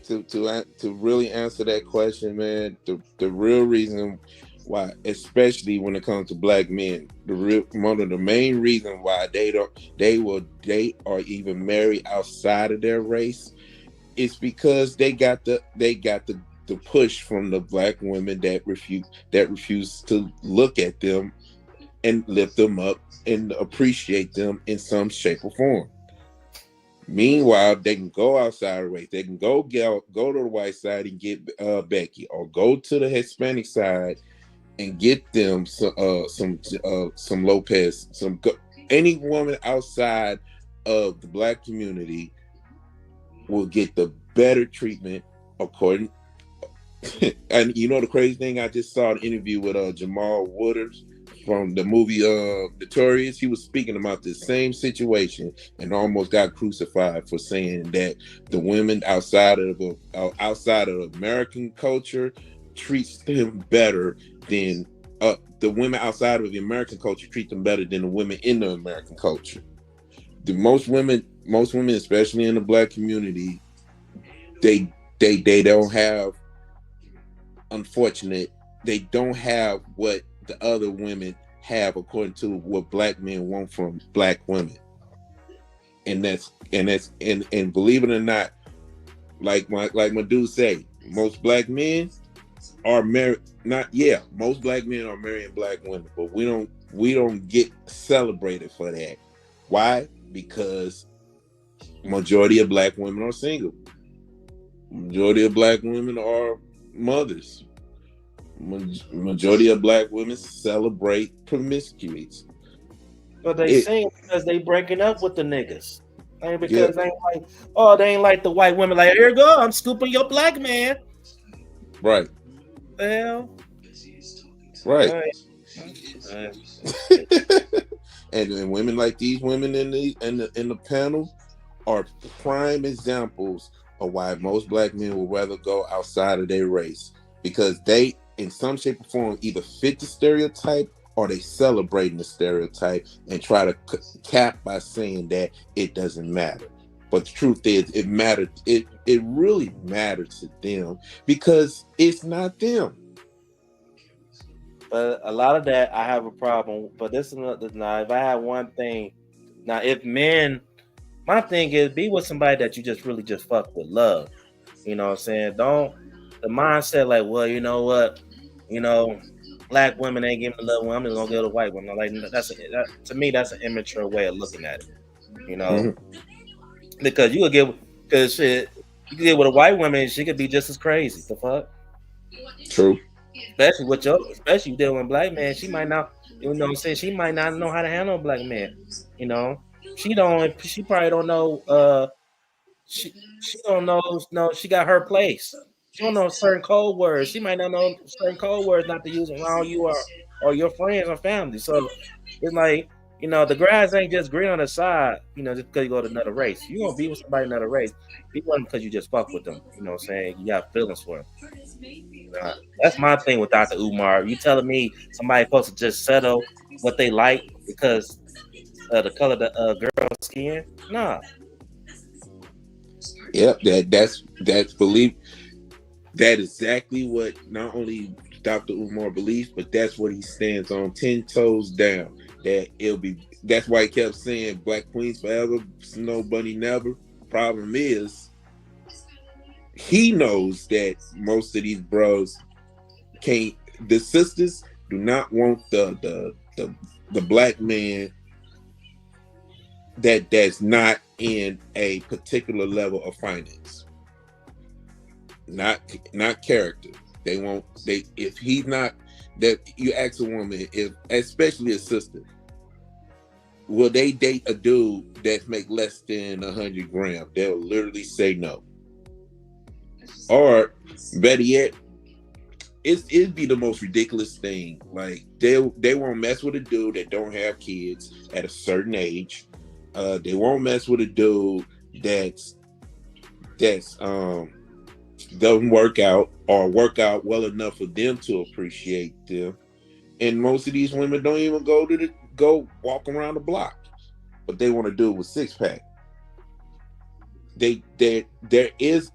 damn. to really answer that question, man, the real reason why, especially when it comes to black men, one of the main reasons why they will date or even marry outside of their race is because they got the push from the black women that refuse to look at them and lift them up and appreciate them in some shape or form. Meanwhile, they can go outside the race. They can go to the white side and get Becky, or go to the Hispanic side and get them some Lopez, any woman outside of the black community will get the better treatment according. And you know the crazy thing, I just saw an interview with Jamal Wooders from the movie Notorious. He was speaking about the same situation and almost got crucified for saying that the women outside of American culture treats him better than the women outside of the American culture treat them better than the women in the American culture. Most women, especially in the black community, they don't have, they don't have what the other women have according to what black men want from black women. And believe it or not, like my dude say, most black men are married. Most black men are marrying black women, but we don't get celebrated for that. Why? Because majority of black women are single. Majority of black women are mothers. Majority of black women celebrate promiscuity. But they sing because they breaking up with the niggas. Ain't because they ain't like the white women. Like, here you go, I'm scooping your black man. Right. The hell. Right. And women like these women in the panel are prime examples of why most black men would rather go outside of their race, because they, in some shape or form, either fit the stereotype or they celebrating the stereotype and try to cap by saying that it doesn't matter. But the truth is, it matters. It really matters to them because it's not them. But a lot of that, I have a problem. But this is now. If I had one thing, now if men, my thing is be with somebody that you just really just fuck with love. You know what I'm saying? Don't the mindset like, well, you know what, black women ain't giving the love. Well, I'm just gonna give the white women. Like to me, that's an immature way of looking at it. Because you could you could get with a white woman, she could be just as crazy. The fuck? True. Especially dealing with a black man, she might not, she might not know how to handle a black man. She probably don't know. She don't know. No, she got her place. She don't know certain code words. She might not know certain code words not to use around you or your friends or family. So it's like, the grass ain't just green on the side, just because you go to another race. You gonna be with somebody in another race. Be with them because you just fuck with them. You know what I'm saying? You got feelings for them. That's my thing with Dr. Umar. You telling me somebody supposed to just settle what they like because of the color of the girl's skin? Nah. Yep, that's belief. That is exactly what not only Dr. Umar believes, but that's what he stands on 10 toes down. That's why he kept saying Black Queens forever, Snow Bunny never. Problem is, he knows that most of these bros can't. The sisters do not want the black man that's not in a particular level of finance, not character. If he's not, that you ask a woman, especially a sister, will they date a dude that make less than 100 grams? They'll literally say no. Or better yet, it'd be the most ridiculous thing. Like they won't mess with a dude that don't have kids at a certain age. They won't mess with a dude that's doesn't work out or work out well enough for them to appreciate them. And most of these women don't even go walk around the block, but they want to do it with six pack. There is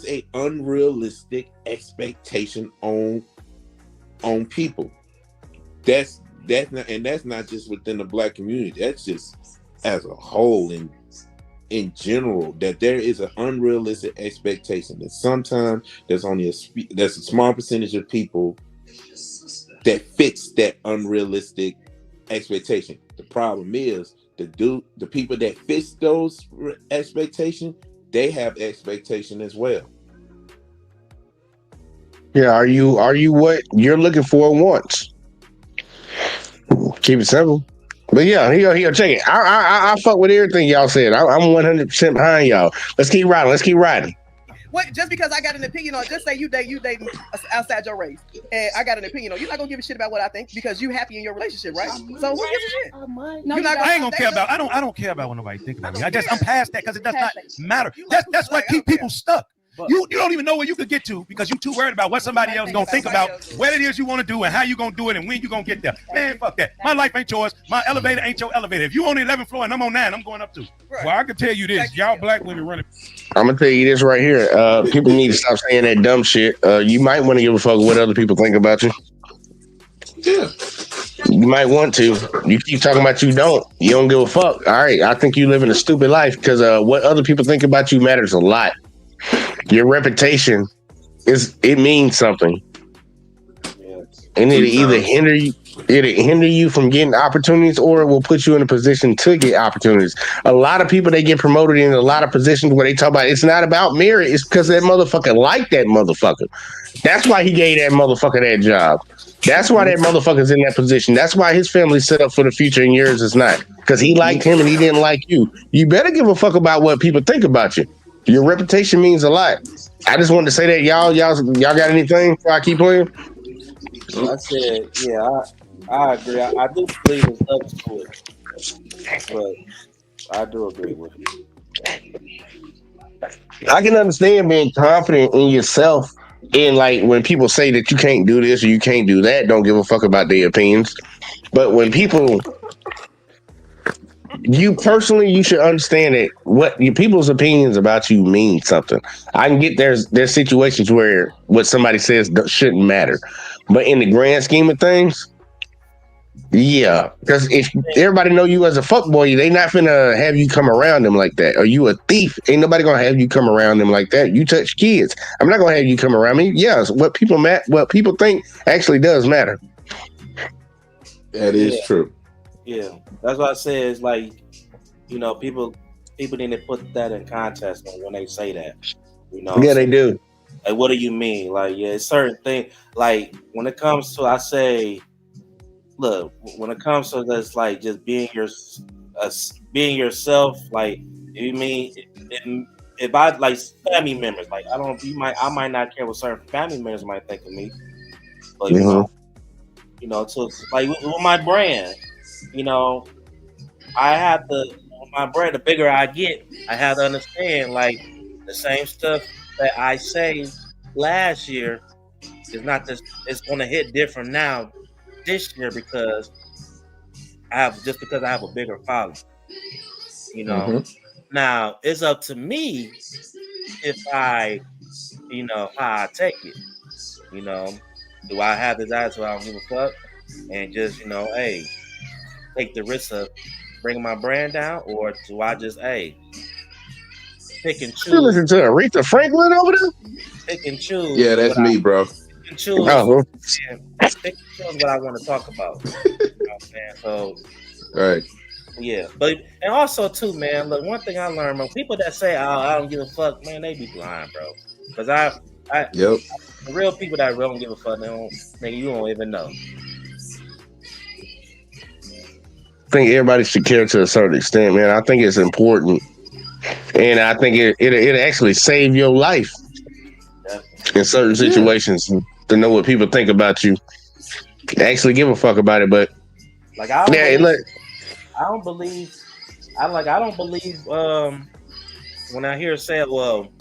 a unrealistic expectation on people. That's not just within the black community. That's just as a whole in general, that there is an unrealistic expectation. And sometimes there's a small percentage of people that fits that unrealistic expectation. The problem is the people that fits those expectations, they have expectation as well. Yeah, are you what you're looking for once? Keep it simple. But yeah, here, check it. I fuck with everything y'all said. I'm 100% behind y'all. Let's keep riding. What? Just because I got an opinion on, just say you dating outside your race, and I got an opinion on, you're not gonna give a shit about what I think because you happy in your relationship, right? So who gives a shit? I ain't gonna care about. I don't care about what nobody think about me. I'm past that because it does not matter. That's what keep people stuck. You don't even know where you could get to because you're too worried about what somebody else gonna think about what it is you want to do and how you gonna do it and when you gonna get there. Man, fuck that. My life ain't yours. My elevator ain't your elevator. If you on the 11th floor and I'm on 9, I'm going up too. Well, I can tell you this, y'all black women running. I'm gonna tell you this right here. People need to stop saying that dumb shit. You might want to give a fuck what other people think about you. Yeah. You might want to. You keep talking about you don't give a fuck. All right, I think you live in a stupid life because what other people think about you matters a lot. Your reputation it means something. And it'll either hinder you from getting opportunities or it will put you in a position to get opportunities. A lot of people, they get promoted in a lot of positions where they talk about it's not about merit, it's because that motherfucker liked that motherfucker. That's why he gave that motherfucker that job. That's why that motherfucker's in that position. That's why his family's set up for the future and yours is not. Because he liked him and he didn't like you. You better give a fuck about what people think about you. Your reputation means a lot. I just wanted to say that y'all got anything before I keep playing? I said, yeah, I agree. I do believe there's levels to it, but I do agree with you. I can understand being confident in yourself and like when people say that you can't do this or you can't do that, don't give a fuck about their opinions. But when people, you should understand that what your people's opinions about you mean something. I can get there's situations where what somebody says shouldn't matter, but in the grand scheme of things, yeah. Because if everybody know you as a fuckboy, they not finna have you come around them like that. Or you a thief? Ain't nobody gonna have you come around them like that. You touch kids, I'm not gonna have you come around me. Yes, what people think actually does matter. That is true. Yeah, that's what I say. Is like, people need to put that in context when they say that. Yeah, they do. Like, what do you mean? Like, yeah, it's certain thing. Like, when it comes to, I say, look, when it comes to this, like, just being yourself. Like, you mean if I like family members, like, I might not care what certain family members might think of me, but so like with my brand. I have to, my brand, the bigger I get, I have to understand, like, the same stuff that I say last year is not this, it's going to hit different now this year because I have a bigger following. Now it's up to me if I, how I take it. Do I have the desire so I don't give a fuck and just, hey, take the risk of bringing my brand down, or do I just pick and choose? You listen to Aretha Franklin over there? Pick and choose. Yeah, that's me, bro. Pick and choose. Oh. Pick and choose what I want to talk about. You know what I'm saying? So, right. Yeah, and also too, man. Look, one thing I learned, man, people that say, "Oh, I don't give a fuck," man, they be blind, bro. Because the real people that really don't give a fuck, you don't even know. I think everybody should care to a certain extent, man. I think it's important, and I think it actually save your life in certain situations to know what people think about you. Actually, give a fuck about it, but like I don't believe when I hear say, well,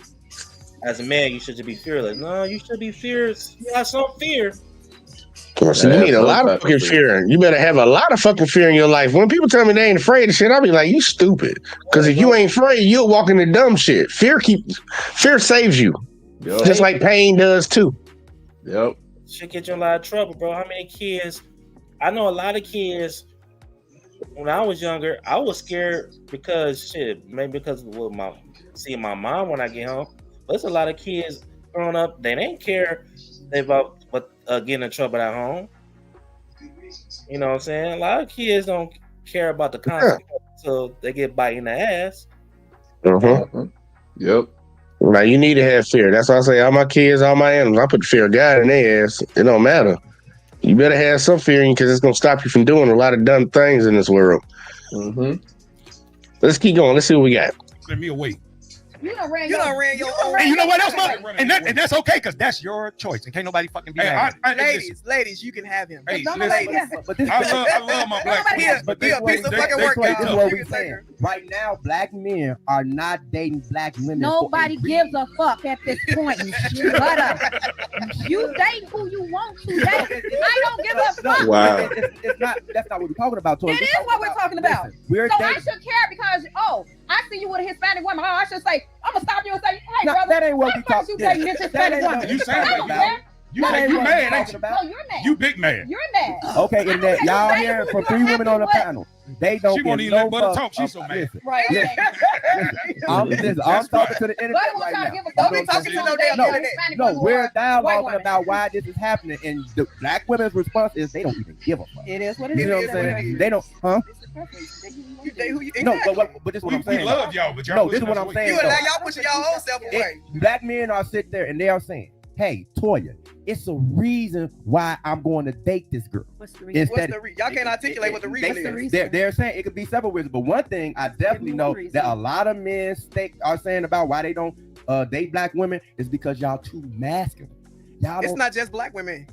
as a man you should just be fearless. No, you should be fierce. You have some fear. So you need a lot of fucking fear. You better have a lot of fucking fear in your life. When people tell me they ain't afraid of shit, I'll be like, you stupid. Because if you ain't afraid, you'll walk into dumb shit. Fear saves you. Yep. Just like pain does too. Yep. Should get you in a lot of trouble, bro. How many kids? I know a lot of kids. When I was younger, I was scared because maybe because of seeing my mom when I get home. But there's a lot of kids growing up, they didn't care about getting in trouble at home. You know what I'm saying? A lot of kids don't care about the consequences. until they get bite in the ass. Yep. Now you need to have fear. That's why I say all my kids, all my animals, I put the fear of God in their ass. It don't matter. You better have some fear in you because it's gonna stop you from doing a lot of dumb things in this world. Let's keep going. Let's see what we got. Send me away. You done ran your And you know what else, Mom? And that's okay, because that's your choice. And can't nobody fucking be mad. Ladies, you can have him. Hey, Don't listen, ladies. But this, I love my black friends, but He a piece of fucking work, this is y'all. what we saying. Right now, black men are not dating black women. Nobody gives a fuck at this point. You shut up. You date who you want to date. I don't give a fuck. Wow. It's not. That's not what we're talking about. Toy. It is what we're talking about. Listen, we're So I dating. should care because I see you with a Hispanic woman. I should say I'm gonna stop you and say, hey No, brother, that ain't what we why talk- you yeah. dating this That Hispanic ain't woman? what You we sound I like don't that. care. You That ain't you what mad, we're ain't talking you? about. No, you're mad. You big mad. You're mad. Okay, and that y'all dating hearing who from you're 3 women on the happy with. panel. They don't She won't give even no let Butter fuck. talk. She's so mad. Listen, Right. I'm talking to the internet Butter was right trying now. to give a Don't be fuck. talking to no You damn don't internet. date Hispanic No, women we're or white dialoguing women. about why this is happening, and the black women's response is they don't even give a fuck. It is what it is. You know what I'm saying? They don't, huh? You date who you No, exactly. but this is what We I'm saying. love y'all, but y'all No, this is pushing what us I'm away. saying. You though. allow y'all pushing y'all own self away. Black men are sitting there and they are saying, "Hey, Toya, it's a reason why I'm going to date this girl." What's the reason? What's the y'all can't articulate what the reason is. They're saying it could be several reasons, but one thing I definitely know that a lot of men are saying about why they don't date black women is because y'all too masculine. Y'all It's don't. not just black women.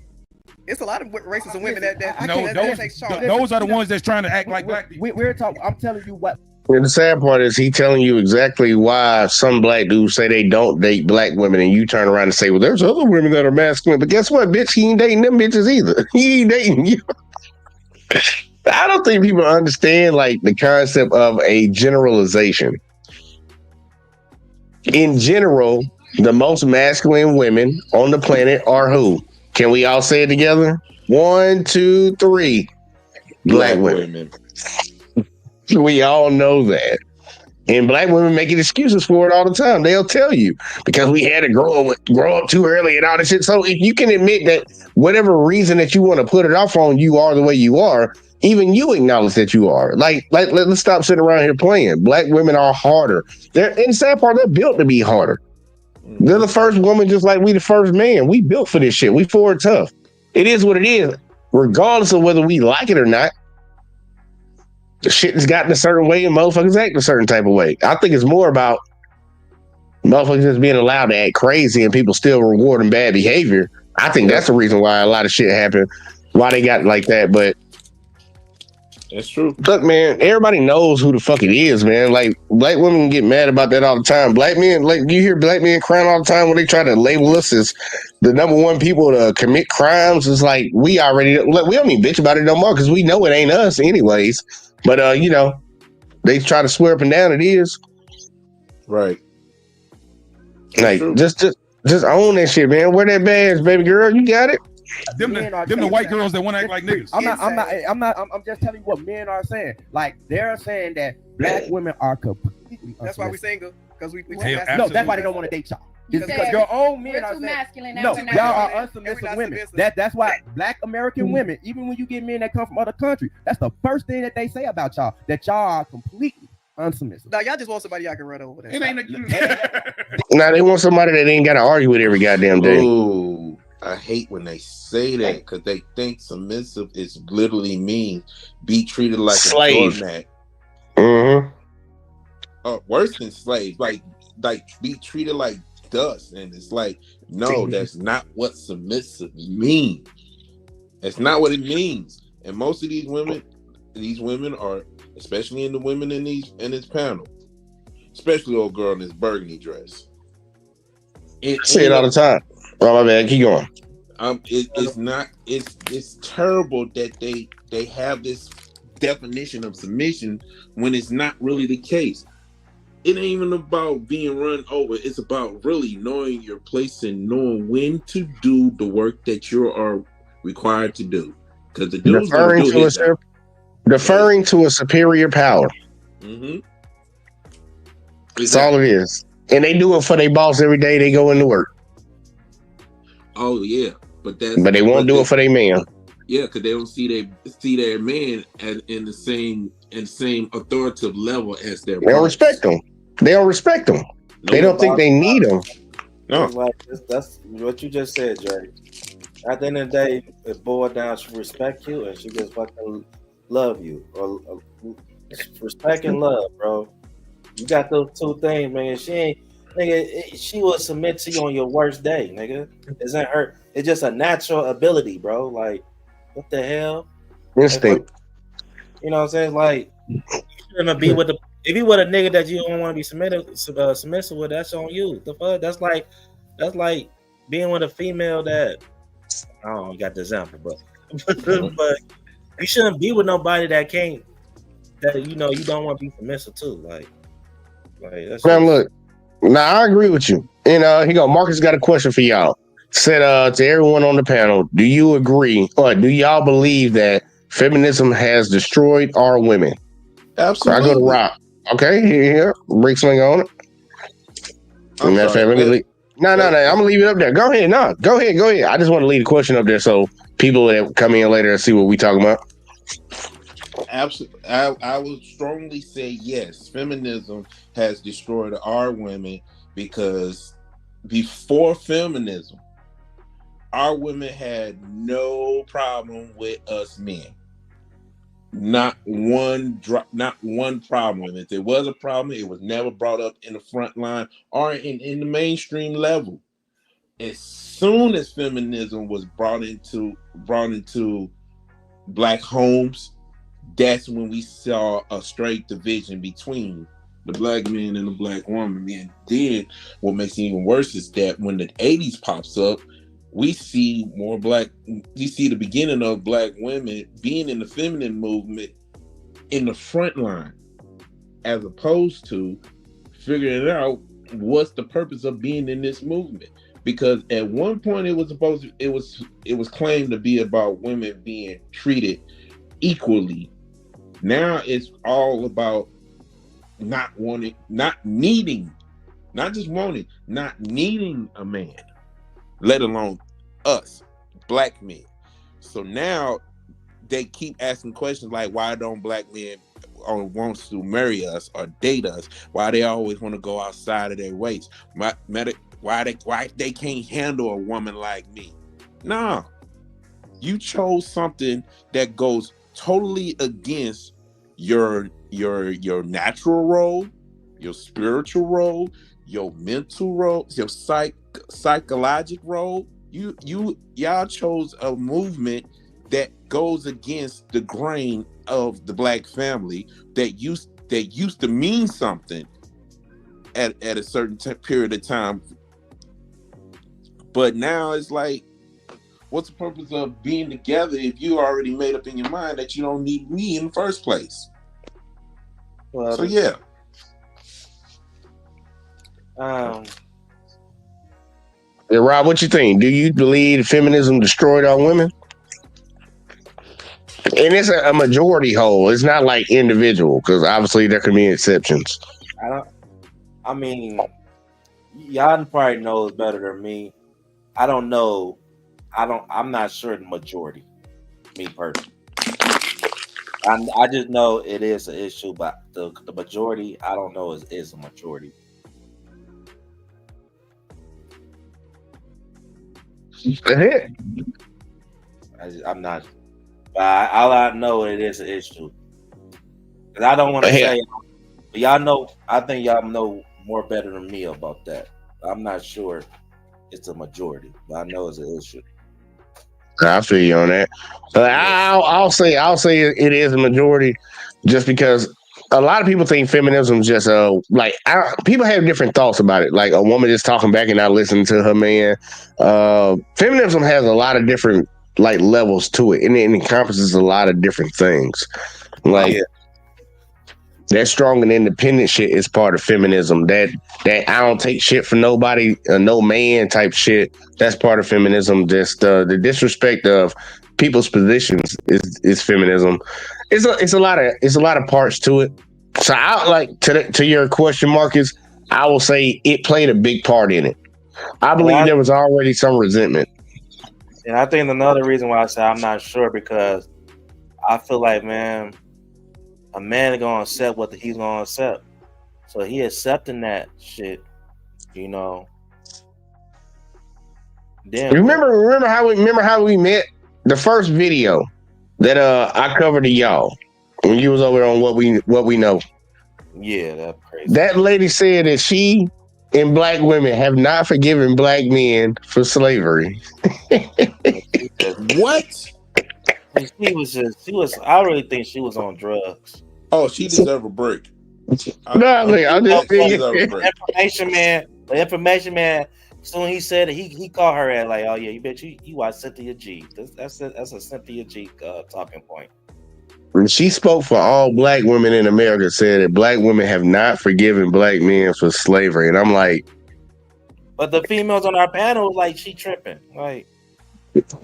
It's a lot of races and women that No, takes charge. those are the ones that's trying to act like black people. We're talking. I'm telling you what. And the sad part is he telling you exactly why some black dudes say they don't date black women, and you turn around and say, well, there's other women that are masculine. But guess what, bitch? He ain't dating them bitches either. He ain't dating you. I don't think people understand like the concept of a generalization. In general, the most masculine women on the planet are who? Can we all say it together? 1, 2, 3. Black women. We all know that. And black women making excuses for it all the time. They'll tell you because we had to grow up too early and all that shit. So if you can admit that whatever reason that you want to put it off on, you are the way you are, even you acknowledge that you are. Like let's stop sitting around here playing. Black women are harder. In the sad part, they're built to be harder. They're the first woman, just like we the first man. We built for this shit. We forward tough. It is what it is, regardless of whether we like it or not. The shit has gotten a certain way and motherfuckers act a certain type of way. I think it's more about motherfuckers just being allowed to act crazy and people still rewarding bad behavior. I think that's the reason why a lot of shit happened, why they got like that. But that's true. Look, man, everybody knows who the fuck it is, man. Like, black women get mad about that all the time. Black men, like, you hear black men crying all the time when they try to label us as the number one people to commit crimes. It's like, we already, we don't even bitch about it no more because we know it ain't us anyways. But, you know, they try to swear up and down it is. Right. Like, just own that shit, man. Wear that badge, baby girl. You got it. Them the white girls that want to act like niggas. I'm just telling you what men are saying. Like, they're saying that black women are completely. That's why we single. Because we no, that's why they don't want to date y'all. It's because your own men are too saying, masculine. no, We're not y'all are submissive. unsubmissive women. That's why black American women, even when you get men that come from other countries, that's the first thing that they say about y'all, that y'all are completely unsubmissive. Now y'all just want somebody y'all can run over. It ain't Now they want somebody that ain't got to argue with every goddamn day. Oh, I hate when they say that because they think submissive is literally mean be treated like slave. a doormat. Mm-hmm. Worse than slave, like be treated like dust. And it's like, no, that's not what submissive means. That's not what it means. And most of these women are, especially in the women in this panel, especially old girl in this burgundy dress. I say it all the time. Oh, my bad. Keep going. It's terrible that they have this definition of submission when it's not really the case. It ain't even about being run over. It's about really knowing your place and knowing when to do the work that you are required to do. Because the dude's deferring gonna do his job. Deferring to a superior power. Mm-hmm. That's all it is. And they do it for their boss every day they go into work. Oh yeah, but they won't do it for their man. Yeah, because they don't see their man in the same authoritative level as their. They don't respect them. They don't respect them. They don't think they need them. No. Like, that's what you just said, Jay. At the end of the day, it boiled down to respect you, and she just fucking love you. Or respect and love, bro. You got those two things, man. She ain't, nigga. She will submit to you on your worst day, nigga. Isn't her? It's just a natural ability, bro. Like, what the hell? Instinct. You know what I'm saying? Like, you shouldn't be with the. If you with a nigga that you don't want to be submissive with, that's on you. The fuck? That's like being with a female that I don't know, you got the example, but you shouldn't be with nobody that can't, that you know you don't want to be submissive to. Like that's Man, look, I agree with you. And Marcus got a question for y'all. Said to everyone on the panel, do you agree or do y'all believe that feminism has destroyed our women? Absolutely. I go to Rob. Okay, here. Break swing on it. No. I'm gonna leave it up there. Go ahead. No, go ahead. I just want to leave the question up there so people that come in later and see what we talking about. Absolutely. I would strongly say yes. Feminism has destroyed our women because before feminism, our women had no problem with us men. Not one problem. If there was a problem, it was never brought up in the front line or in the mainstream level. As soon as feminism was brought into Black homes, that's when we saw a straight division between the Black man and the Black woman. And then what makes it even worse is that when the 80s pops up, we see the beginning of Black women being in the feminine movement in the front line, as opposed to figuring out what's the purpose of being in this movement. Because at one point it was claimed to be about women being treated equally. Now it's all about not needing a man, let alone us, Black men. So now they keep asking questions like, why don't Black men wants to marry us or date us? Why they always want to go outside of their waist? Why they can't handle a woman like me? No, you chose something that goes totally against your natural role, your spiritual role, your mental role, your psychological role. Y'all chose a movement that goes against the grain of the Black family that used to mean something at a certain period of time. But now it's like, what's the purpose of being together if you already made up in your mind that you don't need me in the first place? Well, so yeah. Yeah, Rob, what you think? Do you believe feminism destroyed our women? And it's a majority whole. It's not like individual, because obviously there can be exceptions. I mean, y'all probably knows better than me. I don't know. I'm not sure the majority. Me personally. I just know it is an issue, but the majority, I don't know is a majority. I'm not. But all I know it is an issue. And I don't want to say, but y'all know. I think y'all know more better than me about that. I'm not sure it's a majority, but I know it's an issue. I feel you on that. But I'll say it is a majority, just because a lot of people think feminism is just people have different thoughts about it. Like a woman just talking back and not listening to her man. Feminism has a lot of different levels to it, and it encompasses a lot of different things. That strong and independent shit is part of feminism. That I don't take shit from nobody, no man type shit. That's part of feminism. Just the disrespect of people's positions is feminism. It's a lot of parts to it. So I to your question, Marcus, I will say it played a big part in it. I believe there was already some resentment. And I think another reason why I say I'm not sure because I feel like, man, a man is gonna accept what he's gonna accept. So he accepting that shit, you know. Damn. Remember how we met? The first video that I covered to y'all when you was over on what we know. Yeah, that's crazy. That lady said that she and black women have not forgiven black men for slavery. What? She was. I really think she was on drugs. Oh, she deserve a break. I'm just thinking. The information man. Soon he said he called her at like, oh yeah, you bet you watch Cynthia G. That's a Cynthia G talking point. She spoke for all black women in America, said that black women have not forgiven black men for slavery, and I'm like, but the females on our panel like she tripping, like,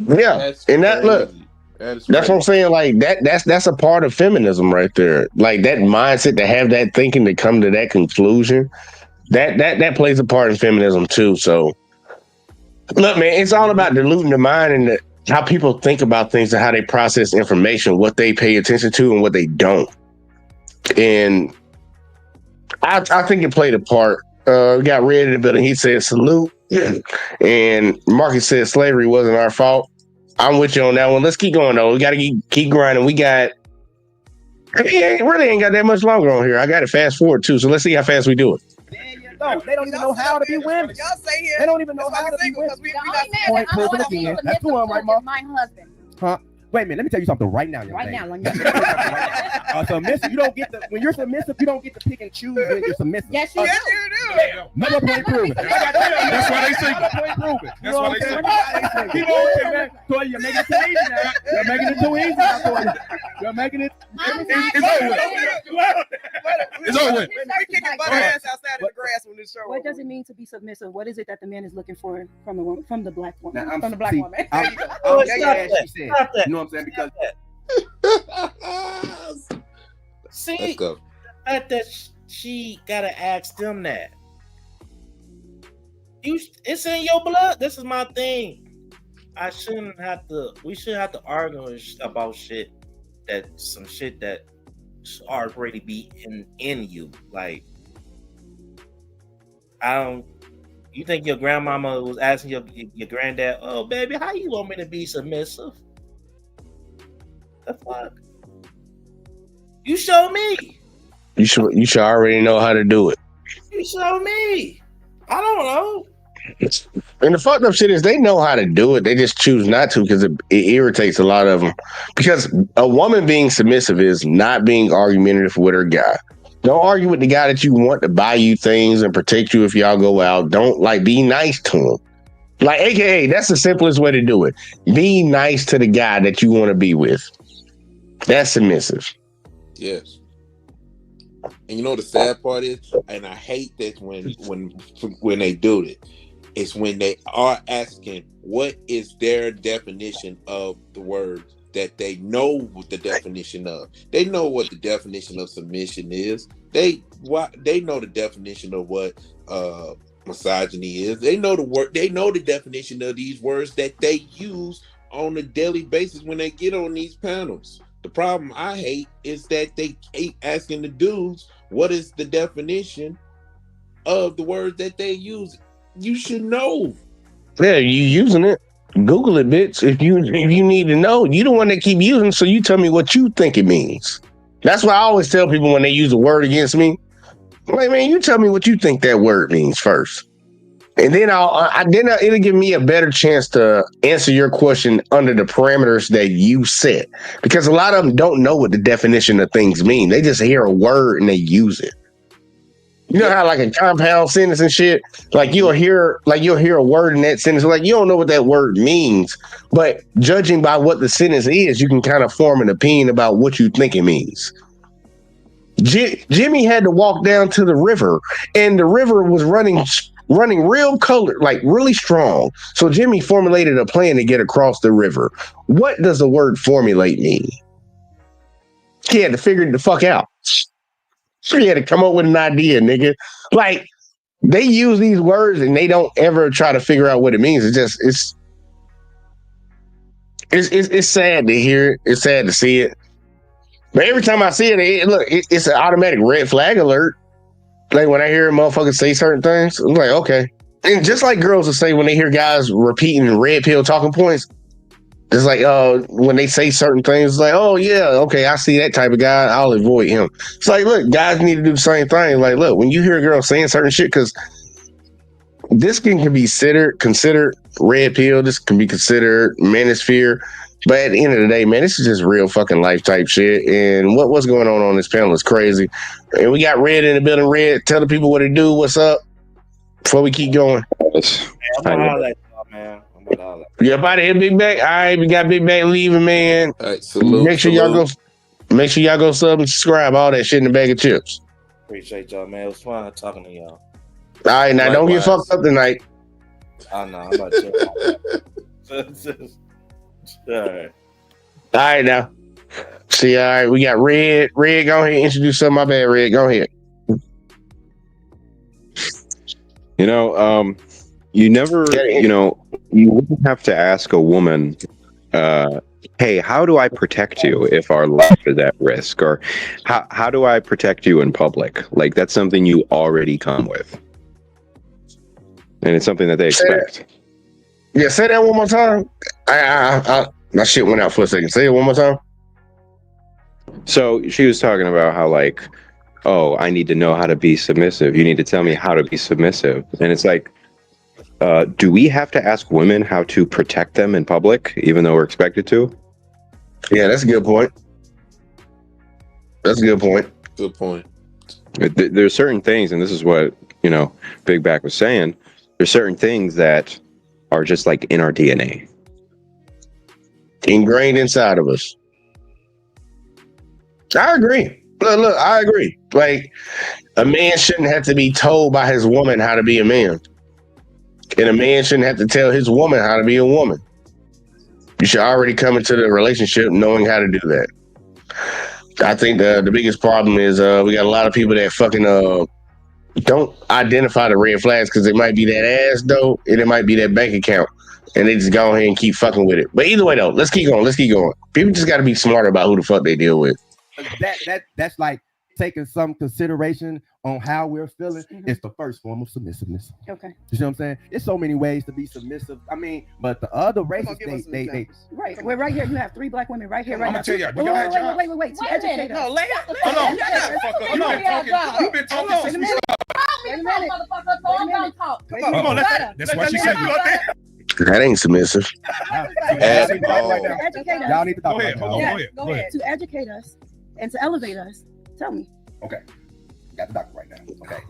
yeah, and that look. That's what I'm saying. Like that's a part of feminism right there. Like that mindset to have that thinking to come to that conclusion. That plays a part in feminism too. So look, man, it's all about diluting the mind and how people think about things and how they process information, what they pay attention to and what they don't. And I think it played a part. Got Red in the building. He said salute. And Marcus said slavery wasn't our fault. I'm with you on that one. Let's keep going though. We got to keep grinding. We really ain't got that much longer on here. I got to fast forward too. So let's see how fast we do it. No, they don't even know how to be women. Y'all say here. They don't even know how to be women. Point proven again. That's the one, right, Mom? My husband. Huh? Wait a minute. Let me tell you something right now, young lady. Submissive, you don't get the when you're submissive, you don't get to pick and choose when you're submissive. Yes, you do. Another point proven. That's why they single. Point proven. That's why they single. Keep on, man. Toy, you're making it too easy now. You're making it too easy now, Toy. You're making it. It's over with. It's over with. We kicking butt ass outside of the grass when this show. What does it mean to be submissive? What is it that the man is looking for from the woman, from the black woman, Now, from the black woman? I'm Oh, she stop said. that. You know what I'm saying? Because See, Let's go. the fact that she gotta ask them that. It's in your blood. This is my thing. We shouldn't have to argue about shit that already be in you. Like, you think your grandmama was asking your granddad, oh baby, how you want me to be submissive? The fuck? You show me. You should already know how to do it. You show me. I don't know. And the fucked up shit is they know how to do it. They just choose not to because it irritates a lot of them. Because a woman being submissive is not being argumentative with her guy. Don't argue with the guy that you want to buy you things and protect you if y'all go out. Don't be nice to him. Like, AKA, that's the simplest way to do it. Be nice to the guy that you want to be with. That's submissive. Yes. And you know the sad part is, and I hate this when they do it, it's when they are asking what is their definition of the word that they know what the definition of. They know what the definition of submission is. They know the definition of what misogyny is. They know the word. They know the definition of these words that they use on a daily basis when they get on these panels. The problem I hate is that they keep asking the dudes what is the definition of the words that they use. You should know. Yeah, you using it. Google it, bitch. If you need to know, you the one that keep using. So you tell me what you think it means. That's why I always tell people when they use a word against me, I'm like, man, you tell me what you think that word means first, and then it'll give me a better chance to answer your question under the parameters that you set. Because a lot of them don't know what the definition of things mean. They just hear a word and they use it. You know how like a compound sentence and shit, like you'll hear a word in that sentence, like you don't know what that word means, but judging by what the sentence is, you can kind of form an opinion about what you think it means. Jimmy had to walk down to the river, and the river was running real color, like really strong. So Jimmy formulated a plan to get across the river. What does the word formulate mean? He had to figure it the fuck out. He had to come up with an idea, nigga. Like, they use these words and they don't ever try to figure out what it means. It's sad to hear it. It's sad to see it. But every time I see it, it's an automatic red flag alert. Like when I hear a motherfucker say certain things, I'm like, okay. And just like girls will say when they hear guys repeating red pill talking points, it's like when they say certain things, it's like, oh yeah, okay, I see that type of guy, I'll avoid him. It's like, look, guys need to do the same thing. Like, look, when you hear a girl saying certain shit, because this can be considered red pill, this can be considered manosphere. But at the end of the day, man, this is just real fucking life type shit. And what's going on this panel is crazy. And we got Red in the building. Red, tell the people what to do. What's up? Before we keep going. Yeah, about here, Big Bang. All right, we got Big Bang leaving, man. All right, salute, make sure y'all go sub and subscribe. All that shit in the bag of chips. Appreciate y'all, man. It was fun talking to y'all. All right, now don't get fucked up tonight. I know. I'm about to. All right, now. See, all right, we got Red. Red, go ahead and introduce something. My bad, Red. Go ahead. You know, you never, you wouldn't have to ask a woman, hey, how do I protect you if our life is at risk? Or how do I protect you in public? Like, that's something you already come with. And it's something that they expect. Yeah, say that one more time. My shit went out for a second. Say it one more time. So she was talking about how, like, oh, I need to know how to be submissive. You need to tell me how to be submissive. And it's like, do we have to ask women how to protect them in public, even though we're expected to? Yeah, that's a good point. That's a good point. Good point. There's certain things, and this is what, Big Back was saying. There's certain things that are just like in our DNA. Ingrained inside of us. I agree. Look, I agree. Like, a man shouldn't have to be told by his woman how to be a man. And a man shouldn't have to tell his woman how to be a woman. You should already come into the relationship knowing how to do that. I think the biggest problem is we got a lot of people that fucking don't identify the red flags because it might be that ass though, and it might be that bank account, and they just go ahead and keep fucking with it. But either way though, let's keep going. People just got to be smarter about who the fuck they deal with. That's like taking some consideration on how we're feeling. It's the first form of submissiveness. Okay. You see what I'm saying? There's so many ways to be submissive. I mean, but the other races, they Right. We're right here. You have 3 black women right here, right I'm now. gonna tell y'all. Do y'all have jobs? Wait. To educate us. No, lay out. Hold on. You've been talking since we started. Come on, that's why she said you out there. That ain't submissive. Y'all need to talk about that. Go ahead. To educate us and to elevate us. Tell me. Okay. Got the doctor right now. Okay.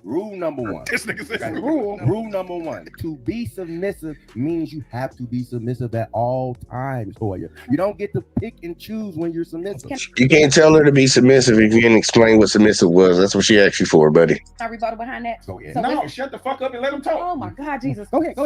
Rule number 1. This nigga said Rule number 1. To be submissive means you have to be submissive at all times, Toya. You don't get to pick and choose when you're submissive. You can't tell her to be submissive if you didn't explain what submissive was. That's what she asked you for, buddy. I rebuttal behind that. Go ahead. So No, shut the fuck up and let him talk. oh my God, Jesus. Go ahead. So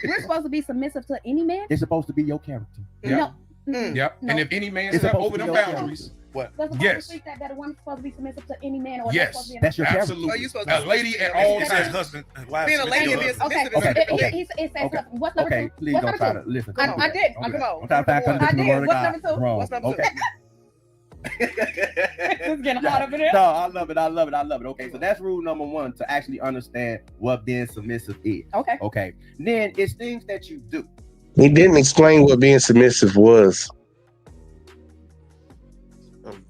we're supposed to be submissive to any man? It's supposed to be your character. Yeah. No. Yep. And if any man It's step supposed over to them be your boundaries, what? Does the Bible Yes. speak that a woman's supposed to be submissive to any man, or Yes. that's supposed to be That's your character. Absolutely. Oh, you supposed A to lady at all It says times. husband. Wives Being a lady and submit to being your submissive. Okay. is It says Okay. what's number 2? Okay, please What's don't try number to listen. I did. I'm Okay. wrong. I'm trying to find I the did. word of What's God. number 2? Wrong. What's number 2? Okay. It's getting hot up in here. No, I love it. Okay, so that's rule number 1, to actually understand what being submissive is. Okay. Okay. Then it's things that you do. He didn't explain what being submissive was.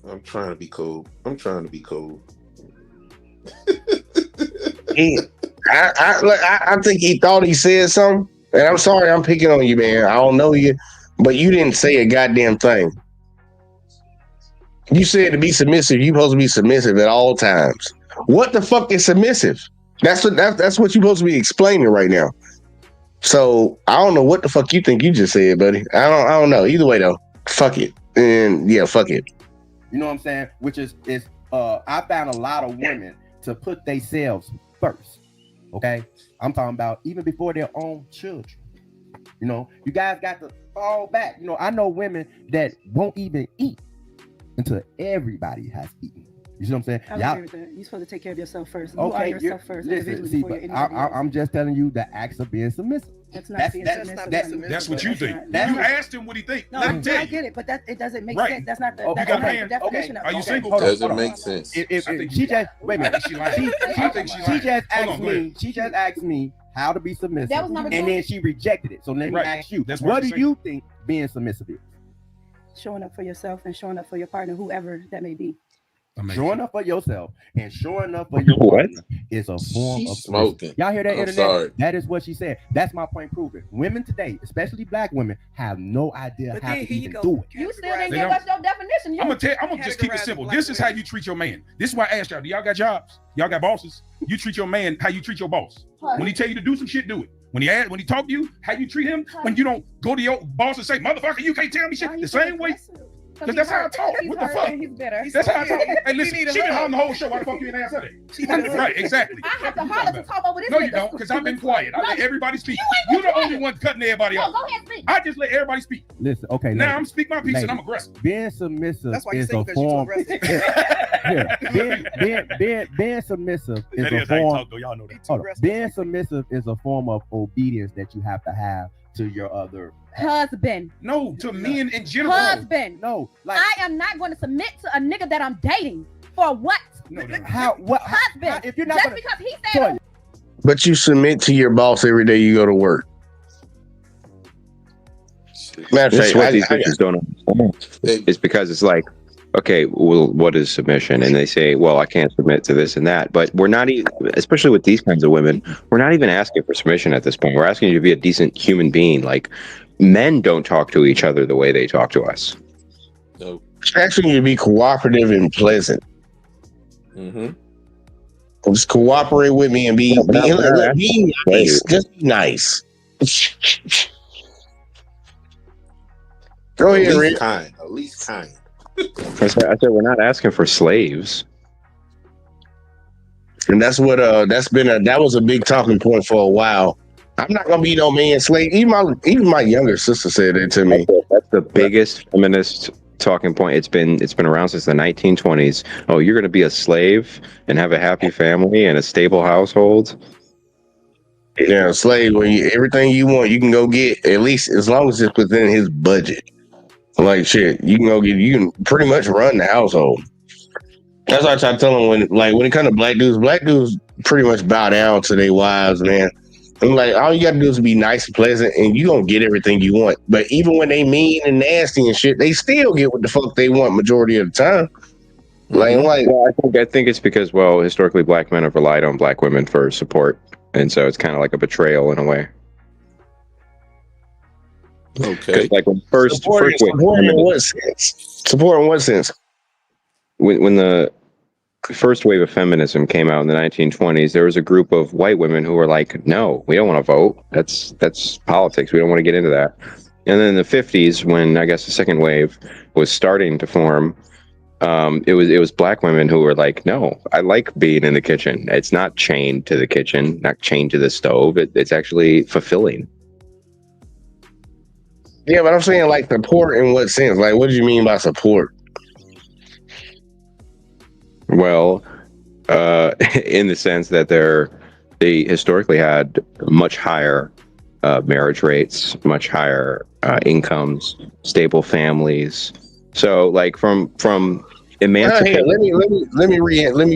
I'm trying to be cool. I think he thought he said something, and I'm sorry I'm picking on you, man. I don't know you, but you didn't say a goddamn thing. You said to be submissive, you're supposed to be submissive at all times. What the fuck is submissive? That's what you're supposed to be explaining right now. So I don't know what the fuck you think you just said, buddy. I don't know. Either way though, fuck it. And yeah, fuck it. You know what I'm saying? Which is I found a lot of women to put themselves first. Okay, I'm talking about even before their own children. You know, you guys got to fall back. You know, I know women that won't even eat until everybody has eaten. You see what I'm saying? I Y'all, agree with that. You're supposed to take care of yourself first. You okay, are you're- yourself first. listen, individually see, before but you're anybody else. I'm just telling you the acts of being submissive. That's not being submissive. That's what you think. That's You what- asked him what he think. No, Let him tell I you. get it, but that it doesn't make Right. sense. That's not the, Oh, that's you got not man. the definition Are you of single? Hold on, Doesn't hold on. make sense. If I think she just wait a minute, she lying. I think she she lying. just Hold asked on, go ahead. me. She just asked me how to be submissive, That was number and two. then she rejected it. So let me Right. ask you, That's what what I'm do you think being submissive is? showing up for yourself and showing up for your partner, whoever that may be. Amazing. Showing up for yourself and showing up for your What? partner is a form She's of smoking. Y'all hear that, I'm internet? sorry. That is what she said. That's my point proven. Women today, especially black women, have no idea But how then to here you even go. do it. You still didn't They give don't- us your definition. You I'm gonna just keep it Categorize simple. black This is how women. you treat your man. This is why I asked y'all. Do y'all got jobs? Y'all got bosses? You treat your man how you treat your boss. When he tell you to do some shit, do it. When he talk to you, how you treat him. When you don't go to your boss and say, "Motherfucker, you can't tell me shit." The same way. Because that's how I talk. What the fuck? He's better. That's how I talk. Hey, He listen, need a she been hug. hollering the whole show. Why the fuck you ain't answer that? She need a hug. Right, exactly. I have to holler to talk over this. No, you nigga. don't, because I've been quiet. I let everybody speak. You You're the only one cutting everybody No, off. go ahead and speak. I just let everybody speak. Listen, okay. Now ladies, I'm speak my piece and I'm ladies, aggressive. Being submissive That's why you is say a because you're too form. aggressive. Being submissive is That a is how you form. talk, though. Y'all know that. Hold on. Being submissive is a form of obedience that you have to have to your other. Husband. No, to men in general. Husband. No, like I am not going to submit to a nigga that I'm dating. For what? how? What? Husband. how- if you're not Just gonna, because he said But you submit to your boss every day you go to work. Matter of This is fact, what these bitches don't understand. It's because it's like, okay, well, what is submission? And they say, well, I can't submit to this and that. But we're not even, especially with these kinds of women, we're not even asking for submission at this point. We're asking you to be a decent human being. Like, men don't talk to each other the way they talk to us. No. it's asking you to be cooperative and pleasant. Mm-hmm. Just cooperate with me and be nice. Just be nice. Go ahead, At Rick. least kind. At least kind. I said we're not asking for slaves. And that's what that was a big talking point for a while. I'm not gonna be no man slave. Even my younger sister said it to me. That's the biggest feminist talking point. It's been around since the 1920s. Oh, you're going to be a slave and have a happy family and a stable household. Yeah, slave. When everything you want, you can go get. At least as long as it's within his budget. Like shit, you can go get. You can pretty much run the household. That's what I try to tell them when it comes to black dudes pretty much bow down to their wives, man. I'm like, all you gotta do is be nice and pleasant, and you gonna get everything you want. But even when they mean and nasty and shit, they still get what the fuck they want majority of the time. Well, I think it's because, well, historically, black men have relied on black women for support, and so it's kind of like a betrayal in a way. Okay. Like when support in what sense? Support in what sense? When the first wave of feminism came out in the 1920s, there was a group of white women who were like, no, we don't want to vote. That's politics. We don't want to get into that. And then in the 50s, when I guess the second wave was starting to form, it was black women who were like, no, I like being in the kitchen. It's not chained to the kitchen, not chained to the stove. It's actually fulfilling. Yeah, but I'm saying like support in what sense? Like, what do you mean by support? Well, in the sense that they historically had much higher marriage rates, much higher incomes, stable families. So, like from emancipation. Let me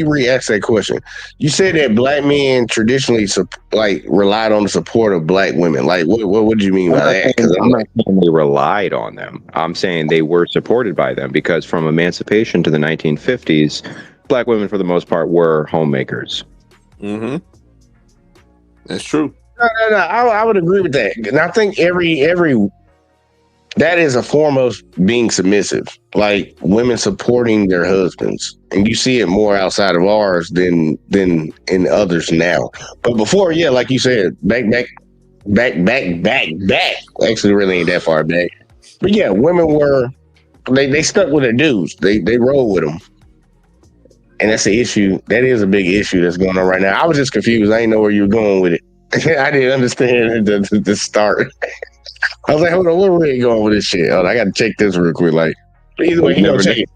re-ask that question. You said that black men traditionally relied on the support of black women. Like, what do you mean by that? I'm not saying they relied on them. I'm saying they were supported by them because from emancipation to the 1950s, black women, for the most part, were homemakers. Mm-hmm. That's true. No. I would agree with that, and I think every that is a form of being submissive. Like women supporting their husbands, and you see it more outside of ours than in others now. But before, yeah, like you said, back. Actually, really ain't that far back. But yeah, women were they stuck with their dudes. They roll with them. And that's the issue. That is a big issue that's going on right now. I was just confused. I didn't know where you were going with it. I didn't understand the start. I was like, hold on, where are we going with this shit? I got to check this real quick. Like, either way, you never check it.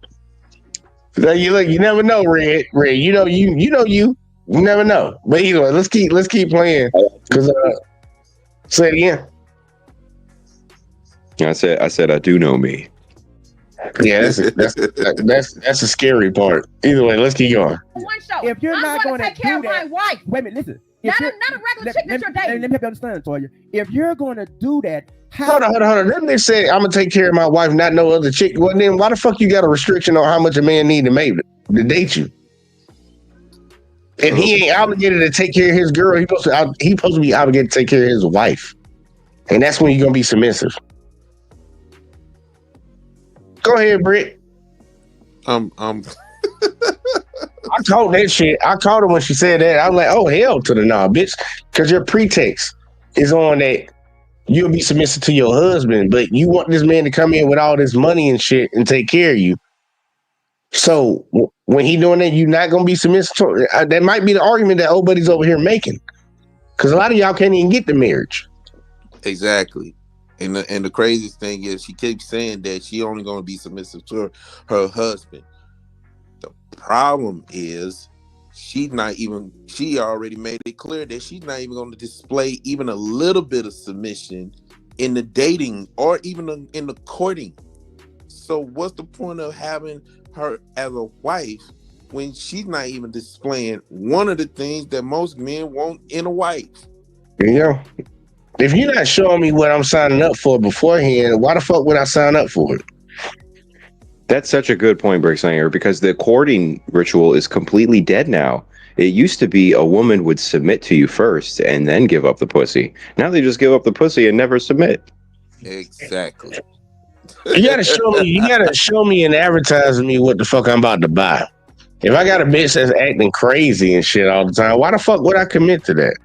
You never know, Red. You know you never know. But either way, let's keep playing. Cause say it again. I said I do know me. Yeah, that's a scary part. Either way, let's keep going. One show. If you're not going to gonna take care do of my that- wife, Wait a minute, listen. not a regular chick that you're dating. Let me help you understand, Toya. If you're going to do that, Hold on. Then they say I'm gonna take care of my wife, not no other chick. Well, then why the fuck you got a restriction on how much a man need to make to date you? If he ain't obligated to take care of his girl, he supposed to be obligated to take care of his wife, and that's when you're gonna be submissive. Go ahead, Britt. I caught that shit. I caught her when she said that. I was like, oh, hell to the nah, bitch. Because your pretext is on that you'll be submissive to your husband, but you want this man to come in with all this money and shit and take care of you. So when he doing that, you're not going to be submissive to that might be the argument that old buddy's over here making. Because a lot of y'all can't even get the marriage. Exactly. And the craziest thing is she keeps saying that she only going to be submissive to her husband. The problem is she already made it clear that she's not even going to display even a little bit of submission in the dating or even in the courting. So what's the point of having her as a wife when she's not even displaying one of the things that most men want in a wife? There you go. If you're not showing me what I'm signing up for beforehand, why the fuck would I sign up for it? That's such a good point, Brickslinger, because the courting ritual is completely dead now. It used to be a woman would submit to you first and then give up the pussy. Now they just give up the pussy and never submit. Exactly. You gotta show me and advertise me what the fuck I'm about to buy. If I got a bitch that's acting crazy and shit all the time, why the fuck would I commit to that?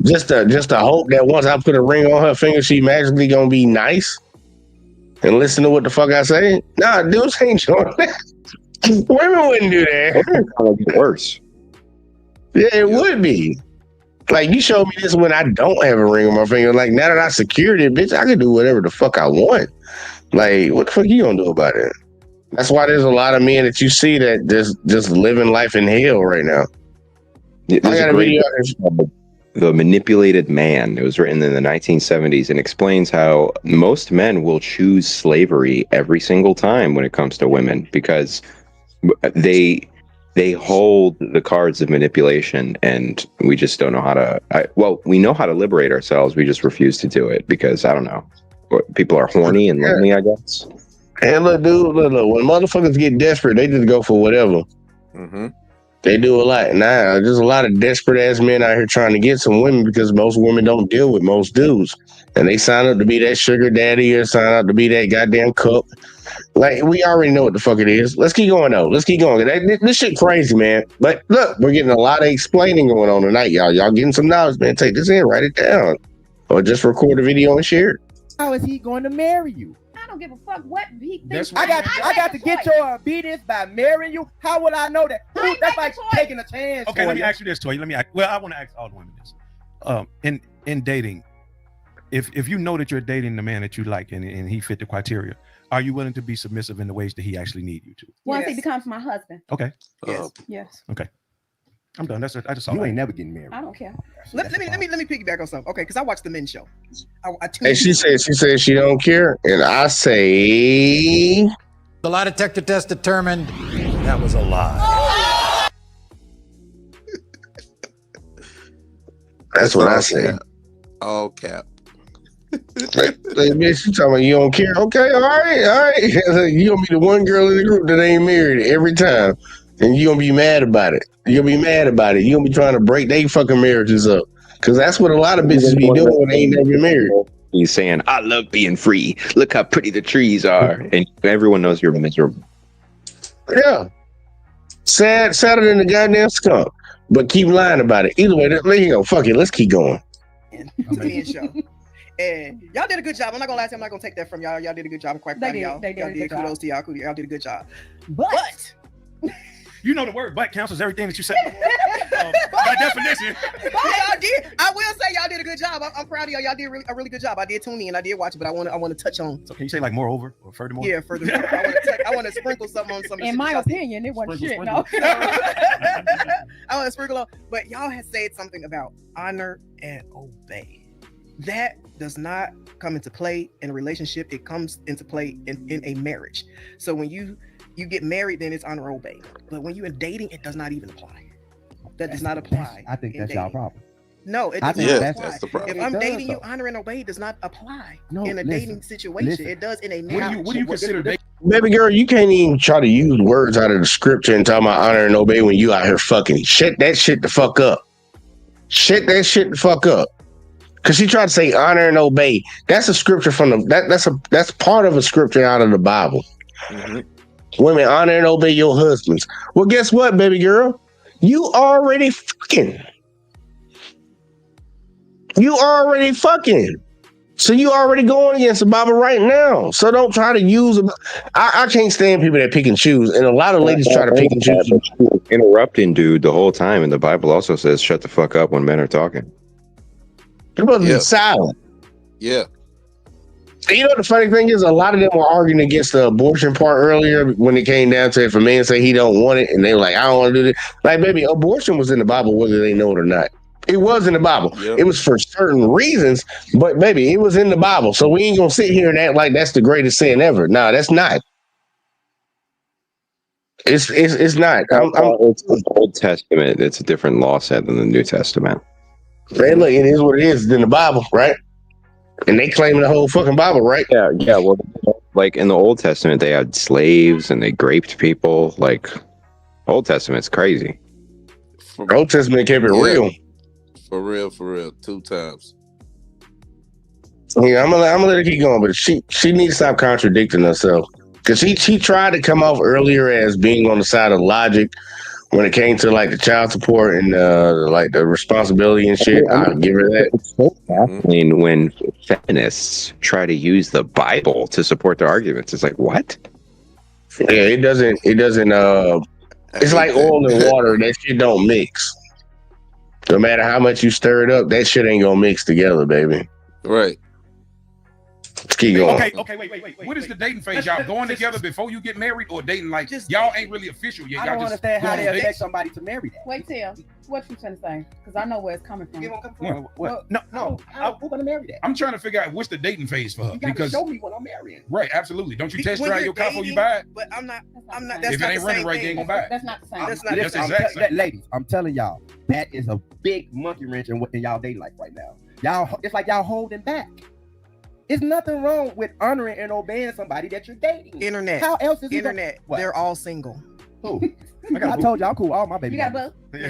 Just to hope that once I put a ring on her finger, she magically gonna be nice and listen to what the fuck I say? Nah, dudes ain't doing that. Women wouldn't do that. It's gonna be worse. Yeah, it would be. Like, you showed me this when I don't have a ring on my finger. Like, now that I secured it, bitch, I can do whatever the fuck I want. Like, what the fuck you gonna do about it? That's why there's a lot of men that you see that just living life in hell right now. I got a video. The Manipulated Man. It was written in the 1970s and explains how most men will choose slavery every single time when it comes to women because they hold the cards of manipulation, and we just don't know how to. We know how to liberate ourselves. We just refuse to do it because I don't know. People are horny and lonely, I guess. And look, dude, look. When motherfuckers get desperate, they just go for whatever. Mm-hmm. They do a lot. Now, there's a lot of desperate ass men out here trying to get some women because most women don't deal with most dudes. And they sign up to be that sugar daddy or sign up to be that goddamn cook. Like, we already know what the fuck it is. Let's keep going, though. Let's keep going. This shit crazy, man. But look, we're getting a lot of explaining going on tonight, y'all. Y'all getting some knowledge, man. Take this in, write it down. Or just record a video and share it. How is he going to marry you? I don't give a fuck what he thinks. I got to get your obedience by marrying you. How would I know that? Ooh, that's like taking a chance. Okay, let me ask you this, Toy. I want to ask all the women this. In dating, if you know that you're dating the man that you like and he fit the criteria, are you willing to be submissive in the ways that he actually need you to? Once he becomes my husband. Okay. Yes. Okay. I'm done. That's it. I just saw you ain't never getting married. I don't care. Let me piggyback on something. Okay, because I watched the men's show. And she said she don't care, and I say The lie detector test determined that was a lie. That's what I say. All cap. Like, bitch, you talking about you don't care? Okay, all right. You gonna be the one girl in the group that ain't married every time, and you gonna be mad about it. You gonna be mad about it. You gonna be trying to break their fucking marriages up, because that's what a lot of bitches be doing when they ain't never married. He's saying, "I love being free. Look how pretty the trees are," and everyone knows you're miserable. Yeah, sadder than the goddamn skunk, but keep lying about it. Either way, there you go. Fuck it, let's keep going. The men's show. And y'all did a good job. I'm not gonna lie to you, I'm not gonna take that from y'all. Y'all did a good job. I'm quite proud of y'all. They did kudos to y'all. Y'all did a good job. But you know the word "but" cancels everything that you say. By definition. Y'all did. I will say y'all did a good job. I'm proud of y'all. Y'all did a really good job. I did tune in. I did watch it, but I want to touch on. So can you say like moreover or furthermore? Yeah, furthermore. I want to sprinkle something on some. In my opinion, it wasn't shit. No. I want to sprinkle on, but y'all have said something about honor and obey. That does not come into play in a relationship. It comes into play in a marriage. So when you get married, then it's honor and obey. But when you're in dating, it does not even apply. That does not apply. I think that's y'all problem. No, it I does think not that's- apply. that's the problem. If I'm It does, dating you, though. honor and obey does not apply No, in a listen, dating situation. listen. It does in a What do marriage. you consider dating? Baby girl, you can't even try to use words out of the scripture and talk about honor and obey when you out here fucking. Shut that shit the fuck up. Shut that shit the fuck up. Cause she tried to say honor and obey. That's a scripture from the that's part of a scripture out of the Bible. Women, honor and obey your husbands. Well, guess what, baby girl? You already fucking. You already fucking. So you already going against the Bible right now. So don't try to use them. I can't stand people that pick and choose. And a lot of ladies try to pick and choose. Interrupting dude the whole time, and the Bible also says shut the fuck up when men are talking. You're supposed to be silent. Yeah. You know the funny thing is, a lot of them were arguing against the abortion part earlier when it came down to if a man say he don't want it, and they were like, I don't want to do this. Like, baby, abortion was in the Bible whether they know it or not. It was in the Bible. Yep. It was for certain reasons, but baby, it was in the Bible. So we ain't gonna sit here and act like that's the greatest sin ever. No, that's not. It's not. It's the Old Testament. It's a different law set than the New Testament. Hey, look, it is what it is. It's in the Bible, right? And they claim the whole fucking Bible, right? Yeah. Well, like in the Old Testament, they had slaves and they graped people. Like, Old Testament's crazy. Old Testament kept it real. For real. 2 times. Yeah, I'm gonna let her keep going, but she needs to stop contradicting herself. Because she tried to come off earlier as being on the side of logic when it came to like the child support and like the responsibility and shit. I'll give her that. It's so fascinating when feminists try to use the Bible to support their arguments. It's like, what? Yeah, it doesn't it's like oil and water. That shit don't mix. No matter how much you stir it up, that shit ain't gonna mix together, baby. Right. Let's keep going. Okay, wait. What is the dating phase? Y'all going together before you get married, or dating like y'all ain't really official yet? I Y'all don't just understand how going they on affect dates? somebody to marry that. Wait, Tim. What you trying to say? Because I know where it's coming from. What? No. Who's gonna marry that? I'm trying to figure out what's the dating phase for her You gotta because show me what I'm marrying. right, absolutely. Don't you test When drive you're your car before you dating, buy it? But I'm not. If That's it not ain't the running same right, they thing. ain't gonna buy it. That's not the same. That's not. That's I'm exact same. Ladies, I'm telling y'all, that is a big monkey wrench in y'all dating life right now. Y'all, it's like y'all holding back. There's nothing wrong with honoring and obeying somebody that you're dating. Internet. How else is it Internet. What? They're all single. Who? I told you I'm cool. All my baby. You got mamas. both.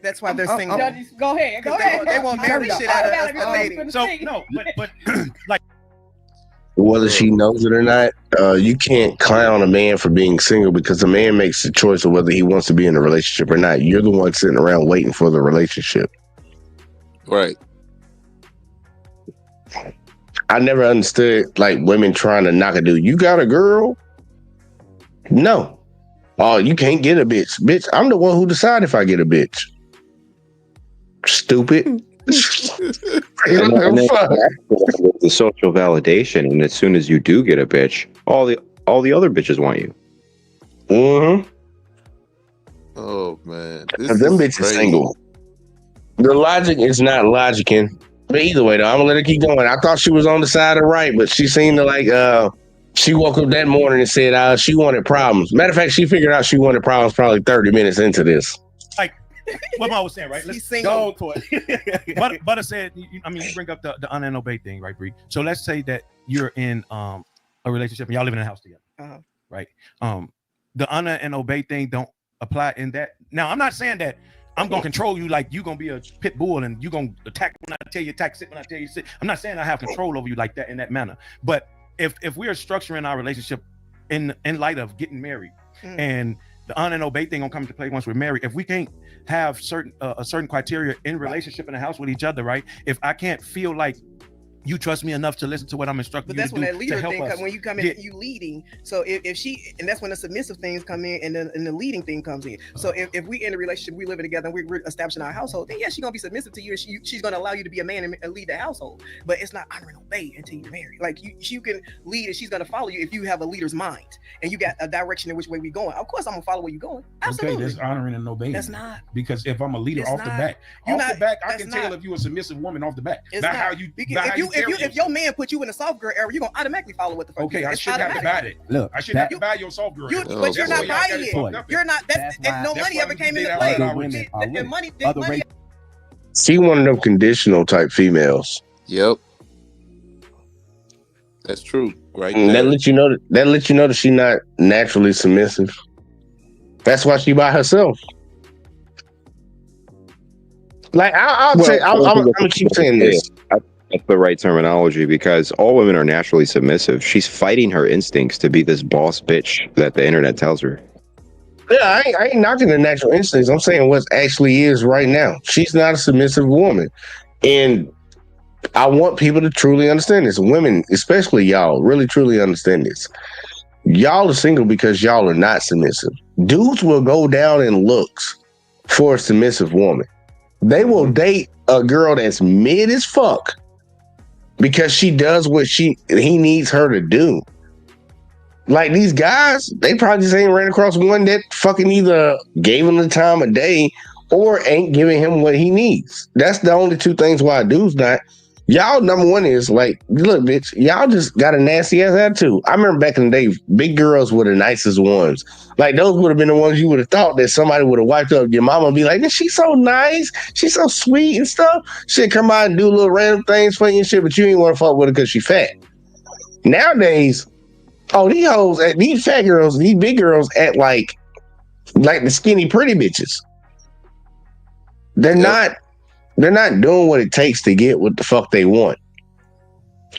That's why they're single. Go ahead. Go ahead. They won't marry shit out of us for dating. So no, but like Whether she knows it or not, you can't clown a man for being single because the man makes the choice of whether he wants to be in a relationship or not. You're the one sitting around waiting for the relationship. Right. I never understood like women trying to knock a dude. You got a girl? No. Oh, you can't get a bitch. Bitch, I'm the one who decide if I get a bitch. Stupid. And then the social validation, and as soon as you do get a bitch, all the other bitches want you. Mm-hmm. Oh man, Them bitches crazy. single. The logic is not logicking. But either way, though, I'm gonna let her keep going. I thought she was on the side of right, but she seemed to like she woke up that morning and said she wanted problems. Matter of fact, she figured out she wanted problems probably 30 minutes into this. like what Mom was saying, right? She's single. Go to it. Butter said, you bring up the honor and obey thing, right, Bree? So let's say that you're in a relationship and y'all live in a house together, right? The honor and obey thing don't apply in that. Now, I'm not saying that I'm gonna control you like you gonna be a pit bull and you gonna attack when I tell you attack, sit when I tell you sit. I'm not saying I have control over you like that in that manner. But if we are structuring our relationship in light of getting married and the honor and obey thing gonna come into play once we're married, if we can't have a certain criteria in relationship in the house with each other, right? If I can't feel like You trust me enough to listen to what I'm instructing But you that's to when do that leader to help thing us. comes. When you come in, get- you leading. So if she, and that's when the submissive things come in, and the leading thing comes in. So if we in a relationship, we living together, and we're establishing our household, then yeah, she's gonna be submissive to you. And she's gonna allow you to be a man and lead the household. But it's not honor and obey until you're married. Like you can lead, and she's gonna follow you if you have a leader's mind and you got a direction in which way we going. Of course, I'm gonna follow where you're going. Absolutely. Okay, that's honoring and obeying. That's not. Because if I'm a leader It's off the not. back, You're off the not- back, I that's can tell not. if you're a submissive woman off the back. It's Not not. how you. Because Not how you carry if your man put you in a soft girl era, you're gonna automatically follow what the fuck. Okay, you do. I It's shouldn't have to automatic. buy it. Look, I shouldn't have to buy your soft girl. But you're not buying it. You're not. That's if no money ever came into play. And money. She one of them conditional type females. Yep. That's true. Right. And that lets you know that she's not naturally submissive. That's why she by herself. Like I'm gonna keep saying this. That's the right terminology because all women are naturally submissive. She's fighting her instincts to be this boss bitch that the internet tells her. Yeah, I ain't knocking the natural instincts. I'm saying what actually is right now. She's not a submissive woman. And I want people to truly understand this. Women, especially y'all, really truly understand this. Y'all are single because y'all are not submissive. Dudes will go down in looks for a submissive woman. They will date a girl that's mid as fuck because she does what he needs her to do. Like these guys, they probably just ain't ran across one that fucking either gave him the time of day or ain't giving him what he needs. That's the only two things why a dude's not. Y'all, number one is like, look, bitch, y'all just got a nasty ass attitude. I remember back in the day, big girls were the nicest ones. Like those would have been the ones you would have thought that somebody would have wiped up. Your mama would be like, she's so nice, she's so sweet and stuff. She'd come out and do little random things for you and shit, but you ain't want to fuck with her because she fat. Nowadays, these hoes, these fat girls, these big girls act like the skinny pretty bitches. They're not doing what it takes to get what the fuck they want.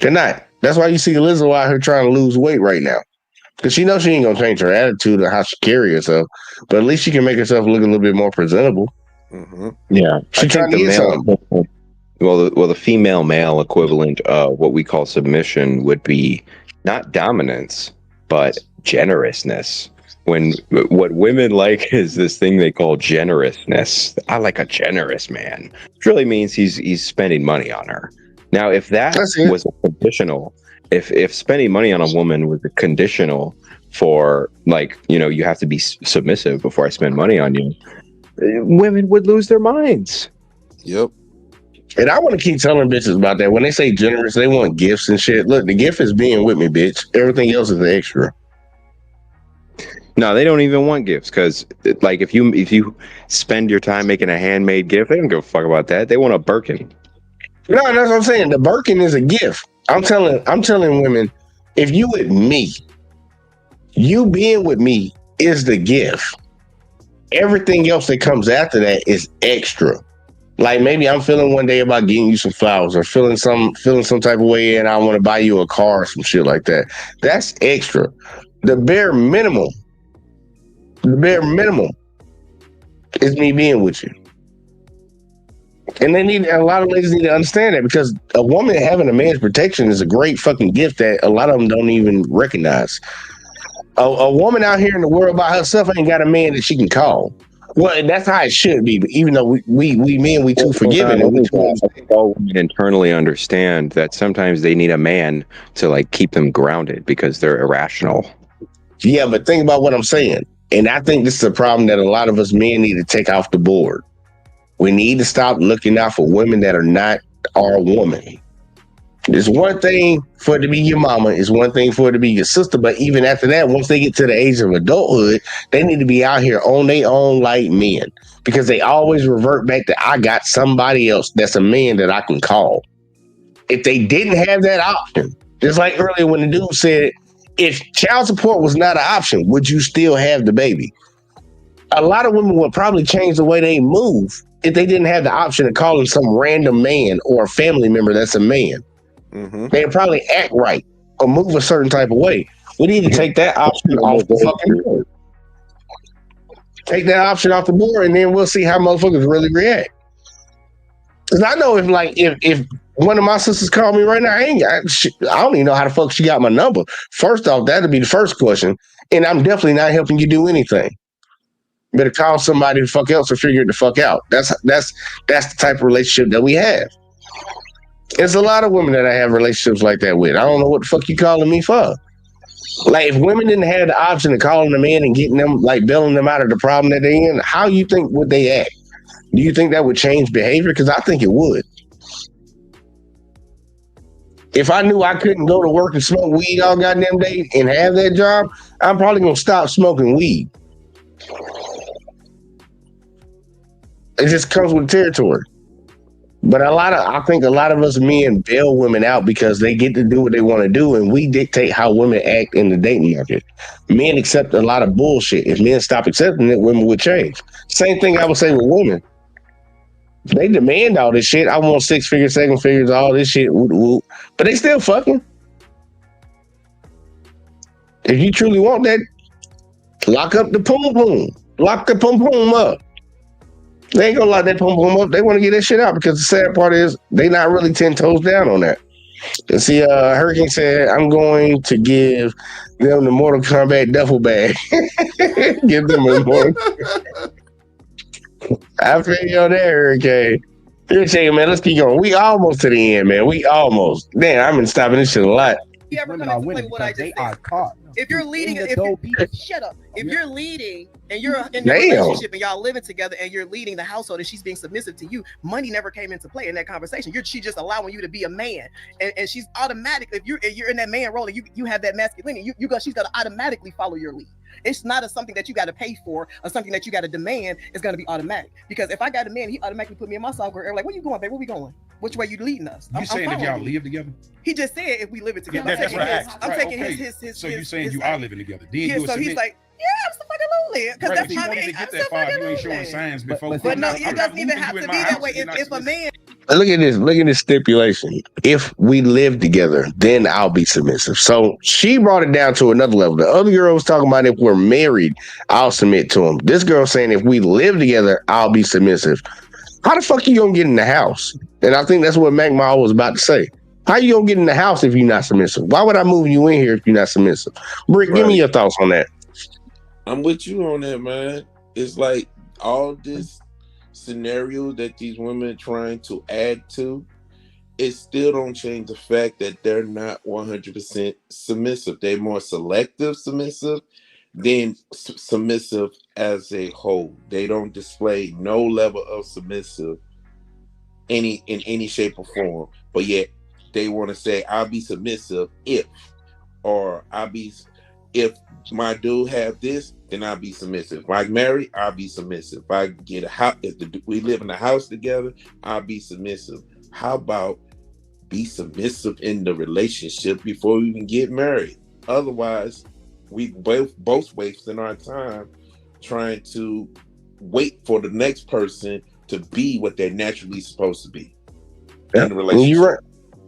They're not. That's why you see Elizabeth out here trying to lose weight right now. Because she knows she ain't gonna change her attitude or how she carry herself, but at least she can make herself look a little bit more presentable. Mm-hmm. Yeah, She trying to get something. the female male equivalent of what we call submission would be not dominance, but generousness. When what women like is this thing they call generousness. I like a generous man. Which really means he's spending money on her. Now, if that was a conditional, if spending money on a woman was a conditional for like, you have to be submissive before I spend money on you, women would lose their minds. Yep. And I want to keep telling bitches about that. When they say generous, they want gifts and shit. Look, the gift is being with me, bitch. Everything else is extra. No, they don't even want gifts because, like, if you spend your time making a handmade gift, they don't give a fuck about that. They want a Birkin. No, that's what I'm saying. The Birkin is a gift. I'm telling women, if you with me, you being with me is the gift. Everything else that comes after that is extra. Like maybe I'm feeling one day about getting you some flowers or feeling some type of way and I want to buy you a car or some shit like that. That's extra. The bare minimum is me being with you. And a lot of ladies need to understand that because a woman having a man's protection is a great fucking gift that a lot of them don't even recognize. A woman out here in the world by herself ain't got a man that she can call. Well, that's how it should be. But even though we men, we too forgiving. I think all women internally understand that sometimes they need a man to like keep them grounded because they're irrational. Yeah, but think about what I'm saying. And I think this is a problem that a lot of us men need to take off the board. We need to stop looking out for women that are not our woman. It's one thing for it to be your mama. It's one thing for it to be your sister. But even after that, once they get to the age of adulthood, they need to be out here on their own like men because they always revert back to, I got somebody else that's a man that I can call. If they didn't have that option, just like earlier when the dude said, if child support was not an option, would you still have the baby? A lot of women would probably change the way they move if they didn't have the option of calling some random man or a family member that's a man. Mm-hmm. They'd probably act right or move a certain type of way. We need to take that option off the fucking board. Take that option off the board, and then we'll see how motherfuckers really react. Because I know if one of my sisters called me right now. I don't even know how the fuck she got my number. First off, that'd be the first question. And I'm definitely not helping you do anything. Better call somebody the fuck else or figure it the fuck out. That's the type of relationship that we have. There's a lot of women that I have relationships like that with. I don't know what the fuck you calling me for. Like, if women didn't have the option of calling them in and getting them, like, bailing them out of the problem that they're in, how you think would they act? Do you think that would change behavior? Because I think it would. If I knew I couldn't go to work and smoke weed all goddamn day and have that job, I'm probably gonna stop smoking weed. It just comes with the territory. But I think a lot of us men bail women out because they get to do what they want to do, and we dictate how women act in the dating market. Men accept a lot of bullshit. If men stop accepting it, women would change. Same thing I would say with women. They demand all this shit. I want 6 figures, 7 figures, all this shit. But they still fucking. If you truly want that, lock up the pum pum. Lock the pum pum up. They ain't gonna lock that pum pum up. They want to get that shit out because the sad part is they not really 10 toes down on that. And see, Hurricane said, I'm going to give them the Mortal Kombat duffel bag. Give them a Mortal I feel you on that, Hurricane. You're saying, man, let's keep going. We almost to the end, man. We almost. Damn, I've been stopping this shit a lot. You ever come into play what I just said? If you're leading, shut up. If you're leading and you're in a relationship and y'all living together and you're leading the household and she's being submissive to you, money never came into play in that conversation. She just allowing you to be a man, and she's automatic. If you're in that man role and you have that masculinity, she's gonna automatically follow your lead. It's not something that you got to pay for or something that you got to demand. It's going to be automatic. Because if I got a man, he automatically put me in my soft girl. Like, where you going, babe? Where we going? Which way you leading us? You saying if y'all live together? He just said if we live it together. I'm taking his. So you saying you are living together? Yeah. So he's like, yeah, absolutely. Because that's my man. Get that far, you ain't showing signs before. But no, it doesn't even have to be that way. If a man. Look at this stipulation. If we live together, then I'll be submissive. So she brought it down to another level. The other girl was talking about if we're married, I'll submit to him. This girl saying if we live together, I'll be submissive. How the fuck you gonna get in the house? And I think that's what Mac Mall was about to say. How you gonna get in the house if you're not submissive? Why would I move you in here if you're not submissive? Brick, give me your thoughts on that. I'm with you on that, man. It's like all this scenario that these women are trying to add to, it still don't change the fact that they're not 100% submissive. They're more selective submissive than submissive as a whole. They don't display no level of submissive in any shape or form, but yet they want to say I'll be submissive if my dude have this, then I'll be submissive. If I'm married, I'll be submissive. If I get a house, we live in a house together, I'll be submissive. How about be submissive in the relationship before we even get married? Otherwise, we both wasting our time trying to wait for the next person to be what they're naturally supposed to be in the relationship.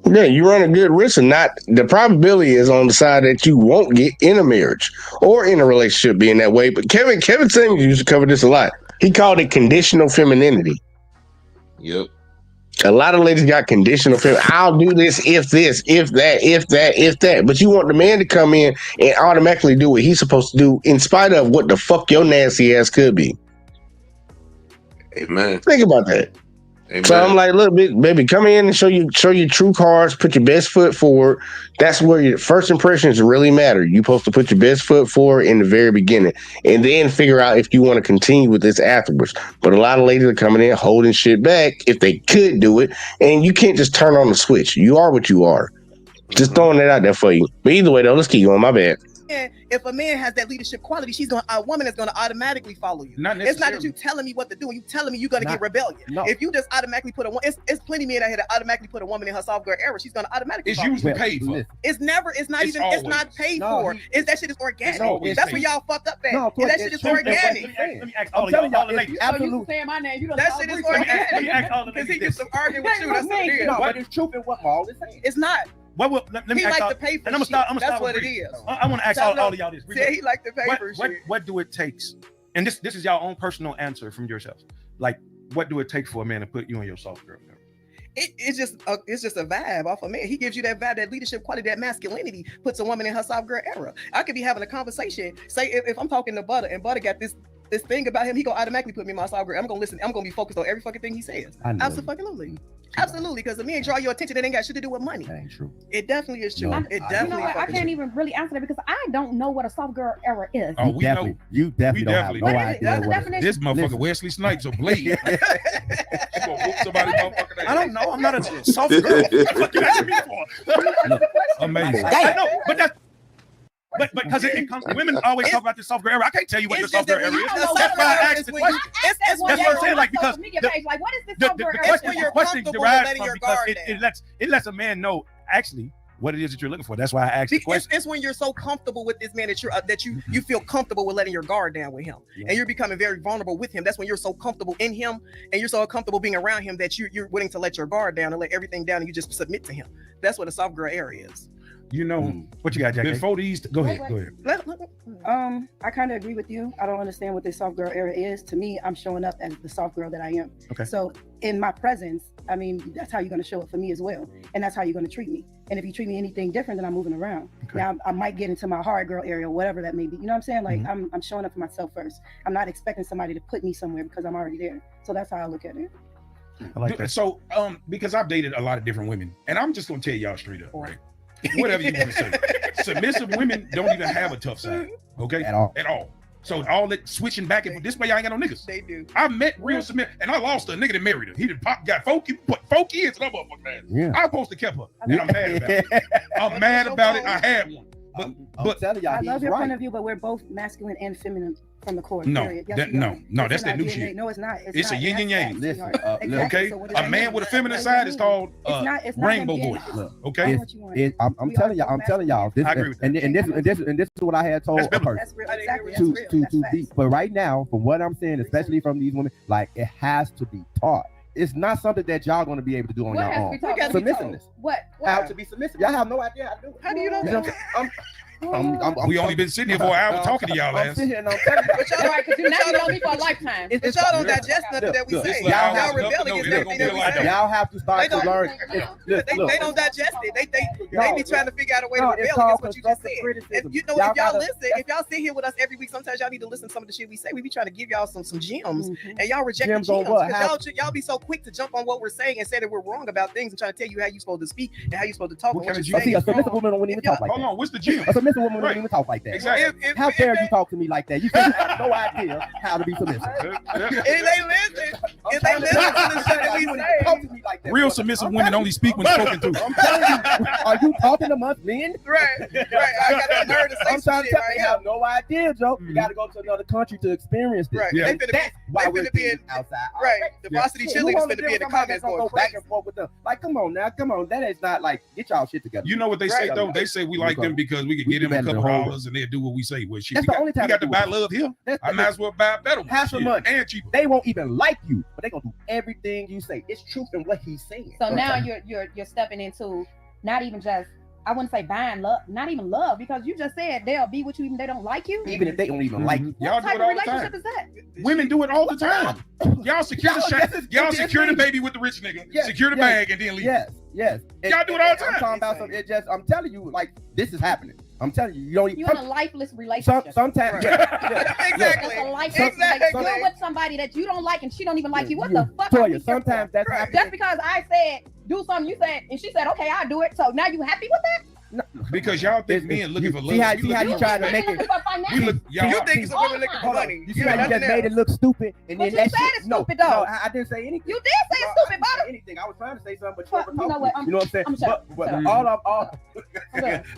You run a good risk, and not the probability is on the side that you won't get in a marriage or in a relationship being that way. But Kevin Samuels used to cover this a lot. He called it conditional femininity. Yep. A lot of ladies got conditional femininity. I'll do this, if that. But you want the man to come in and automatically do what he's supposed to do in spite of what the fuck your nasty ass could be. Amen. Think about that. Amen. So I'm like, look, baby, come in and show your true cards, put your best foot forward. That's where your first impressions really matter. You're supposed to put your best foot forward in the very beginning and then figure out if you want to continue with this afterwards. But a lot of ladies are coming in holding shit back if they could do it. And you can't just turn on the switch. You are what you are. Just throwing that out there for you. But either way, though, let's keep going. My bad. If a man has that leadership quality, a woman is going to automatically follow you. It's not that you telling me what to do. You telling me you're going to get rebellion. No. If you just automatically put it's plenty of men out here that automatically put a woman in her soft girl era. She's going to automatically. It's usually paid for. It's not paid for. That shit is organic. That's where y'all fucked up at. That shit is organic. Let me ask all the ladies. Absolutely. Saying my name, that shit is organic. Because he gets some arguing with you. That's what it is. But it's truth in what Maul is saying. It's not. Let me ask like to pay for and I'm gonna start what it is. I want to ask all of y'all this. Say he like to pay for shit. What do it take? And this is y'all own personal answer from yourself. Like, what do it take for a man to put you in your soft girl? it's just a vibe off a man. He gives you that vibe, that leadership quality, that masculinity, puts a woman in her soft girl era. I could be having a conversation. Say if I'm talking to Butter and Butter got this thing about him, he gonna automatically put me in my soft girl. I'm gonna listen. I'm gonna be focused on every fucking thing he says. Absolutely. Absolutely, because the men draw your attention. That ain't got shit to do with money. That ain't true. It definitely is true. No. It definitely. I can't even really answer that because I don't know what a soft girl era is. Oh, we know. You definitely don't have no idea. This motherfucker Wesley Snipes or Blade. You gonna whoop somebody motherfucker. I don't know. I'm not a soft girl. What you asking me for? Amazing. I know, but that's. But because it comes, women always talk about this soft girl era. I can't tell you what the soft girl era is. That's why I asked the question. That's what I'm saying. Like because like, what is this soft girl era? the question derives from because it lets a man know actually what it is that you're looking for. That's why I asked the question. It's when you're so comfortable with this man that you feel comfortable with letting your guard down with him, and you're becoming very vulnerable with him. That's when you're so comfortable in him, and you're so comfortable being around him that you're willing to let your guard down and let everything down, and you just submit to him. That's what a soft girl era is. You know what you got, Jack? Before these, go ahead. I kind of agree with you. I don't understand what this soft girl era is. To me, I'm showing up as the soft girl that I am. Okay. So in my presence, I mean, that's how you're going to show up for me as well, and that's how you're going to treat me. And if you treat me anything different, then I'm moving around. Okay. Now I might get into my hard girl area, whatever that may be. You know what I'm saying? Like I'm showing up for myself first. I'm not expecting somebody to put me somewhere because I'm already there. So that's how I look at it. I like that. So, because I've dated a lot of different women, and I'm just gonna tell y'all straight up, right? Whatever you want to say. Submissive women don't even have a tough side, okay? At all. So all that switching back and forth, this way I ain't got no niggas. They do. I met real submissive, and I lost a nigga that married her. He done got 4 kids, and that motherfucker man. Yeah. I supposed to kept her, and I'm mad about it. I'm mad about it. I had one. But telling y'all, I love your point of view, but we're both masculine and feminine from the core. No, period. Yes, that, we no, are. no, It's that's in that our new DNA. shit. No, it's not. It's a not. yin and yang. Listen, Exactly. Okay, So what does a that man mean? with a feminine What side does is that mean? called It's not rainbow him being boy. nice. Okay, I'm telling y'all. I'm telling y'all. This, I agree with and this is what I had told a person. That's real. Exactly. Too That's real. That's facts. deep. But right now, from what I'm saying, especially from these women, like it has to be taught. It's not something that y'all going to be able to do on What your has to own. be taught? What has to be Submissiveness. What? How to be submissive. Y'all have no idea how to do it. How do you know You know that? what I'm saying? we only been sitting here for an hour talking to y'all I'm ass. sitting here and I'm telling you. But y'all, Right, because now you know me for a lifetime. but y'all don't digest nothing that we Look, say. look, Y'all y'all rebel know against it ain't everything gonna that be we like say. Y'all have to start They to don't- learn. They don't digest it. They be trying to figure out a way to No, it's rebel called against what you just said. constructive criticism. And you know, Y'all if y'all gotta- listen, if y'all sit here with us every week, sometimes y'all need to listen to some of the shit we say. We be trying to give y'all some gems, and y'all reject Gems the on gems what? because y'all be so quick to jump on what we're saying and say that we're wrong about things and try to tell you how you supposed to speak and how you supposed to talk. What and kind of you're See, a saying is submissive wrong. woman wouldn't even talk like Hold that. on, what's the gym? A submissive woman Right. wouldn't even talk like that. Exactly. How dare you talk to me like that? You think I have no idea how to be submissive. If they listen, if they listen to the shit that we say, Talk to me like that. Real submissive women only speak when spoken to. I'm telling you, are you talking to us men? right. I got a nerve to say I'm some trying to shit tell right you, here. have no idea, Joe. You got to go to another country to experience this. Right. Yeah. They finna That's why they we're finna be in, outside. right. The varsity Shit, who cheerleaders wanna finna deal be in with the somebody comments that's gonna going go back crazy. and forth with them? Like, come on now, come on. That is not like, get y'all shit together. You know what they say Right. though? They say we like them because we can We get them do a better couple than dollars and they'll do what we say. Well, shit, That's we the only time we got they to do buy it. love here. That's I might as well buy a better one. Have some Shit, money. and cheaper. They won't even like you, but they gonna do everything you say. It's truth in what he's saying. So now you're stepping into not even just, I wouldn't say buying love, not even love, because you just said they'll be with you even if they don't like you. Even if they don't even like you. Y'all What do type it of all the relationship time. is that? Women do it all the time. Y'all secure the Y'all, shot. this is- Y'all this secure the is- baby with the rich nigga. Yes, Secure the yes, bag and then leave. Yes, yes. Y'all do it all the I'm time. talking about something. It just, I'm telling you, like, this is happening. I'm telling you, you don't You even. in a lifeless relationship. Sometimes, Exactly. That's a lifeless Exactly. You're with somebody that you don't like and she don't even like you. What Yeah. the fuck? are we Toya, here sometimes for? that's happening. Just because I said do something, you said, and she said, okay, I'll do it. So now you happy with that? Because y'all think men looking for love. See how We you look- trying to make Looking it. for financial. we look, y'all, You think it's a women looking for Hold on. money? You see how you just nothing made it else. look stupid, and But then you that said shit. it's stupid, though. No, I didn't say anything. You did say it's stupid, I didn't say brother. anything. I was trying to say something, but Well, you you know never what? talked. You know what I'm saying? I'm shut up. But Shut up.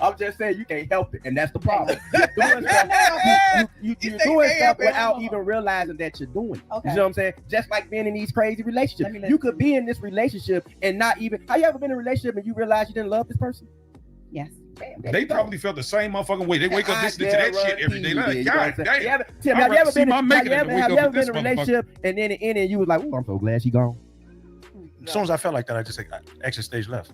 I'm just saying you can't help it, and that's the problem. You're doing You stuff, you're think doing they stuff help it? without even realizing that you're doing it. Okay. You know what I'm saying? Just like being in these crazy relationships. Let me You listen. could be in this relationship and not even. Have you ever been in a relationship and you realize you didn't love this person? Yes. they probably felt the same motherfucking way. They wake up listening to that shit every day. Like, God damn. Tim, I'd have you rather ever see been? my Have making you than ever, to wake have you up ever with been this in a motherfucker. relationship and then in the end you was like, "Ooh, I'm so glad she gone." As soon as I felt like that, I just exit stage left.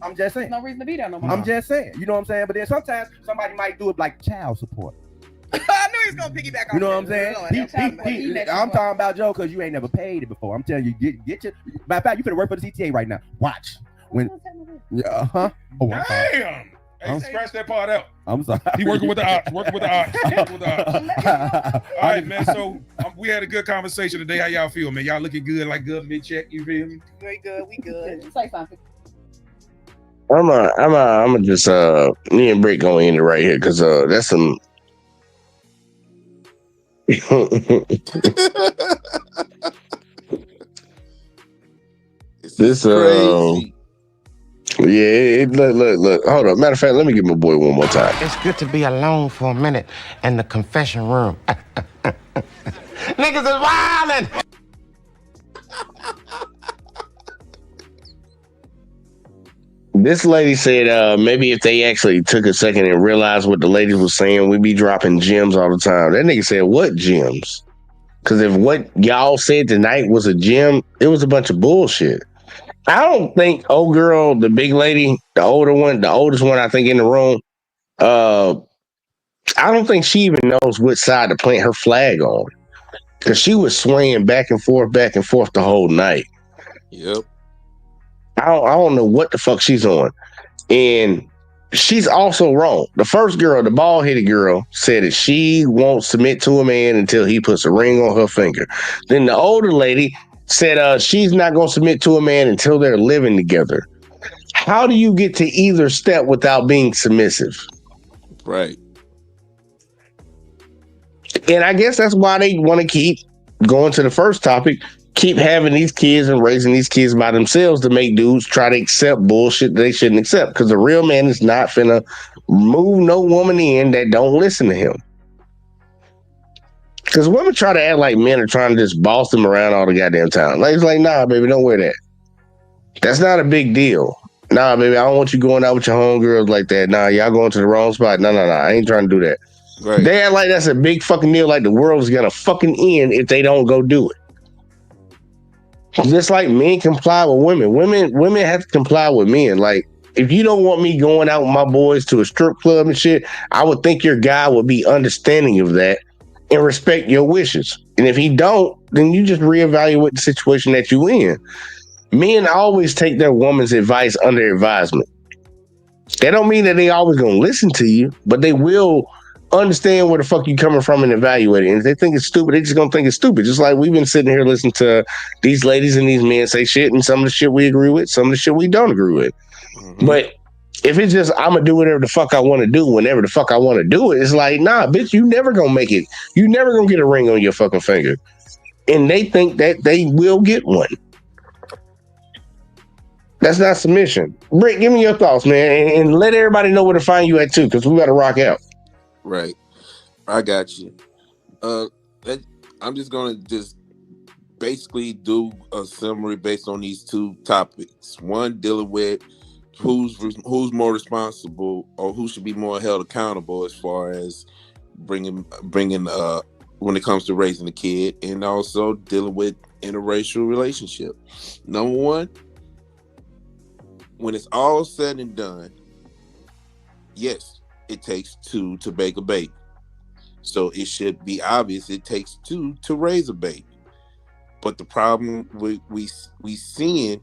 I'm just saying. No reason to be there no more. I'm just saying. You know what I'm saying? But then sometimes somebody might do it like child support. I knew he just gonna piggyback. You know what I'm off saying? that. I'm talking about Joe because you ain't never paid it before. I'm telling you, get your. Matter of fact, you finna work for the CTA right now. Watch when. Oh, I'm sorry. Damn. Hey, scratch that part out. I'm sorry. He working with the ops. Working with the ops. All right, man. So we had a good conversation today. How y'all feel, man? Y'all looking good, like government check. You feel me? We good. We good. Say something. I'm just me and Brick going in it right here because that's some. This crazy. Yeah, look. Hold up. Matter of fact, let me get my boy one more time. It's good to be alone for a minute in the confession room. Niggas is wildin'. This lady said maybe if they actually took a second and realized what the ladies was saying, we'd be dropping gems all the time. That nigga said, what gems? Because if what y'all said tonight was a gem, it was a bunch of bullshit. I don't think old girl, the big lady, the older one, the oldest one, I think in the room, I don't think she even knows which side to plant her flag on. Because she was swaying back and forth the whole night. Yep. I don't know what the fuck she's on. And she's also wrong. The first girl, the bald-headed girl, said that she won't submit to a man until he puts a ring on her finger. Then the older lady said she's not going to submit to a man until they're living together. How do you get to either step without being submissive? Right. And I guess that's why they want to keep going to the first topic, keep having these kids and raising these kids by themselves to make dudes try to accept bullshit they shouldn't accept. Because the real man is not finna move no woman in that don't listen to him. Because women try to act like men are trying to just boss them around all the goddamn time. Like, it's like, nah, baby, don't wear that. That's not a big deal. Nah, baby, I don't want you going out with your homegirls like that. Nah, y'all going to the wrong spot. No, I ain't trying to do that. Right. They act like that's a big fucking deal, like the world is gonna fucking end if they don't go do it. Just like men comply with women. Women have to comply with men. Like, if you don't want me going out with my boys to a strip club and shit, I would think your guy would be understanding of that and respect your wishes. And if he don't, then you just reevaluate the situation that you in. Men always take their woman's advice under advisement. That don't mean that they always gonna listen to you, but they will understand where the fuck you coming from and evaluate it. And if they think it's stupid, they just gonna think it's stupid. Just like we've been sitting here listening to these ladies and these men say shit, and some of the shit we agree with, some of the shit we don't agree with. Mm-hmm. But if it's just I'm gonna do whatever the fuck I want to do whenever the fuck I want to do it, it's like, nah, bitch, you never gonna make it. You never gonna get a ring on your fucking finger. And they think that they will get one. That's not submission. Brick, give me your thoughts, man, and let everybody know where to find you at too, because we gotta rock out. Right. I got you. I'm just gonna basically do a summary based on these two topics. One, dealing with who's more responsible or who should be more held accountable as far as bringing when it comes to raising a kid, and also dealing with interracial relationship. Number one, when it's all said and done, yes, it takes two to make a baby. So it should be obvious it takes two to raise a baby. But the problem we seeing,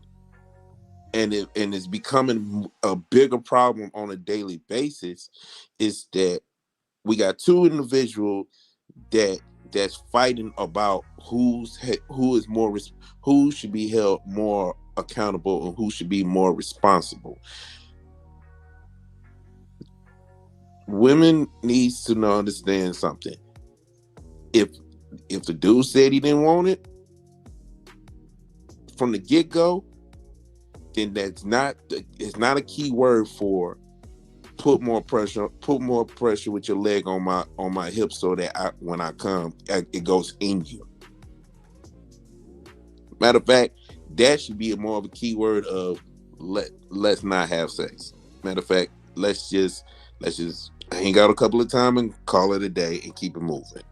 and it's becoming a bigger problem on a daily basis, is that we got two individuals that's fighting about who should be held more accountable and who should be more responsible. Women needs to understand something. If the dude said he didn't want it from the get-go, then it's not a key word for put more pressure with your leg on my hip so that when I come, it goes in you. Matter of fact, that should be more of a key word of let's not have sex. Matter of fact, let's just hang out a couple of times and call it a day and keep it moving.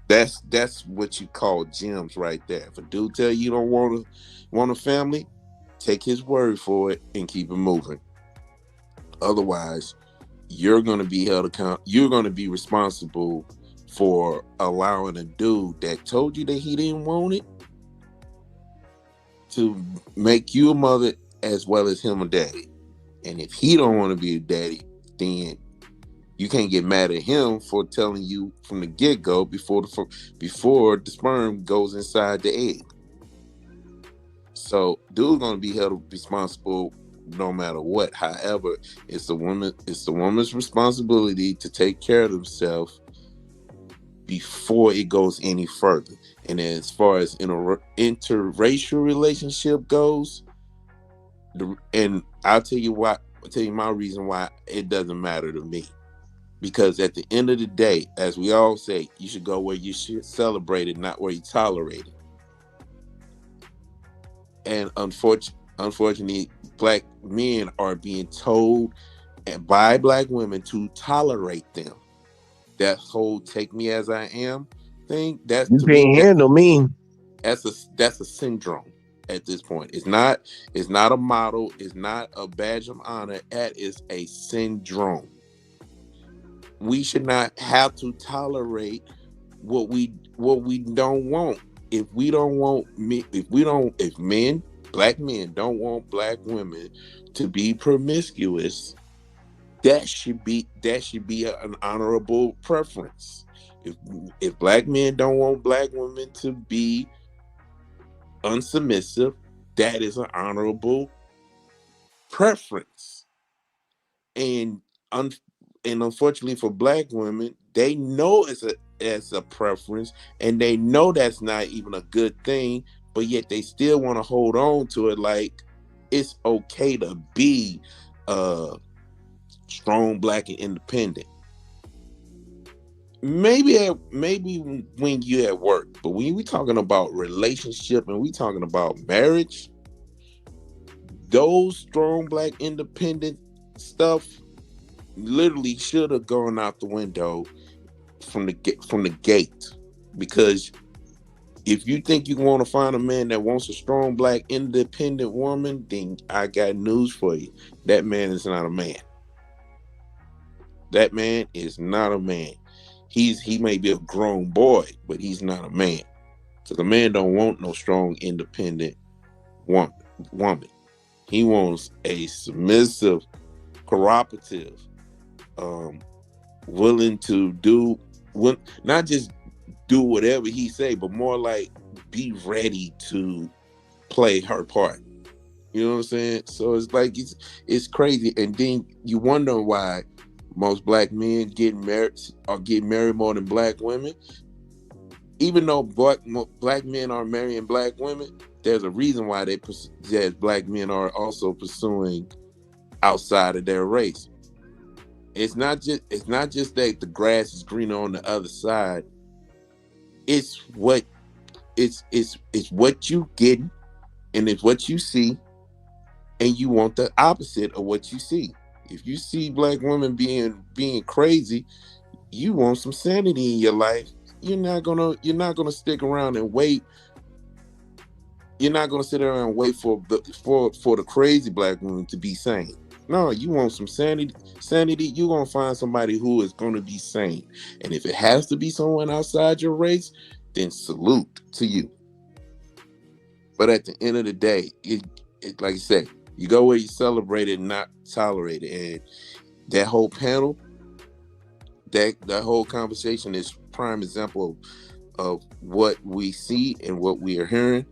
That's what you call gems right there. If a dude tell you don't want a family, take his word for it and keep it moving. Otherwise, you're going to be held accountable. You're going to be responsible for allowing a dude that told you that he didn't want it to make you a mother as well as him a daddy. And if he don't want to be a daddy, then you can't get mad at him for telling you from the get-go before the sperm goes inside the egg. So dude's gonna be held responsible no matter what. However, it's the woman's responsibility to take care of themselves before it goes any further. And as far as interracial relationship goes, and I'll tell you my reason why it doesn't matter to me. Because at the end of the day, as we all say, you should go where you should celebrate it, not where you tolerate it. And unfortunately, black men are being told by black women to tolerate them. That whole "take me as I am" thing, that's you can't handle me. That's a syndrome at this point. It's not a model, it's not a badge of honor. That is a syndrome. We should not have to tolerate what we don't want. If black men don't want black women to be promiscuous, that should be an honorable preference. If black men don't want black women to be unsubmissive, that is an honorable preference. And unfortunately for black women, they know it's a preference, and they know that's not even a good thing, but yet they still want to hold on to it like it's okay to be strong, black, and independent. Maybe when you at work, but when we talking about relationship and we talking about marriage, those strong, black, independent stuff literally should have gone out the window from the gate. Because if you think you want to find a man that wants a strong, black, independent woman, then I got news for you. That man is not a man. That man is not a man. He may be a grown boy, but he's not a man. So the man don't want no strong, independent woman. He wants a submissive, cooperative, willing to not just do whatever he say, but more like be ready to play her part. You know what I'm saying? So it's like it's crazy, and then you wonder why most black men get married more than black women. Even though black men are marrying black women, there's a reason why that black men are also pursuing outside of their race. It's not just that the grass is greener on the other side. It's what you getting, and it's what you see, and you want the opposite of what you see. If you see black women being crazy, you want some sanity in your life. You're not gonna stick around and wait. You're not gonna sit around and wait for the crazy black woman to be sane. No, you want some sanity. You're gonna find somebody who is gonna be sane. And if it has to be someone outside your race, then salute to you. But at the end of the day, it like I said, you go where you celebrate it, not tolerate it. And that whole panel, that whole conversation is prime example of what we see and what we are hearing.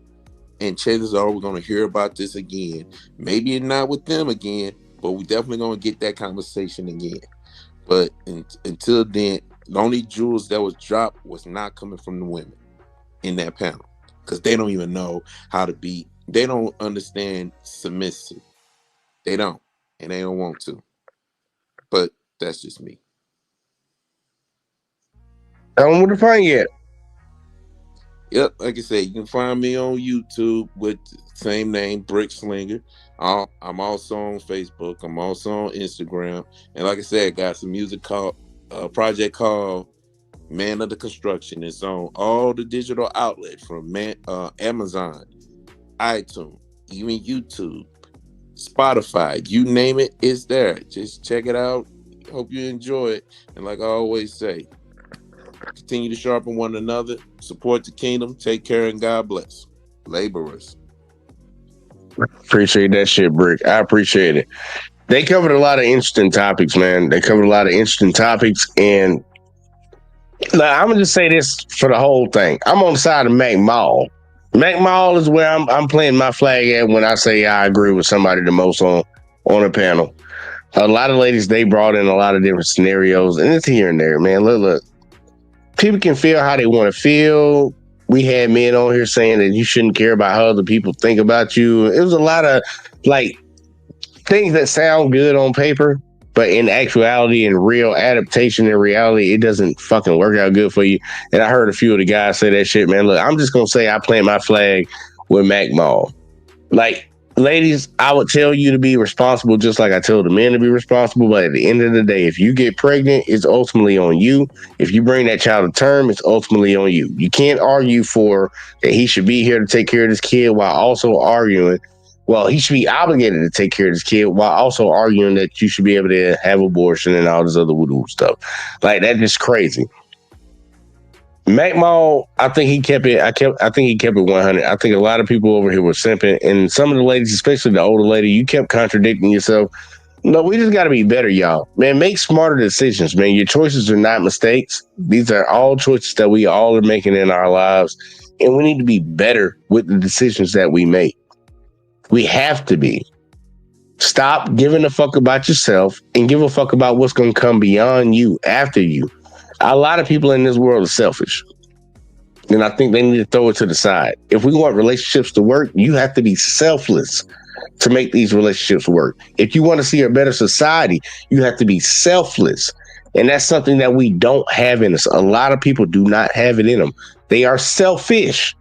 And chances are we're going to hear about this again. Maybe not with them again, but we're definitely going to get that conversation again. But until then, the only jewels that was dropped was not coming from the women in that panel, because they don't even know how to be. They don't understand submissive. They don't, and they don't want to. But that's just me. I don't want to find yet. Yep, like I said, you can find me on YouTube with the same name, Brick Slinger. I'm also on Facebook. I'm also on Instagram. And like I said, got some music called project called Man of the Construction. It's on all the digital outlets from Amazon, iTunes, even YouTube, Spotify. You name it, it's there. Just check it out. Hope you enjoy it. And like I always say, Continue to sharpen one another. Support the kingdom. Take care and God bless. Laborers. Appreciate that shit, Brick. I appreciate it. They covered a lot of interesting topics, man. They covered a lot of interesting topics, and I'm gonna just say this for the whole thing. I'm on the side of Mac Mall. Mac Mall is where I'm playing my flag at when I say I agree with somebody the most on a panel. A lot of ladies, they brought in a lot of different scenarios, and it's here and there, man. Look. People can feel how they want to feel. We had men on here saying that you shouldn't care about how other people think about you. It was a lot of like things that sound good on paper, but in actuality and real adaptation in reality, it doesn't fucking work out good for you. And I heard a few of the guys say that shit, man. Look, I'm just going to say I plant my flag with Mac Mall. Like, ladies, I would tell you to be responsible just like I tell the men to be responsible. But at the end of the day, if you get pregnant, it's ultimately on you. If you bring that child to term, it's ultimately on you. You can't argue for that he should be here to take care of this kid while also arguing, well, he should be obligated to take care of this kid while also arguing that you should be able to have abortion and all this other woo stuff. Like, that's just crazy. Mac Mall, I think he kept it. I think he kept it 100. I think a lot of people over here were simping, and some of the ladies, especially the older lady, you kept contradicting yourself. No, we just got to be better, y'all. Man, make smarter decisions, man. Your choices are not mistakes. These are all choices that we all are making in our lives, and we need to be better with the decisions that we make. We have to be. Stop giving a fuck about yourself and give a fuck about what's going to come beyond you, after you. A lot of people in this world are selfish. And I think they need to throw it to the side. If we want relationships to work, you have to be selfless to make these relationships work. If you want to see a better society, you have to be selfless. And that's something that we don't have in us. A lot of people do not have it in them. They are selfish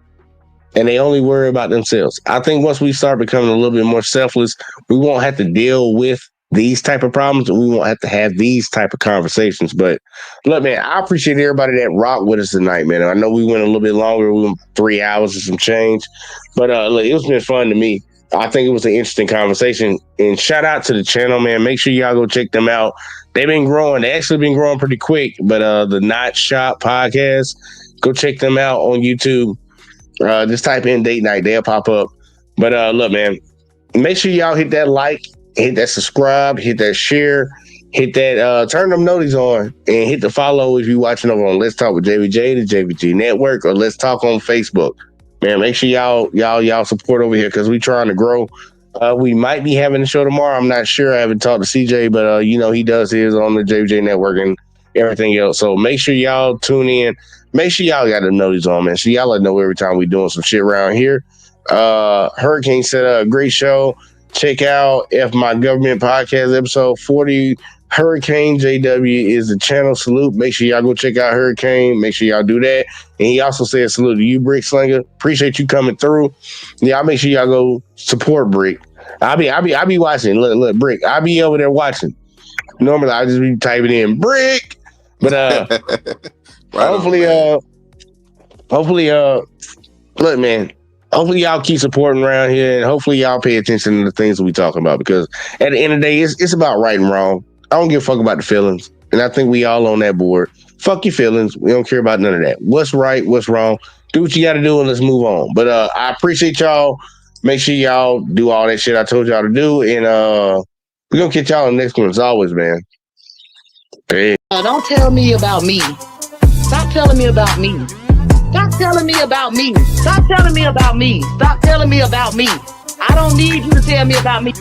and they only worry about themselves. I think once we start becoming a little bit more selfless, we won't have to deal with these type of problems, and we won't have to have these type of conversations. But look, man, I appreciate everybody that rocked with us tonight, man. I know we went a little bit longer. We went 3 hours and some change, but look, it was been fun to me. I think it was an interesting conversation, and shout out to the channel, man. Make sure y'all go check them out. They've been growing. They actually been growing pretty quick, but the Not Shop podcast, go check them out on YouTube. Just type in Date Night, they'll pop up. But look, man, make sure y'all hit that like, hit that subscribe, hit that share, hit that turn them notices on, and hit the follow if you're watching over on Let's Talk with JVJ, the JVG Network, or Let's Talk on Facebook. Man, make sure y'all support over here because we trying to grow. We might be having a show tomorrow. I'm not sure. I haven't talked to CJ, but he does his on the JVJ Network and everything else. So make sure y'all tune in. Make sure y'all got the notice on, man. So y'all know every time we doing some shit around here. Hurricane said a great show. Check out F My Government podcast episode 40. Hurricane JW is the channel. Salute. Make sure y'all go check out Hurricane. Make sure y'all do that. And he also said salute to you, Brick Slinger. Appreciate you coming through. Y'all make sure y'all go support Brick. I'll be watching. Look, Brick. I'll be over there watching. Normally I just be typing in Brick. But hopefully look, man. Hopefully y'all keep supporting around here, and hopefully y'all pay attention to the things that we talking about, because at the end of the day, it's about right and wrong. I don't give a fuck about the feelings, and I think we all on that board. Fuck your feelings. We don't care about none of that. What's right? What's wrong? Do what you got to do, and let's move on. But I appreciate y'all. Make sure y'all do all that shit I told y'all to do, and we're gonna catch y'all in the next one as always, man. Hey. Don't tell me about me. Stop telling me about me. Stop telling me about me. Stop telling me about me. Stop telling me about me. I don't need you to tell me about me.